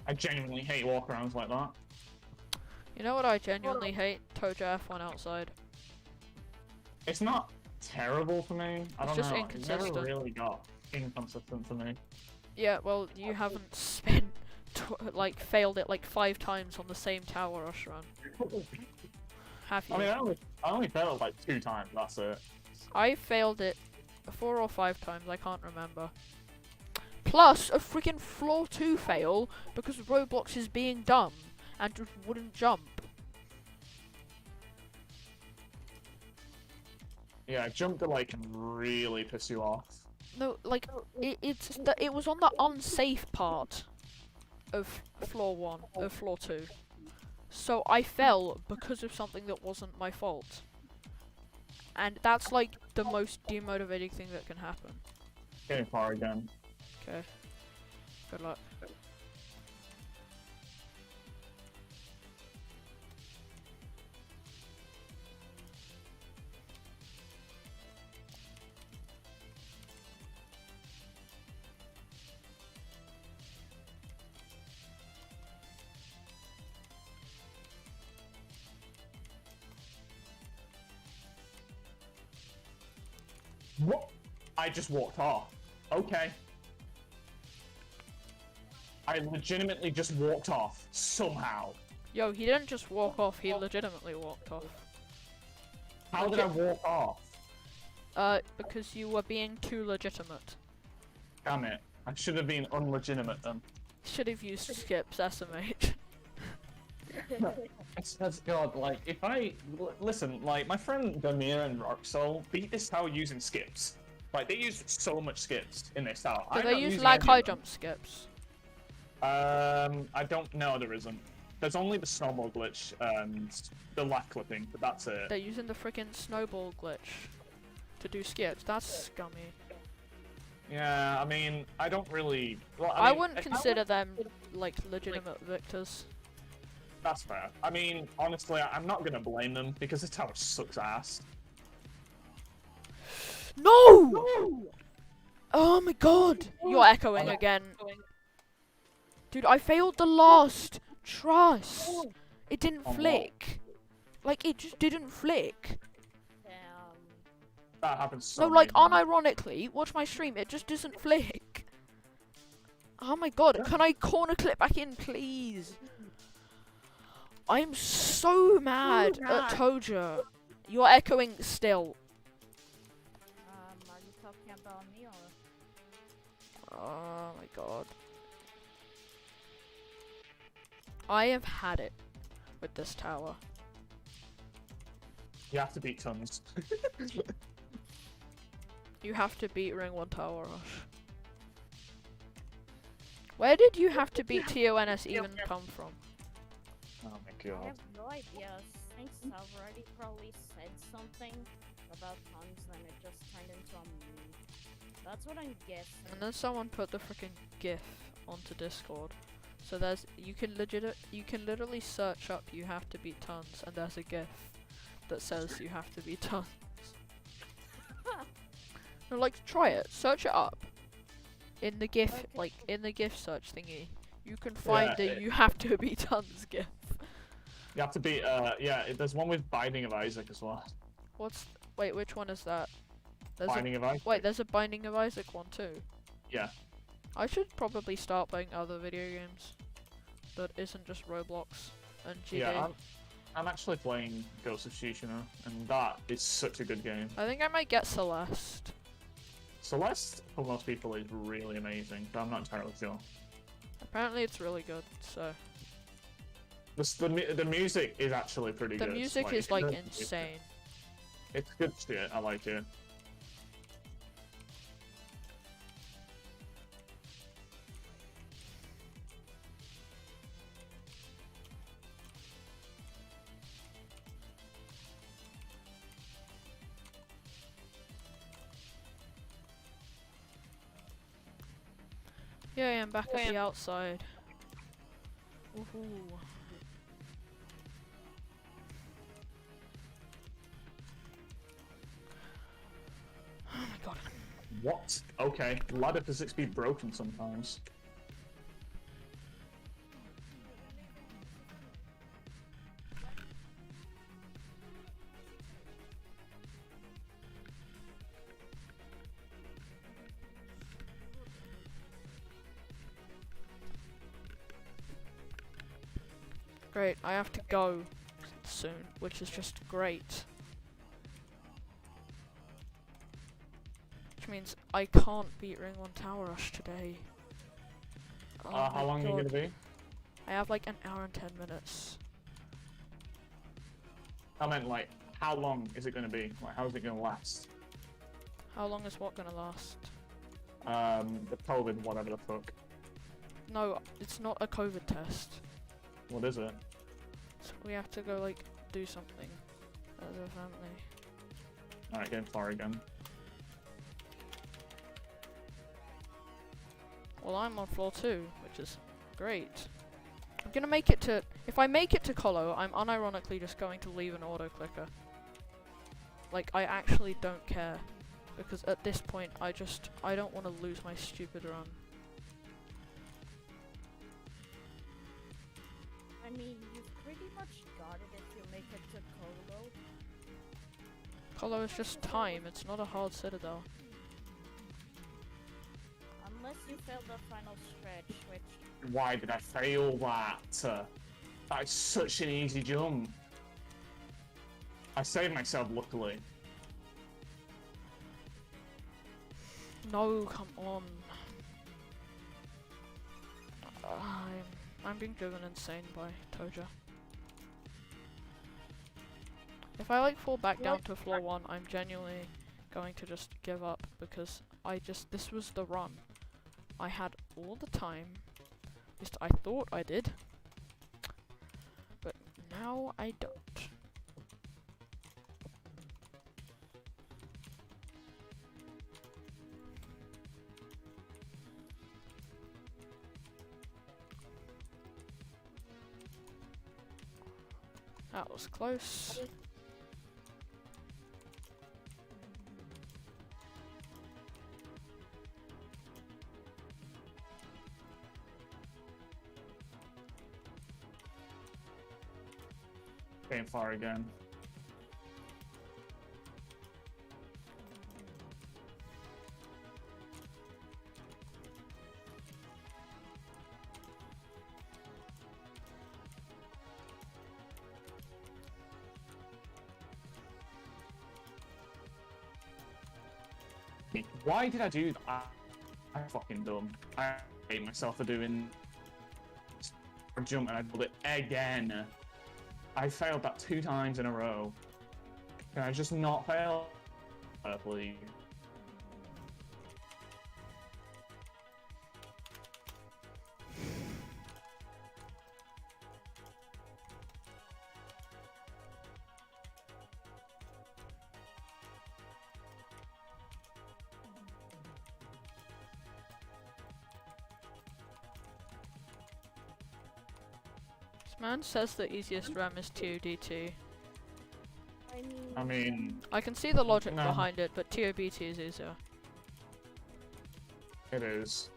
B: I genuinely hate walkarounds like that.
A: You know what I genuinely hate? toja F1 outside.
B: It's not terrible for me. I
A: It's
B: don't
A: just
B: know. It
A: inconsistent.
B: never really got inconsistent for me.
A: Yeah, well, you haven't spent, like, failed it like 5 times on the same tower rush run. Have you?
B: I mean, I only failed like 2 times. That's it.
A: I failed it 4 or 5 times, I can't remember. Plus, a freaking floor 2 fail because Roblox is being dumb and just wouldn't jump.
B: Yeah, jump to like can really piss you off.
A: No, like, it was on the unsafe part of floor 2. So I fell because of something that wasn't my fault. And that's like the most demotivating thing that can happen.
B: Getting far again.
A: Okay. Good luck.
B: What? I just walked off. Okay. I legitimately just walked off somehow.
A: Yo, he didn't just walk off, he legitimately walked off.
B: How did I walk off?
A: Because you were being too legitimate.
B: Damn it. I should have been unlegitimate then.
A: Should have used skips, SMH.
B: That's God, like, if I... Listen, like, my friend Damir and Roxol beat this tower using skips. Like, they used so much skips in this tower.
A: Do
B: I'm
A: they
B: not
A: use
B: using
A: lag
B: any
A: high
B: of them.
A: jump skips?
B: I don't know, there isn't. There's only the snowball glitch and the lag clipping, but that's it.
A: They're using the freaking snowball glitch to do skips. That's scummy.
B: Yeah, I mean, I don't really... Well,
A: I
B: mean,
A: wouldn't
B: if I
A: consider them, like, legitimate victors.
B: That's fair. I mean, honestly, I'm not gonna blame them because this tower sucks ass.
A: No! Oh my god! You're echoing again. Dude, I failed the last truss. It didn't
B: On what?
A: flick. Like, it just didn't flick.
C: Damn.
B: That happens so
A: No,
B: many
A: like,
B: times.
A: unironically, watch my stream, it just doesn't flick. Oh my god, can I corner clip back in, please? I'm so mad at toja. You're echoing still.
C: Are you talking about me or?
A: Oh my god. I have had it with this tower.
B: You have to beat tons.
A: You have to beat Ring 1 Tower Rush. Where did you have to beat TONS even come from?
B: Oh my
C: I
B: god.
C: have no idea. Since I've already probably said something about tons, then it just turned into a meme. That's what I'm guessing.
A: And then someone put the freaking GIF onto Discord. So you can literally search up "you have to beat tons" and there's a GIF that says you have to beat tons. No, like, try it. Search it up. In the GIF,
C: Okay.
A: like, in the GIF search thingy, you can find
B: Yeah,
A: the "you have to beat tons" GIF.
B: You have to beat, yeah, there's one with Binding of Isaac as well.
A: Wait, which one is that? There's
B: Binding of Isaac?
A: wait, there's a Binding of Isaac one too.
B: Yeah.
A: I should probably start playing other video games that isn't just Roblox and GD.
B: Yeah, I'm actually playing Ghost of Tsushima, and that is such a good game.
A: I think I might get Celeste.
B: Celeste, for most people, is really amazing, but I'm not entirely sure.
A: Apparently it's really good, so.
B: The music is actually pretty
A: The
B: good.
A: music is like
B: it's-
A: insane.
B: It's good shit, I like it.
A: Yeah, I'm back at the outside. Woohoo. Oh my god.
B: What? Okay, ladder physics be broken sometimes.
A: Great, I have to go soon, which is just great. Which means I can't beat Ring 1 Tower Rush today. Oh
B: How
A: my
B: long are you
A: God.
B: gonna be?
A: I have like an hour and 10 minutes.
B: I meant like, how long is it gonna be? Like, how is it gonna last?
A: How long is what gonna last?
B: The COVID, whatever the fuck.
A: No, it's not a COVID test.
B: What is it?
A: So we have to go like do something as a family.
B: Alright, getting far again.
A: Well, I'm on floor 2, which is great. I'm gonna make it to... If I make it to Colo, I'm unironically just going to leave an auto-clicker. Like, I actually don't care. Because at this point, I don't want to lose my stupid run.
C: I mean, you've pretty much got it if you make it to Colo.
A: Colo is just time, it's not a hard citadel.
C: Unless you fail the final stretch, which...
B: Why did I fail that? That is such an easy jump. I saved myself, luckily.
A: No, come on. I'm being driven insane by toja. If I like fall back down to floor 1, I'm genuinely going to just give up because this was the run. I had all the time. At least I thought I did. But now I don't. That was close.
B: Getting far again. Why did I do that? I'm fucking dumb. I hate myself for doing a jump and I did it again. I failed that 2 times in a row. Can I just not fail? Please.
A: This man says the easiest RAM is TODT.
B: I mean,
A: I can see the logic
B: No.
A: behind it, but TOBT is easier.
B: it is.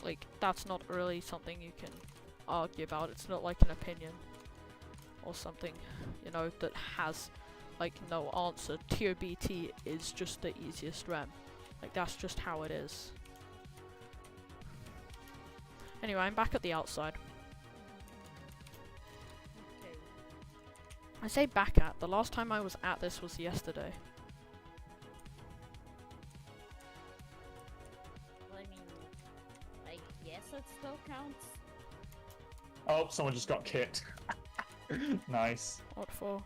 A: Like, that's not really something you can argue about. It's not like an opinion or something, you know, that has like no answer. TOBT is just the easiest RAM. Like, that's just how it is. Anyway, I'm back at the outside.
C: Okay.
A: I say back at. The last time I was at this was yesterday.
C: Well, I mean, I guess it still counts.
B: Oh, someone just got kicked. Nice.
A: What for?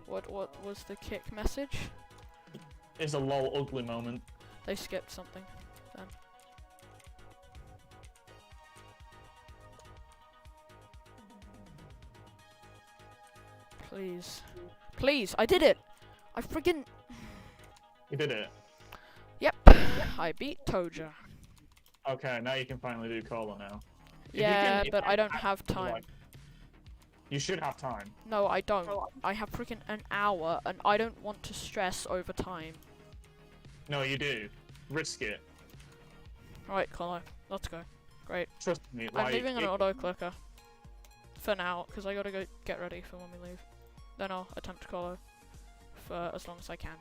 A: What was the kick message?
B: It's a lol ugly moment.
A: They skipped something then. Please. Please, I did it! I friggin...
B: You did it.
A: Yep, I beat Toja.
B: Okay, now you can finally do Cola now. If you
A: Yeah,
B: can-
A: but I don't have time.
B: You should have time.
A: No, I don't. I have freaking an hour, and I don't want to stress over time.
B: No, you do. Risk it.
A: Right, Colo, let's go. Great.
B: Trust me.
A: I'm
B: Like,
A: leaving an
B: it-
A: auto clicker. For now, because I gotta go get ready for when we leave. Then I'll attempt Colo for as long as I can.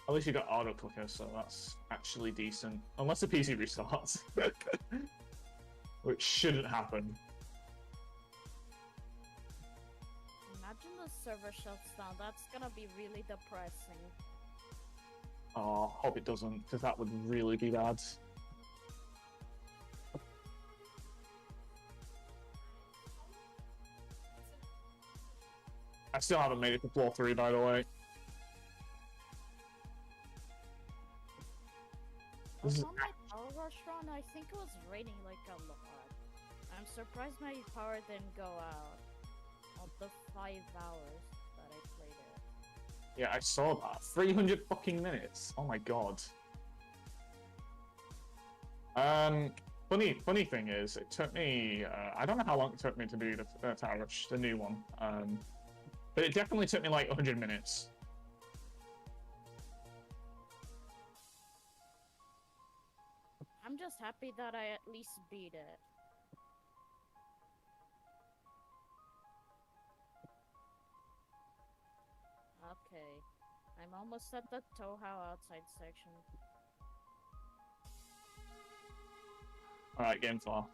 B: At least you got auto clicker, so that's actually decent. Unless the PC restarts. Which shouldn't happen.
C: Imagine the server shuts down. That's gonna be really depressing.
B: Oh, hope it doesn't, because that would really be bad. I still haven't made it to floor 3, by the way.
C: I
B: This is
C: was on my power rush run. I think it was raining like a lot. I'm surprised my power didn't go out of the 5 hours that I played it.
B: yeah, I saw that. 300 fucking minutes. Oh my god. Funny thing is, it took me. I don't know how long it took me to do the Tower Rush, the new one. But it definitely took me like 100 minutes.
C: I'm just happy that I at least beat it. Okay. I'm almost at the toja outside section.
B: Alright, game far.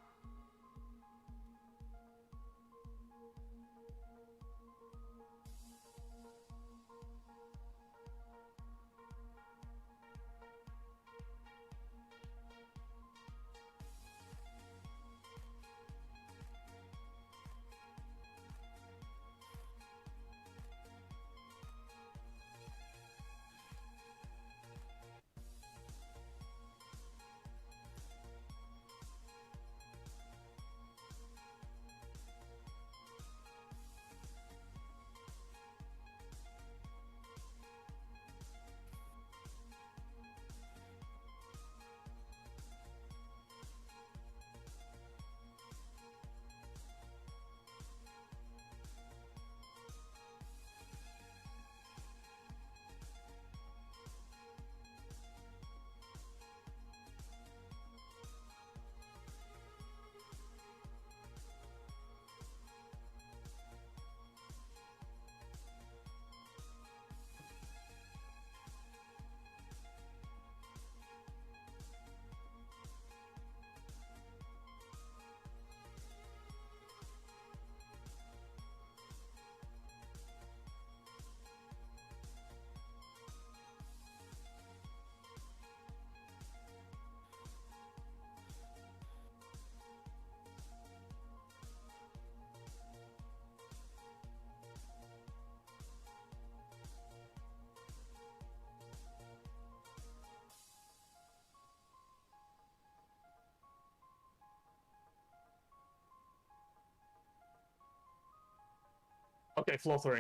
B: Okay, floor 3.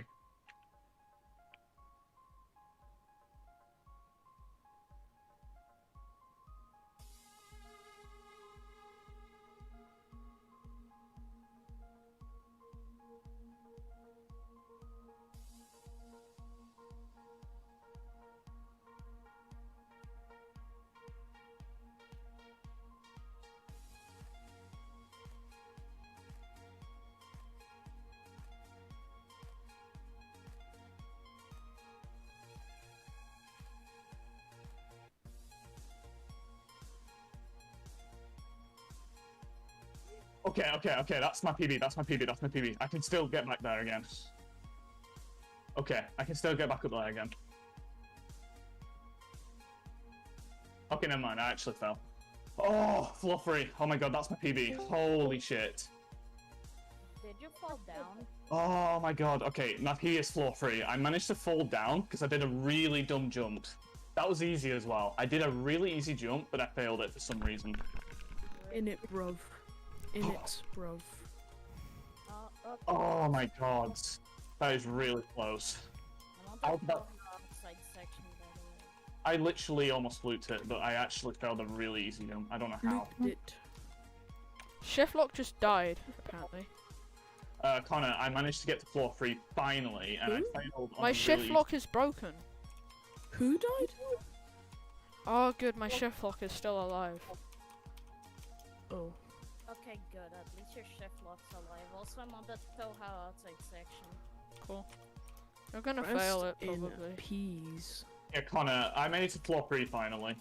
B: Okay, that's my PB, that's my PB. I can still get back there again. Okay, I can still get back up there again. Okay, never mind, I actually fell. Oh, floor 3. Oh my god, that's my PB. Holy shit.
C: Did you fall down?
B: Oh my god, okay, my PB is floor 3. I managed to fall down because I did a really dumb jump. That was easy as well. I did a really easy jump, but I failed it for some reason.
D: In it, bruv. In it, bruv.
C: Okay.
B: Oh my god. That is really close.
C: I'm on the outside section, by the way.
B: I literally almost fluked it, but I actually failed a really easy jump. I don't know how.
D: Looped it.
A: Shiftlock just died, apparently.
B: Connor, I managed to get to floor 3 finally, and I failed on
A: My
B: a
A: shift
B: really...
A: lock is broken.
D: Who died?
A: Oh, good, my shift lock is still alive.
D: Oh.
C: Okay, good. At least your shift lock's alive. Also, I'm on the toja outside section.
A: Cool. You're gonna
D: Rest
A: fail it,
D: in
A: probably.
D: peas.
B: Yeah, Connor, I made it to floor 3 finally.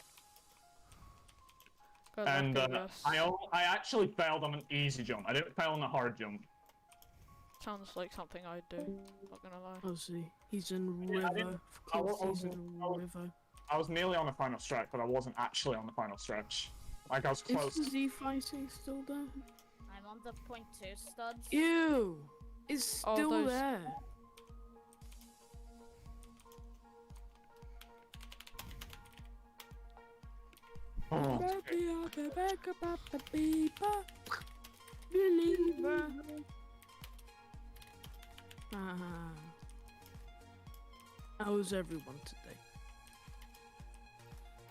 A: Good luck,
B: And
A: I guess.
B: I actually failed on an easy jump. I didn't fail on a hard jump.
A: Sounds like something I'd do. Not gonna lie.
D: Oh, see, he's in
B: Yeah, I
D: river.
B: didn't-
D: Of course, he's in river.
B: I was nearly on the final stretch, but I wasn't actually on the final stretch. Like, I was close.
D: Is the Z5 still there?
C: I'm on the point 2 studs.
D: Ew! It's
A: Oh,
D: still
A: those-
D: there.
B: Oh,
D: Believer. How's everyone today?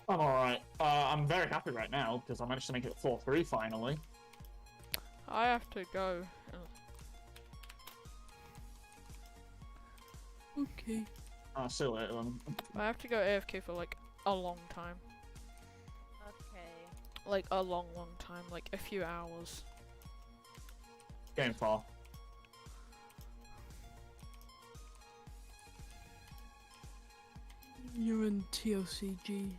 B: I'm alright. I'm very happy right now, because I managed to make it to floor 3 finally.
A: I have to go.
D: Okay.
B: I'll see you later then.
A: I have to go AFK for like a long time.
C: Okay.
A: Like a long time. Like a few hours.
B: Game far.
D: You're in TOCG.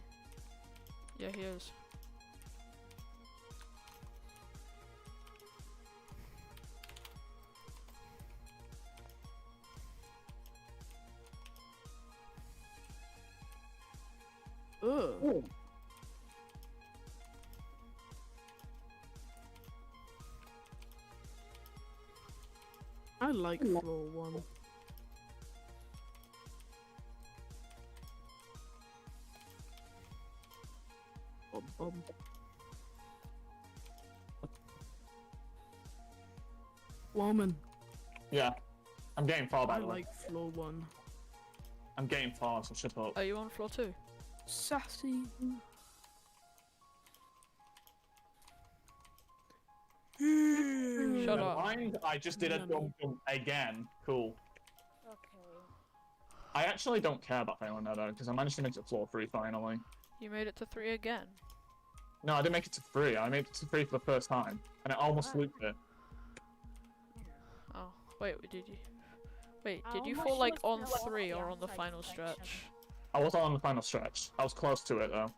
A: Yeah, he is.
D: Ugh. I like floor 1. Bum. Woman,
B: Yeah. I'm getting far, by
D: I
B: the way.
D: like floor 1.
B: I'm getting far, so shut up.
A: Are you on floor 2?
D: Sassy.
A: Shut
B: Never
A: up.
B: mind, I just did a dumb jump again. Cool.
C: Okay.
B: I actually don't care about failing that though, because I managed to make it to floor 3 finally.
A: You made it to 3 again.
B: No, I didn't make it to 3. I made it to 3 for the first time, and I almost looped it.
A: Oh, wait, did you? Wait,
C: I
A: did you
C: almost
A: fall like
C: fell
A: on
C: off
A: 3
C: the
A: or on the
C: outside
A: final
C: section.
A: stretch?
B: I wasn't on the final stretch. I was close to it though.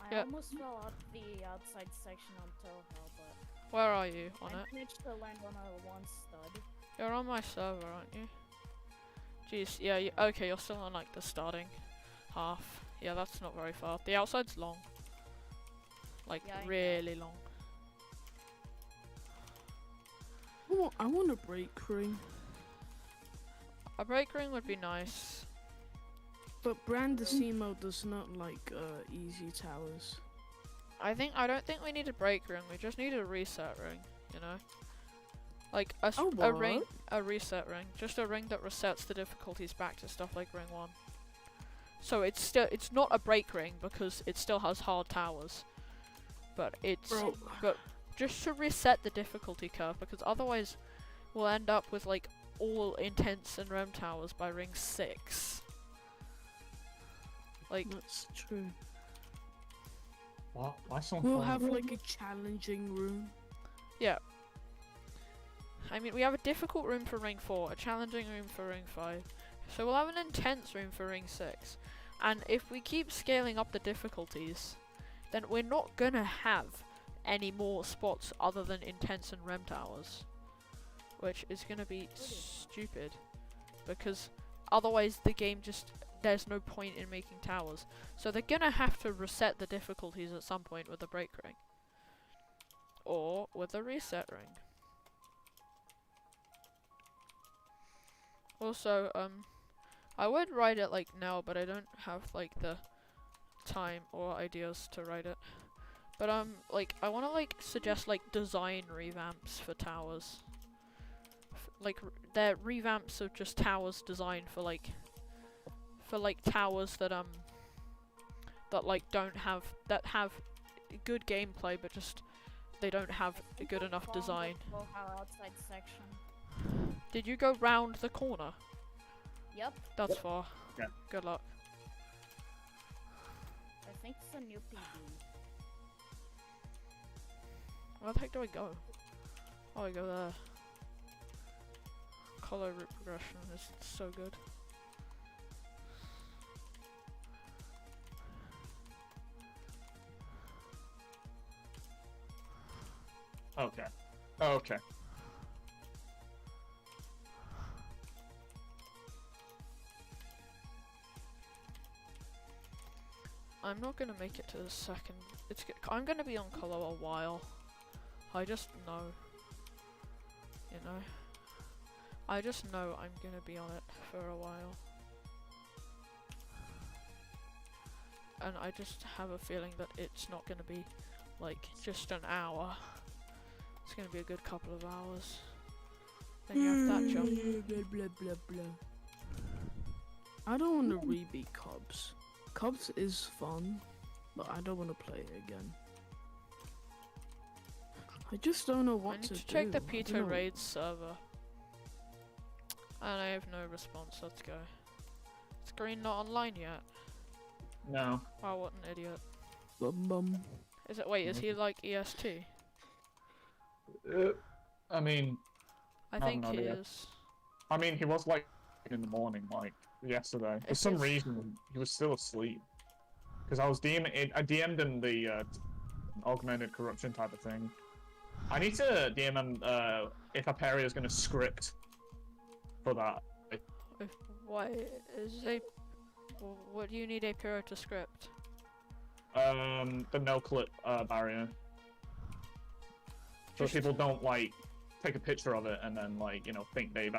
C: I
A: Yeah.
C: almost fell out the outside section on toja, but
A: Where are you on
C: I
A: it?
C: managed to land on a 1 stud.
A: You're on my server, aren't you? Jeez, yeah, okay, you're still on like the starting half. Yeah, that's not very far. The outside's long. Like,
C: Yeah, I know.
A: really long.
D: I want a break ring,
A: A break ring would be nice.
D: but Brandisimo does not like easy towers.
A: I don't think we need a break ring, we just need a reset ring, you know? Like, a ring, a reset ring. Just a ring that resets the difficulties back to stuff like ring 1. So it's not a break ring because it still has hard towers. But it's,
D: Bro,
A: just to reset the difficulty curve, because otherwise we'll end up with like all intense and rem towers by ring 6. Like,
D: that's true.
B: What? Why someone
D: We'll
B: falling?
D: have like a challenging room.
A: I mean, we have a difficult room for ring 4, a challenging room for ring 5, so we'll have an intense room for ring 6. And if we keep scaling up the difficulties, then we're not gonna have any more spots other than intense and rem towers, which is gonna be stupid, because otherwise the game just, there's no point in making towers. So they're gonna have to reset the difficulties at some point with a break ring, or with a reset ring. Also, I would write it like now, but I don't have like the time or ideas to write it. But like I want to like suggest like design revamps for towers. They're revamps of just towers designed for like towers that like don't have, that have good gameplay but just they don't have a good enough
C: From the
A: design.
C: toja outside section.
A: Did you go round the corner?
C: Yep,
A: That's far.
B: Yeah.
A: Good luck.
C: I think it's a new PB.
A: Where the heck do I go? Oh, I go there. Color route progression is so good.
B: Okay. Okay.
A: I'm not gonna make it to the second. I'm gonna be on color a while. I just know. You know. I just know I'm gonna be on it for a while. And I just have a feeling that it's not gonna be like just an hour. It's gonna be a good couple of hours. Then you have that jump.
D: Blah, blah, blah, blah. I don't want to rebeat Cubs. Cubs is fun, but I don't want to play it again. I just don't know what
A: I need
D: to
A: to check the
D: do. I don't
A: PToH
D: know.
A: raid server. And I have no response, let's go. Is Green not online yet?
B: No.
A: Oh, what an idiot.
D: Bum.
A: Is it, wait, is he like EST?
B: I mean,
A: I
B: have
A: think
B: no
A: he
B: idea.
A: is.
B: I mean, he was like in the morning, like yesterday. For
A: If
B: some
A: it's-
B: reason, he was still asleep. Because I DM'd him the augmented corruption type of thing. I need to DM him if Aperia is going to script for that.
A: Why is a... What do you need Aperia to script?
B: The no clip barrier. So
A: Just-
B: people don't like take a picture of it and then like think they've.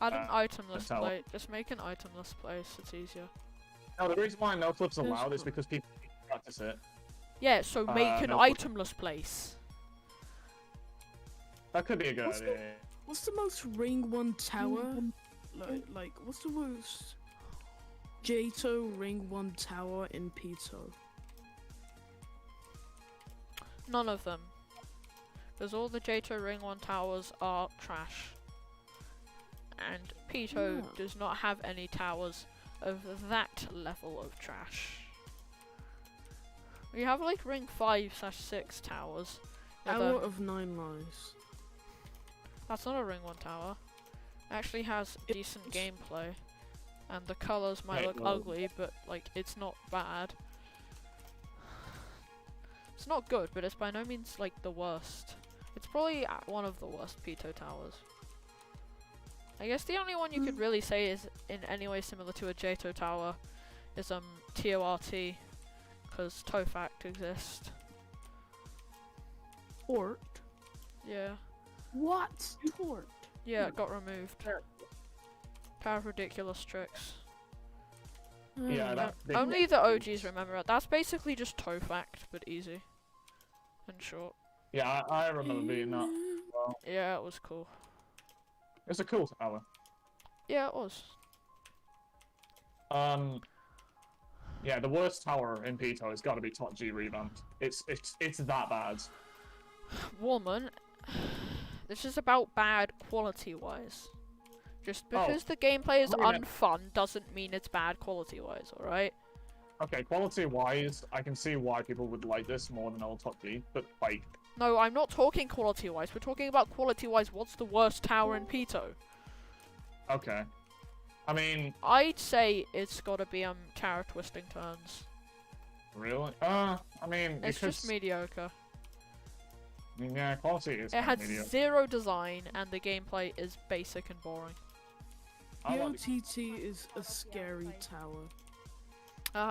A: Add an itemless
B: tell.
A: place. Just make an itemless place, it's easier.
B: No, the reason why no clip's
D: That's
B: allowed is
D: cool.
B: because people practice it.
A: Yeah, so make an
B: no clip.
A: itemless place.
B: That could be a good
D: What's the-
B: idea.
D: What's the most Ring 1 tower? Like, what's the most Jato Ring 1 tower in PToH?
A: None of them. Because all the Jato Ring 1 towers are trash. And PToH
D: Yeah.
A: does not have any towers of that level of trash. We have like Ring 5/6 towers. with,
D: Tower of 9 Lives.
A: That's not a Ring 1 tower. It actually has decent gameplay. And the colours might
B: Wait,
A: look
B: well-
A: ugly, but like it's not bad. It's not good, but it's by no means like the worst. It's probably one of the worst PToH towers. I guess the only one you could really say is in any way similar to a Jato tower is TORT, because Tofact exists.
D: Tort?
A: Yeah.
D: What? Tort?
A: Yeah, it got removed. Power of ridiculous tricks.
B: Yeah, that.
A: Only the OGs remember it. That's basically just Tofact, but easy. And short.
B: Yeah, I remember being that. Well,
A: Yeah, it was cool.
B: it's a cool tower.
A: Yeah, it was.
B: Yeah, the worst tower in PToH has got to be Top G revamped. It's that bad.
A: Woman, this is about bad quality-wise. Just
B: Oh.
A: because the gameplay is
B: I mean,
A: unfun doesn't mean it's bad quality-wise, alright?
B: Okay, quality-wise, I can see why people would like this more than old Top G, but like,
A: No, I'm not talking quality-wise. We're talking about quality-wise. What's the worst tower in PToH?
B: okay. I mean,
A: I'd say it's gotta be tower twisting turns.
B: really? I mean,
A: It's
B: because
A: just mediocre.
B: yeah, quality is
A: It has
B: mediocre.
A: zero design, and the gameplay is basic and boring.
B: I like the-
D: POTT is a scary tower.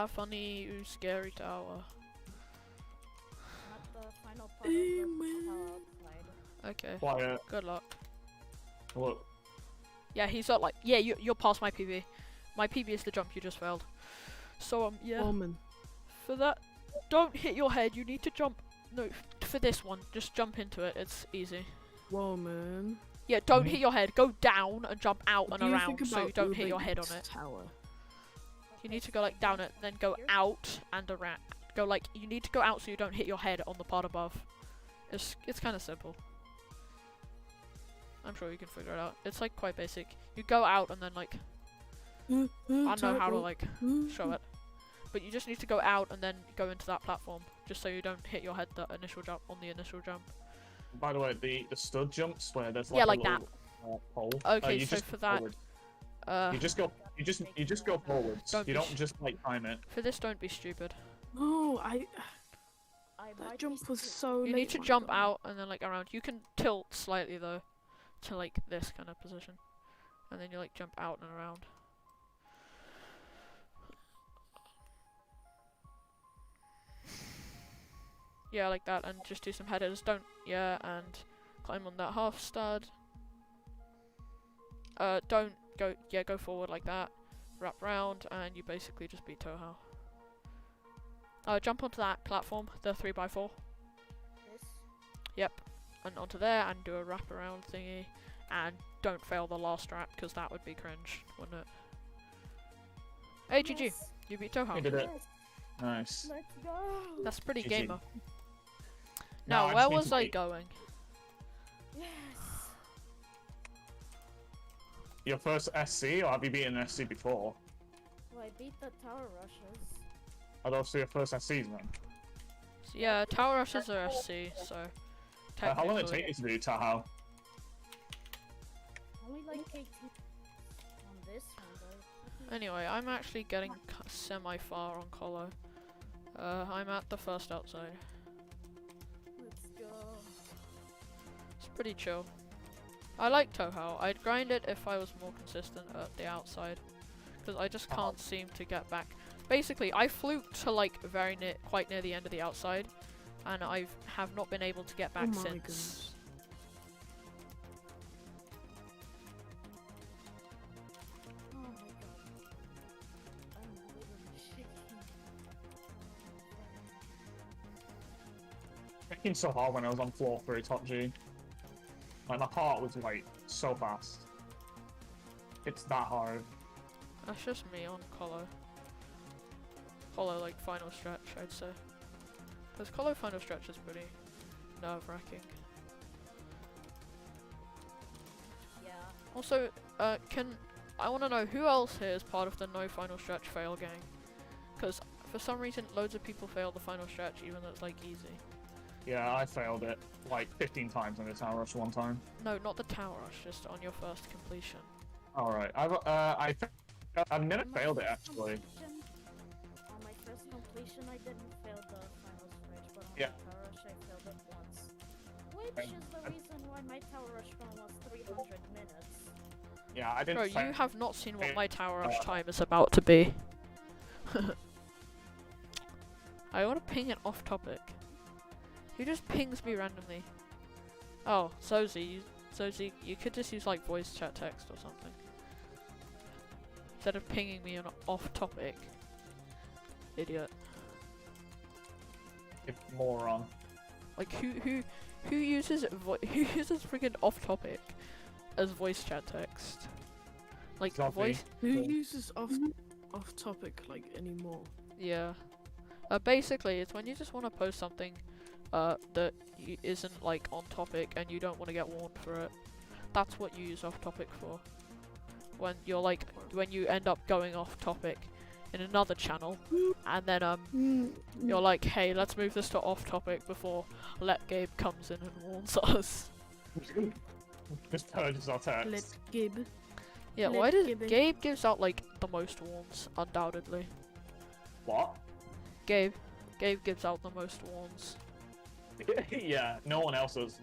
A: Funny, ooh, scary tower.
C: Not the final part of the tower slide.
A: Okay,
B: quiet.
A: good luck.
B: Look,
A: Yeah, he's not like, yeah, you're past my PB. My PB is the jump you just failed. So, yeah.
D: Woman.
A: For that, don't hit your head. You need to jump. No, for this one, just jump into it. It's easy.
D: Woman.
A: Yeah, don't hit your head. Go down and jump out
D: What
A: and
D: do you
A: around
D: think
A: so you
D: about
A: don't hit your
D: Uber
A: head on
D: Eats
A: it.
D: Tower?
A: You need to go like down it, then go out and around. Go like, you need to go out so you don't hit your head on the part above. It's kind of simple. I'm sure you can figure it out. It's like quite basic. You go out and then like, I don't know how to like show it. But you just need to go out and then go into that platform, just so you don't hit your head the initial jump on the initial jump.
B: by the way, the stud jumps where there's like
A: Yeah,
B: a
A: like
B: little, pole.
A: Okay,
B: you
A: so
B: just
A: for
B: go
A: that,
B: forward. You just go forwards.
A: Don't
B: You
A: be
B: don't just like time it.
A: for this, don't be stupid.
D: No,
C: I
D: That
C: might
D: jump
C: be
D: was so
A: You
D: late.
A: need to
D: my
A: jump
D: God.
A: out and then like around. You can tilt slightly though, to like this kind of position, and then you like jump out and around. Yeah, like that, and just do some headers. Don't, yeah, and climb on that half stud. Don't go, yeah, go forward like that. Wrap round, and you basically just beat toja. Jump onto that platform, the 3x4.
C: this.
A: Yep, and onto there, and do a wraparound thingy. And don't fail the last wrap, because that would be cringe, wouldn't it? Hey, GG,
C: Yes.
A: you beat
B: You
A: toja.
B: did it.
C: Yes.
B: Nice.
C: Let's go.
A: That's pretty
B: GG.
A: gamer.
B: No,
A: Now,
B: I
A: where
B: just need
A: was
B: to
A: I
B: beat-
A: going?
C: Yes.
B: Your first SC, or have you beaten SC before?
C: Well, I beat the tower rushes.
B: Are those your first SCs, man?
A: So, yeah, tower rushes are SC, so
B: How long did it
A: technically.
B: take you to do Tahoe?
C: Only like 18 on this one though.
A: Anyway, I'm actually getting semi-far on Colo. I'm at the first outside.
C: Let's go.
A: It's pretty chill. I like Toha. I'd grind it if I was more consistent at the outside, because I just can't seem to get back. Basically, I flew to like very near, quite near the end of the outside, and I have not been able to get back
D: my
A: since.
D: goodness.
C: Oh my god. I'm literally shaking.
B: Freaking so hard when I was on floor 3 top G. Like my heart was like so fast. It's that hard.
A: That's just me on Colo. Colo like final stretch, I'd say. Because Colo final stretch is pretty nerve-wracking.
C: Yeah.
A: Also, I want to know who else here is part of the no final stretch fail gang? Because for some reason, loads of people fail the final stretch, even though it's like easy.
B: Yeah, I failed it like 15 times on the tower rush one time.
A: No, not the tower rush, just on your first completion.
B: Alright, I've never
C: On my
B: failed it
C: first
B: actually.
C: completion- On my first completion, I didn't fail the final stretch, but on
B: Yeah.
C: the tower rush, I failed it once. Which is the reason why my tower rush run was 300 minutes.
B: Yeah, I didn't
A: Bro,
B: fail.
A: you have not seen what
B: fail-
A: my tower rush time is about to be. I want to ping it off topic. Who just pings me randomly? Oh, Zozy, you could just use like voice chat text or something. Instead of pinging me on off topic. Idiot.
B: You moron.
A: Like who uses who uses freaking off topic as voice chat text? Like
B: Zombie.
A: voice.
D: Who uses off topic like anymore?
A: Yeah. Basically, it's when you just want to post something that isn't like on topic and you don't want to get warned for it. That's what you use off topic for. When you're like, when you end up going off topic in another channel, and then you're like, hey, let's move this to off topic before Let Gabe comes in and warns us.
B: Just purges our
D: Let
B: text.
D: Gib.
A: Yeah,
D: Let
A: why does
D: Gabe in.
A: Gabe gives out like the most warns, undoubtedly.
B: What?
A: Gabe gives out the most warns.
B: Yeah, no one else does.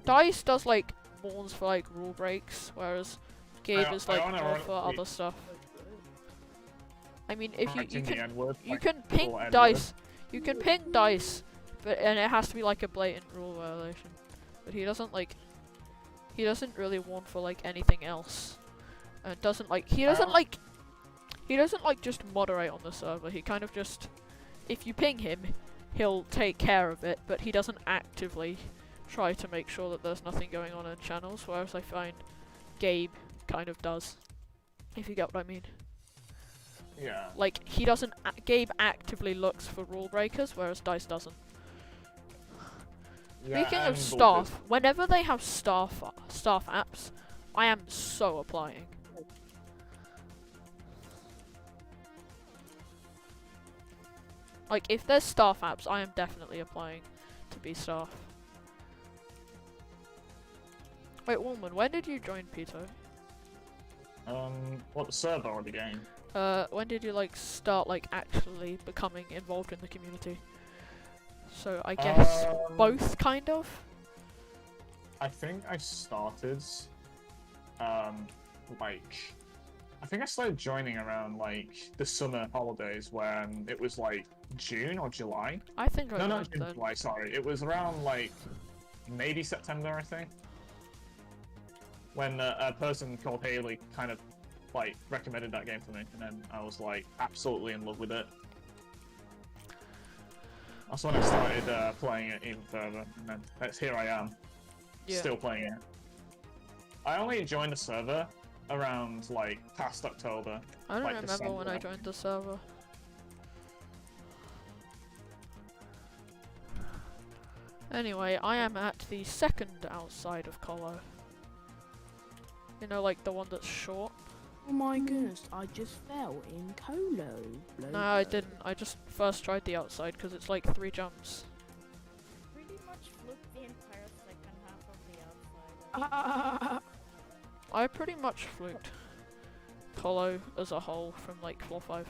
A: Dice does like warns for like rule breaks, whereas Gabe is like
B: wanna
A: more
B: run-
A: for
B: wait.
A: other stuff. I mean, if you
B: Correcting the
A: can
B: N-word,
A: you
B: like,
A: can ping
B: full N-word.
A: Dice, you can ping Dice, but and it has to be like a blatant rule violation. But he doesn't really warn for like anything else, and doesn't like he doesn't like just moderate on the server. He kind of just, if you ping him, he'll take care of it, but he doesn't actively try to make sure that there's nothing going on in channels, whereas I find Gabe kind of does, if you get what I mean.
B: Yeah.
A: Like, he doesn't, Gabe actively looks for rule breakers, whereas Dice doesn't.
B: Yeah,
A: Speaking
B: and
A: of staff, whenever they have staff apps, I am so applying. Like, if there's staff apps, I am definitely applying to be staff. Wait, Woolman, when did you join PToH?
B: What, the server or the game?
A: When did you, like, start, like, actually becoming involved in the community? So I guess
B: Um,
A: both, kind of.
B: I think I started, um, like, I think I started joining around like the summer holidays when it was like June or July.
A: I think I
B: No,
A: joined
B: not June,
A: then.
B: July. Sorry, it was around like maybe September, I think, when a person called Haley kind of like recommended that game to me, and then I was like absolutely in love with it. That's when I started playing it even further, and then here I am,
A: Yeah.
B: still playing it. I only joined the server around like past October.
A: I don't
B: like
A: remember
B: December,
A: when I
B: I
A: joined
B: think.
A: the server. Anyway, I am at the second outside of Colo. You know, like the one that's short?
D: Oh my goodness, I just fell in Colo.
A: No, I didn't. I just first tried the outside because it's like 3 jumps.
C: Pretty much fluked the entire second half of the outside.
A: I pretty much fluked Colo as a whole from like floor 5.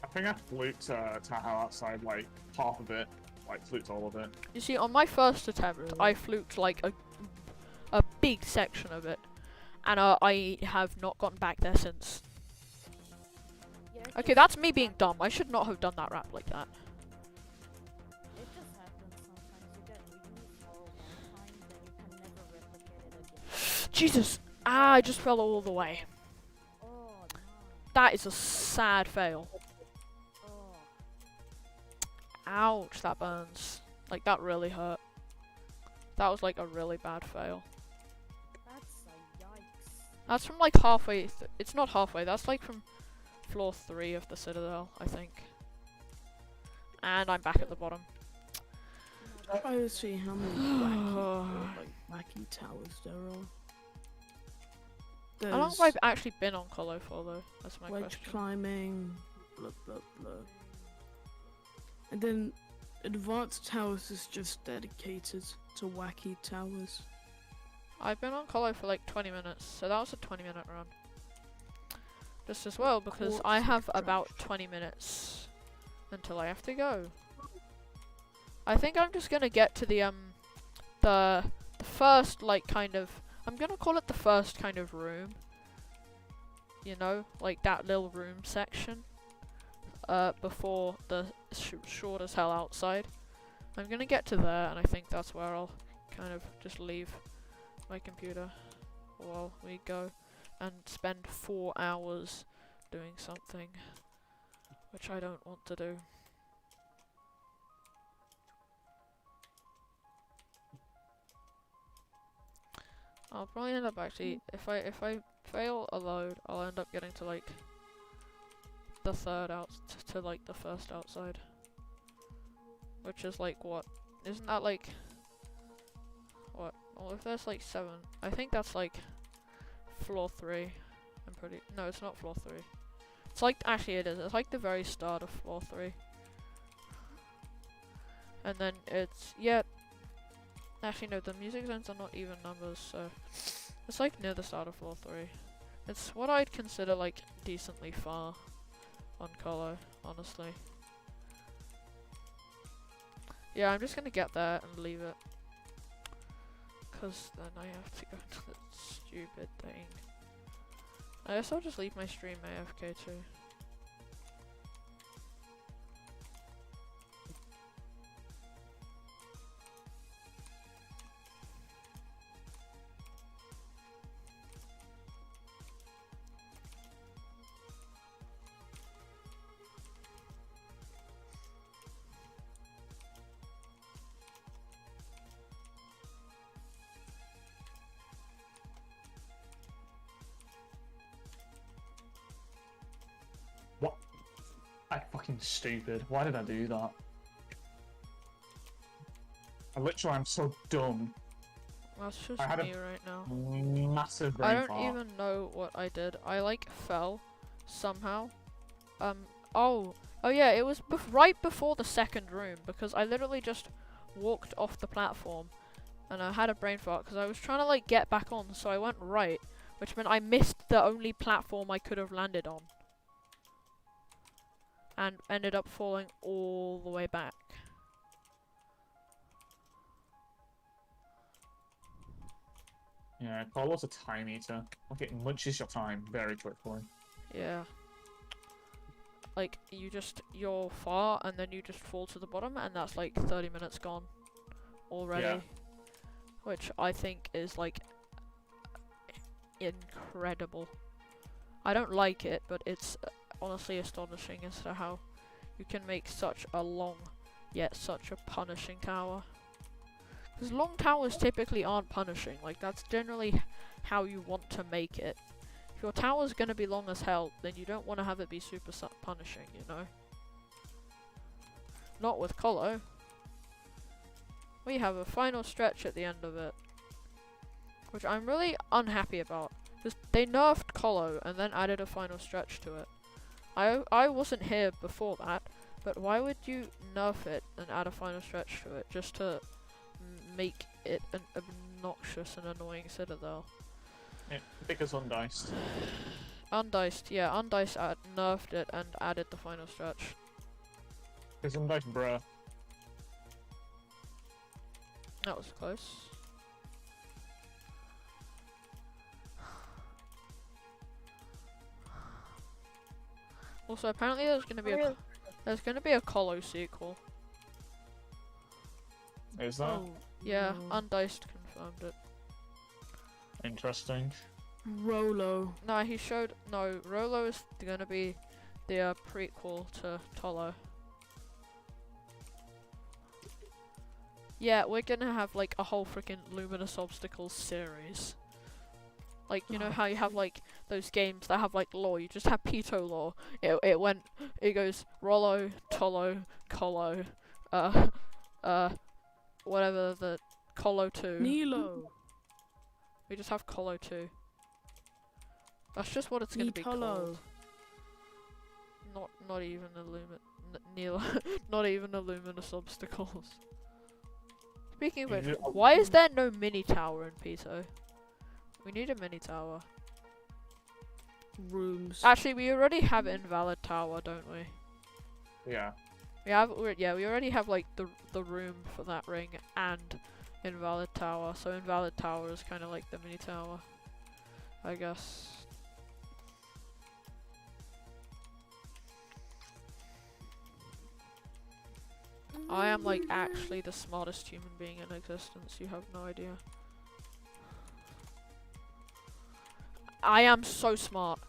B: I think I fluked Tahoe outside like half of it, like fluked all of it.
A: You see, on my first attempt,
D: Really?
A: I fluked like a big section of it, and I have not gotten back there since.
C: Yeah, it
A: Okay,
C: just
A: that's me being
C: hap-
A: dumb. I should not have done that rap like that.
C: It just happens sometimes. You get really far one time, then you can never replicate it again.
A: Jesus! Ah, I just fell all the way.
C: Oh no.
A: That is a sad fail.
C: Oh.
A: Ouch, that burns. Like, that really hurt. That was like a really bad fail.
C: That's a yikes.
A: That's from like halfway. It's not halfway. That's like from floor 3 of the Citadel, I think. And I'm back at the bottom.
C: No,
D: Try to see how many wacky towers there are.
A: How long have I actually been on Colo for, though? That's my
D: wedge
A: question.
D: climbing, blah blah blah. And then advanced towers is just dedicated to wacky towers.
A: I've been on Colo for like 20 minutes, so that was a 20-minute run. Just as well, because I
D: Quartz
A: have
D: extraction.
A: about 20 minutes until I have to go. I think I'm just gonna get to the first like kind of, I'm gonna call it the first kind of room. You know, like that little room section. Before the short as hell outside. I'm gonna get to there, and I think that's where I'll kind of just leave my computer while we go and spend 4 hours doing something which I don't want to do. I'll probably end up actually, if I fail a load, I'll end up getting to like the third to like the first outside, which is like what? Isn't that like what? Well, if there's like 7, I think that's like floor 3. No, it's not floor 3. It's like, actually it is. It's like the very start of floor 3. And then it's, yeah. Actually no, the music zones are not even numbers, so it's like near the start of floor 3. It's what I'd consider like decently far on Colo, honestly. Yeah, I'm just gonna get there and leave it. Cause then I have to go to that stupid thing. I guess I'll just leave my stream AFK too.
B: What? I fucking stupid. Why did I do that? I'm so dumb.
A: That's just
B: I had a
A: me right now.
B: massive brain
A: I don't
B: fart.
A: even know what I did. I like fell somehow. Oh yeah, it was right before the second room, because I literally just walked off the platform and I had a brain fart because I was trying to like get back on, so I went right, which meant I missed the only platform I could have landed on and ended up falling all the way back.
B: Yeah, Carlo's a time eater. Like it munches your time very quickly.
A: Yeah. Like, you're far, and then you just fall to the bottom, and that's like 30 minutes gone already.
B: Yeah.
A: Which I think is, like, incredible. I don't like it, but it's honestly astonishing as to how you can make such a long, yet such a punishing tower. Because long towers typically aren't punishing, like, that's generally how you want to make it. If your tower's gonna be long as hell, then you don't want to have it be super punishing, you know? Not with Colo. We have a final stretch at the end of it, which I'm really unhappy about. Because they nerfed Colo and then added a final stretch to it. I wasn't here before that, but why would you nerf it and add a final stretch to it just to make it an obnoxious and annoying citadel?
B: Yeah, because undiced.
A: Undiced, yeah, Undiced nerfed it and added the final stretch.
B: Because undiced, bruh.
A: That was close. Also, apparently there's gonna be a Colo sequel.
B: Is that
D: Oh,
A: Yeah,
D: no.
A: Undiced confirmed it.
B: interesting?
D: Rolo.
A: No, he showed. No, Rolo is gonna be the prequel to Tolo. Yeah, we're gonna have like a whole freaking Luminous Obstacles series. Like, you know
D: Oh,
A: how you have like those games that have like lore, you just have PToH lore. It goes Rollo, Tolo, Colo, whatever the Colo 2.
D: Nilo.
A: We just have Colo 2. That's just what it's gonna be
D: Nitolo.
A: called. Not even not even a Luminous Obstacles. Speaking of which,
B: Is it-
A: why is there no mini tower in PToH? We need a mini tower.
D: Rooms.
A: Actually, we already have Invalid Tower, don't we?
B: Yeah.
A: We already have like the room for that ring and Invalid Tower. So Invalid Tower is kind of like the mini tower, I guess. I am like actually the smartest human being in existence. You have no idea. I am so smart.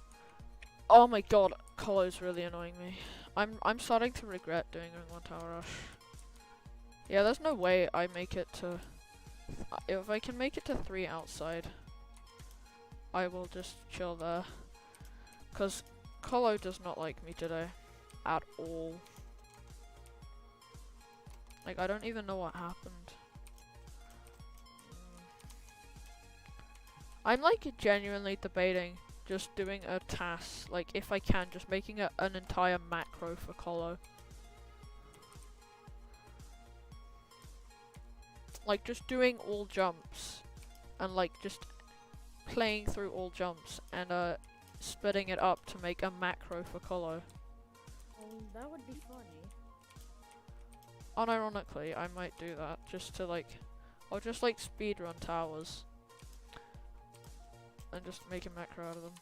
A: Oh my god, Colo's really annoying me. I'm starting to regret doing Ring 1 Tower Rush. Yeah, there's no way I make it to... If I can make it to 3 outside, I will just chill there. Because Colo does not like me today. At all. Like, I don't even know what happened. I'm like genuinely debating just doing a task, like if I can, just making an entire macro for Colo. Like just doing all jumps and like just playing through all jumps and splitting it up to make a macro for Colo.
C: That would be funny.
A: Unironically, I might do that just to like, I'll just like speedrun towers. And just make a macro out of them.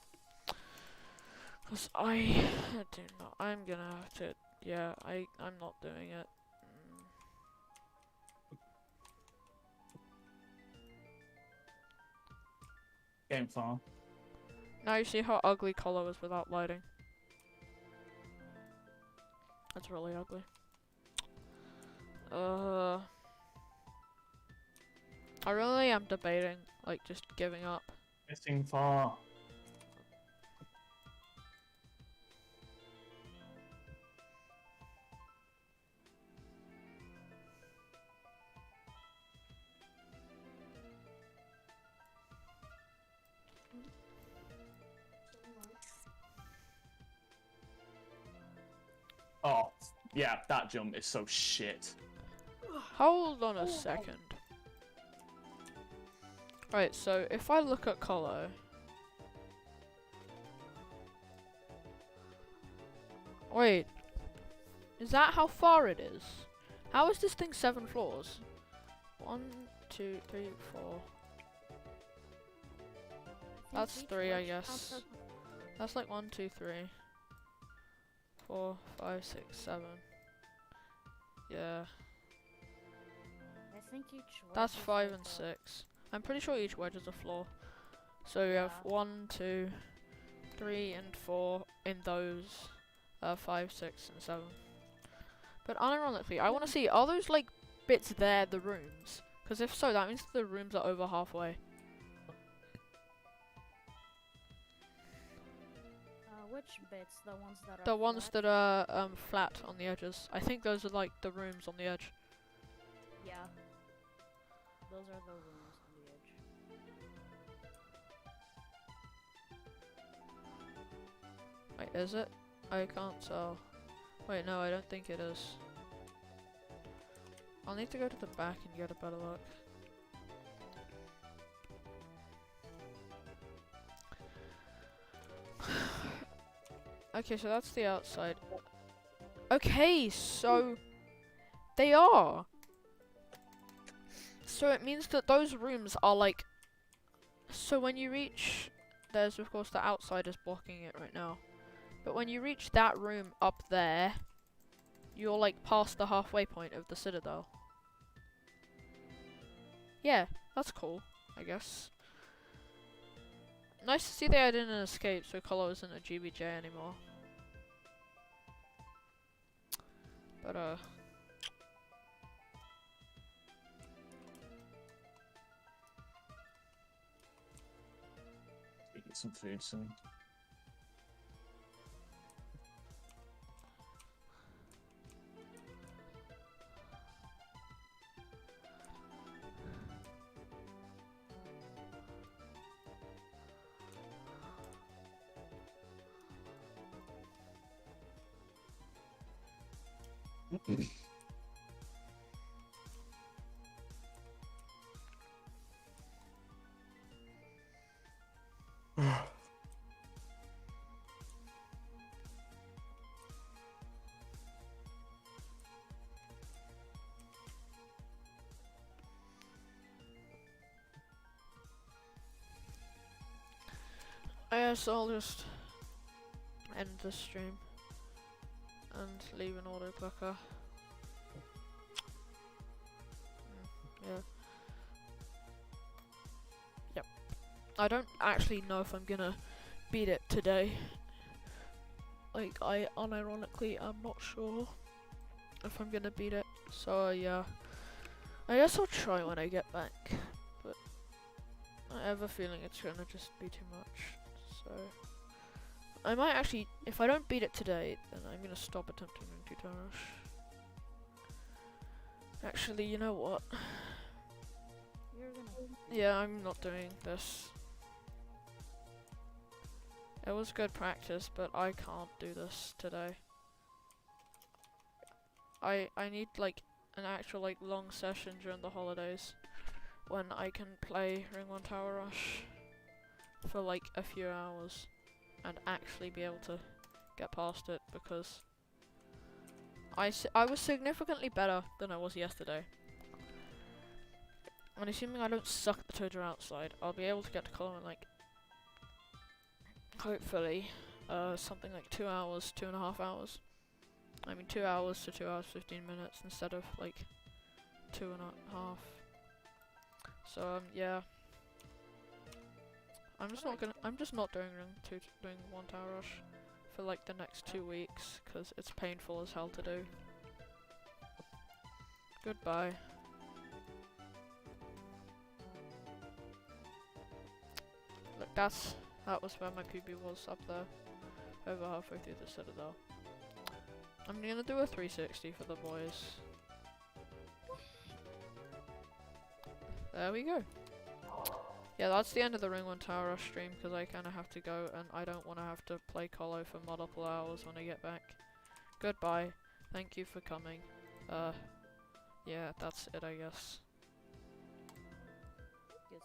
A: Cause I do not. I'm gonna have to. Yeah, I'm not doing it.
B: Game far.
A: Now you see how ugly Colo is without lighting. That's really ugly. I really am debating, like, just giving up.
B: Missing far. Oh, yeah, that jump is so shit.
A: Hold on a second. Right, so if I look at Colo. Wait. Is that how far it is? How is this thing 7 floors? 1, 2, 3, 4. That's
C: each
A: 3, I
C: wedge counts
A: guess.
C: as-
A: That's like 1, 2, 3, 4, 5, 6, 7. Yeah.
C: I think each wedge
A: That's
C: is
A: 5
C: like
A: and
C: a-
A: 6. I'm pretty sure each wedge is a floor. So you have
C: Yeah.
A: 1, 2, 3, and 4 in those 5, 6, and 7. But unironically, I want to see, are those like bits there the rooms? Because if so, that means the rooms are over halfway.
C: Which bits? The ones that are
A: The ones
C: flat?
A: that are flat on the edges. I think those are like the rooms on the edge.
C: Yeah. Those are the rooms on the edge.
A: Wait, is it? I can't tell. Wait, no, I don't think it is. I'll need to go to the back and get a better look. Okay, so that's the outside. Okay, so they are. So it means that those rooms are like. So when you reach, there's of course the outside is blocking it right now. But when you reach that room up there, you're like past the halfway point of the Citadel. Yeah, that's cool, I guess. Nice to see they added an escape so Colo isn't a GBJ anymore. But
B: Eat some food soon.
A: yeah, so I'll just end the stream and leave an auto clicker. Yeah. Yep. I don't actually know if I'm gonna beat it today. Like, I unironically am not sure if I'm gonna beat it. So yeah. I guess I'll try when I get back. But I have a feeling it's gonna just be too much. So I might actually, if I don't beat it today, then I'm gonna stop attempting ring PToH. Actually, you know what?
C: You're gonna.
A: Yeah, I'm not doing this. It was good practice, but I can't do this today. I need like an actual like long session during the holidays when I can play Ring 1 Tower Rush for like a few hours and actually be able to get past it, because I was significantly better than I was yesterday. And assuming I don't suck the toja outside, I'll be able to get to Colo in like, hopefully, something like 2 hours, 2.5 hours. I mean 2 hours to 2 hours 15 minutes instead of like 2.5. So yeah. I'm just not doing ring 1 Tower Rush for like the next 2 weeks, because it's painful as hell to do. Goodbye. Look, that was where my PB was, up there, over halfway through the Citadel. I'm gonna do a 360 for the boys. There we go. Yeah, that's the end of the Ring 1 Tower Rush stream, because I kind of have to go, and I don't want to have to play Colo for multiple hours when I get back. Goodbye. Thank you for coming. Yeah, that's it, I guess.